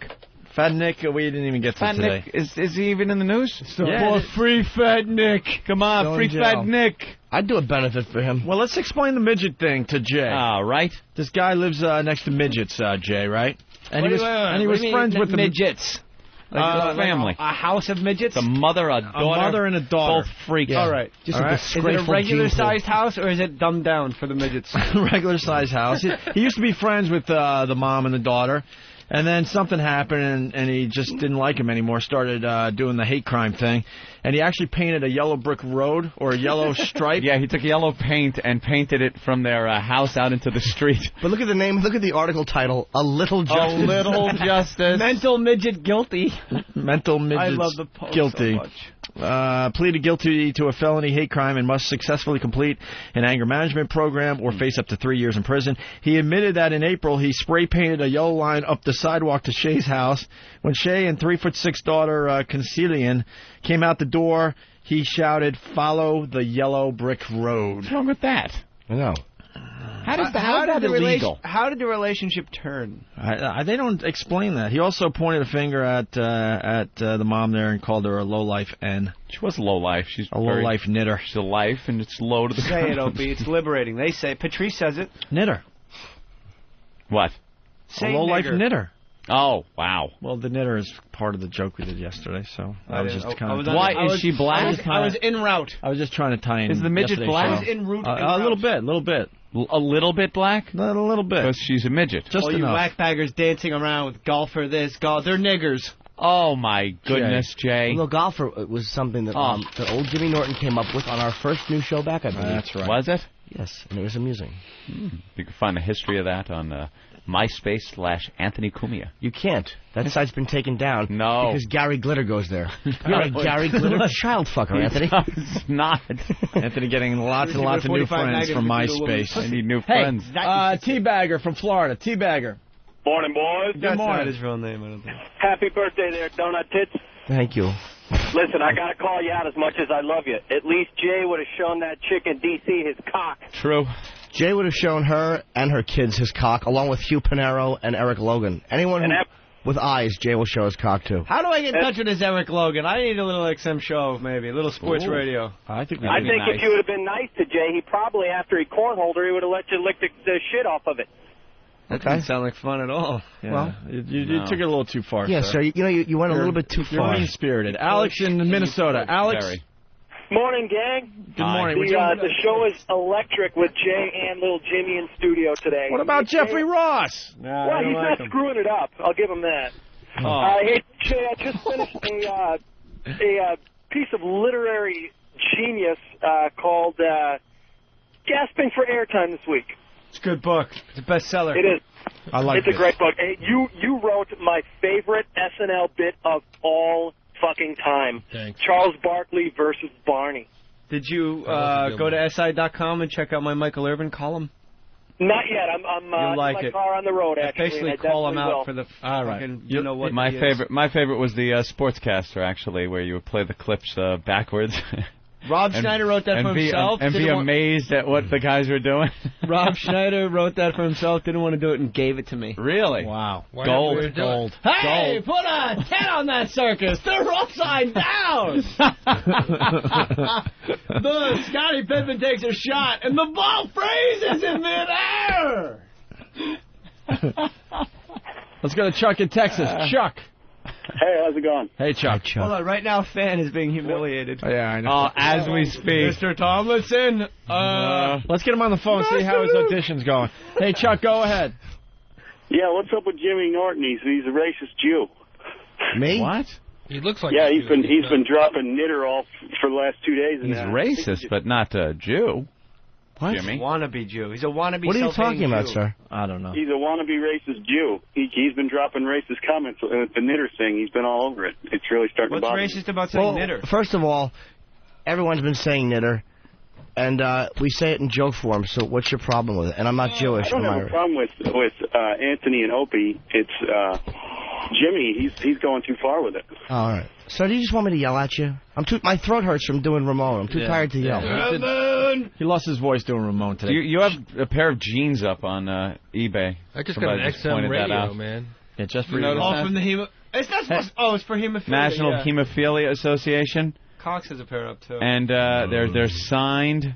Fat Nick, we didn't even get to Fat today. Nick, is he even in the news? Yeah, free Fat Nick. Come on, Go free in jail. Fat Nick. I'd do a benefit for him. Well, let's explain the midget thing to Jay. Right. This guy lives next to midgets, Jay, right? And he was friends with the midgets. Like family. A house of midgets? The mother, a daughter. A mother and a daughter. Both freaks. All right. Just All a right. Is it a disgraceful regular-sized house, or is it dumbed down for the midgets? Regular size house. He used to be friends with the mom and the daughter, and then something happened, and he just didn't like him anymore. Started doing the hate crime thing, and he actually painted a yellow brick road or a yellow stripe. Yeah, he took yellow paint and painted it from their house out into the street. But look at the name. Look at the article title. A Little Justice. A Little Justice. Mental midget guilty. Mental midgets I love the post guilty. so much. pleaded guilty to a felony hate crime and must successfully complete an anger management program or face up to 3 years in prison. He admitted that in April he spray painted a yellow line up the sidewalk to Shay's house. When Shay and 3'6" daughter Concilian came out the door, he shouted, "Follow the yellow brick road." What's wrong with that? I know. How did the relationship turn? They don't explain that. He also pointed a finger at the mom there and called her a lowlife N. She was low-life. She's a low-life knitter. She's a life, and it's low to the Say ground. it, Opie. It's liberating. They say. Patrice says it. Knitter. What? Say a low-life knitter. Oh, wow. Well, the knitter is part of the joke we did yesterday, so I was just kind of... Why is she black? I was en route. I was just trying to tie in. Is the midget black? I was en route. A little bit. A little bit black? A little bit. Because she's a midget. Just all enough. you whackbaggers dancing around with golfer this, golf. They're niggers. Oh, my goodness, Jay. Well, golfer was something that that old Jimmy Norton came up with on our first new show back, I believe. That's right. Was it? Yes, and it was amusing. You can find the history of that on MySpace/Anthony Cumia. You can't. That site's been taken down. No. Because Gary Glitter goes there. You're a Gary Glitter child fucker, Anthony. It's not. Anthony getting lots and lots of new friends from MySpace. I need new Hey, friends. Teabagger from Florida. Teabagger. Morning, boys. Good morning. That's not his real name, I don't think. Happy birthday there, Donut Tits. Thank you. Listen, I got to call you out as much as I love you. At least Jay would have shown that chick in D.C. his cock. True. Jay would have shown her and her kids his cock, along with Hugh Pinero and Eric Logan. Anyone with eyes, Jay will show his cock to. How do I get in touch with this Eric Logan? I need a little XM show, maybe. A little sports radio. I think if you would have been nice to Jay, he probably, after he cornholed her, he would have let you lick the shit off of it. That doesn't sound like fun at all. Yeah. Well, you took it a little too far. Yeah, sir. You went a little bit too far. You're mean-spirited. Alex in Minnesota. Alex. Morning, gang. Good morning. The show is electric with Jay and little Jimmy in studio today. What about Jeffrey Ross? Well, he's not screwing it up. I'll give him that. Hey, Jay, I just finished a piece of literary genius called Gasping for Airtime this week. It's a good book. It's a bestseller. It is. I like it. It's a great book. Hey, you wrote my favorite SNL bit of all fucking time. Thanks. Charles Barkley versus Barney. Did you go to SI.com and check out my Michael Irvin column? Not yet. I'm in my car on the road, actually. Basically, call him out will. for the. All right. You know what? My favorite was the Sportscaster, actually, where you would play the clips backwards. Rob Schneider wrote that for himself. And be amazed at what the guys were doing. Rob Schneider wrote that for himself, didn't want to do it, and gave it to me. Really? Wow. Gold. Hey, put a 10 on that circus. They're upside down. The Scottie Pippen takes a shot, and the ball freezes in midair. Let's go to Chuck in Texas. Chuck. Hey, how's it going? Hey, Chuck. Hold on, right now, Fan is being humiliated. Oh, yeah, I know. As we speak. Mr. Tomlinson, let's get him on the phone and see how his audition's going. Hey, Chuck, go ahead. Yeah, what's up with Jimmy Norton? He's a racist Jew. Me? What? He looks like he's been dropping knitter all for the last 2 days. He's racist, but not a Jew. What? Jimmy? Wannabe Jew. He's a wannabe. What are you talking about, Jew. sir? I don't know. He's a wannabe racist Jew. He's been dropping racist comments with the knitter thing. He's been all over it. It's really starting What's to bother me. racist about saying knitter? First of all, everyone's been saying knitter, and we say it in joke form, so what's your problem with it? And I'm not Jewish. I don't have a problem with Anthony and Opie. It's Jimmy. He's going too far with it. All right. So do you just want me to yell at you? My throat hurts from doing Ramon. I'm too tired to yell. He lost his voice doing Ramon today. You have a pair of jeans up on eBay. I just got an XM radio, man. Yeah, just for you. From the it's not supposed. It's for hemophilia. National Hemophilia Association. Cox has a pair up too. And they're signed.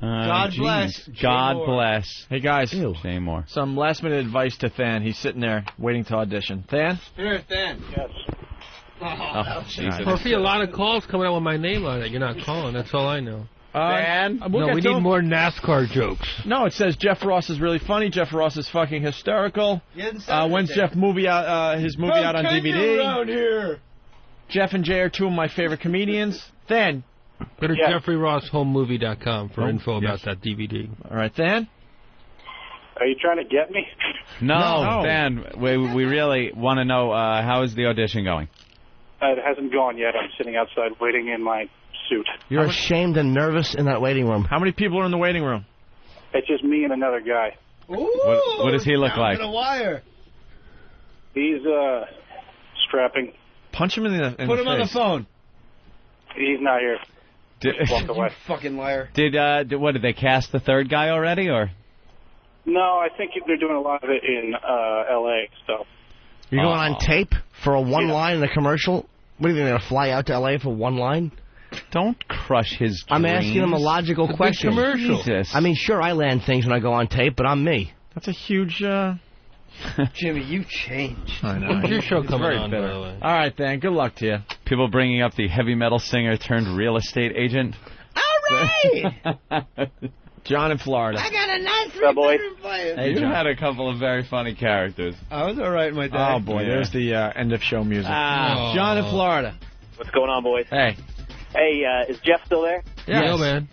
God bless. God bless. Hey, guys. Say more. Some last-minute advice to Than. He's sitting there waiting to audition. Than? Here, Than. Yes. Oh, Jesus. I see a lot of calls coming out with my name on it. You're not calling. That's all I know. We need more NASCAR jokes. No, it says Jeff Ross is really funny. Jeff Ross is fucking hysterical. When's Jeff movie out? His movie out on DVD? Around here. Jeff and Jay are two of my favorite comedians. Than? Go to JeffreyRossHomeMovie.com for info about that DVD. All right, Than? Are you trying to get me? No. Dan, we really want to know how is the audition going? It hasn't gone yet. I'm sitting outside waiting in my suit. You're ashamed and nervous in that waiting room. How many people are in the waiting room? It's just me and another guy. What does he look like? A wire. He's strapping. Punch him in the Put him on the phone. He's not here. Just walked away. You fucking liar. Did they cast the third guy already, or? No, I think they're doing a lot of it in L.A. So. You're going on tape for a one line in a commercial? What do you think, they're going to fly out to L.A. for one line? Don't crush his dreams. I'm asking him a logical question. Commercial. Jesus. I mean, sure, I land things when I go on tape, but I'm me. That's a huge... Jimmy, you changed. I know. When's your show coming on, by bitter. the way? All right, Dan. Good luck to you. People bringing up the heavy metal singer turned real estate agent. All right! John in Florida. I got a nice bedroom for you. Hey, you John. had a couple of very funny characters. I was all right in my day. Oh, boy. There's the end of show music. John in Florida. What's going on, boys? Hey. Hey, is Jeff still there? Yeah, man.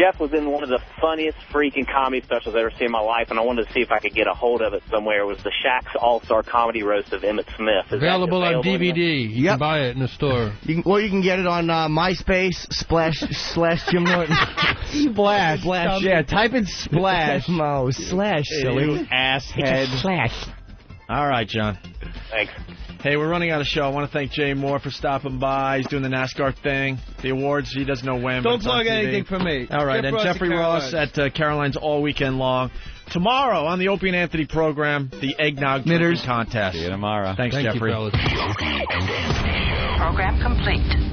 Jeff was in one of the funniest freaking comedy specials I've ever seen in my life, and I wanted to see if I could get a hold of it somewhere. It was the Shaq's All-Star Comedy Roast of Emmett Smith. Is Available that on DVD. You can buy it in the store. You can get it on MySpace / Jim Norton. Splash. Yeah, type in Splash. Mo, slash, silly. You asshead. Slash. All right, John. Thanks. Hey, we're running out of show. I want to thank Jay Moore for stopping by. He's doing the NASCAR thing. The awards, he doesn't know when. Don't plug anything for me. All right, and Jeffrey Ross at Caroline's all weekend long. Tomorrow on the Opie and Anthony program, the Eggnog Drinking Contest. See you tomorrow. Thanks, Jeffrey. Thank you, fellas. Program complete.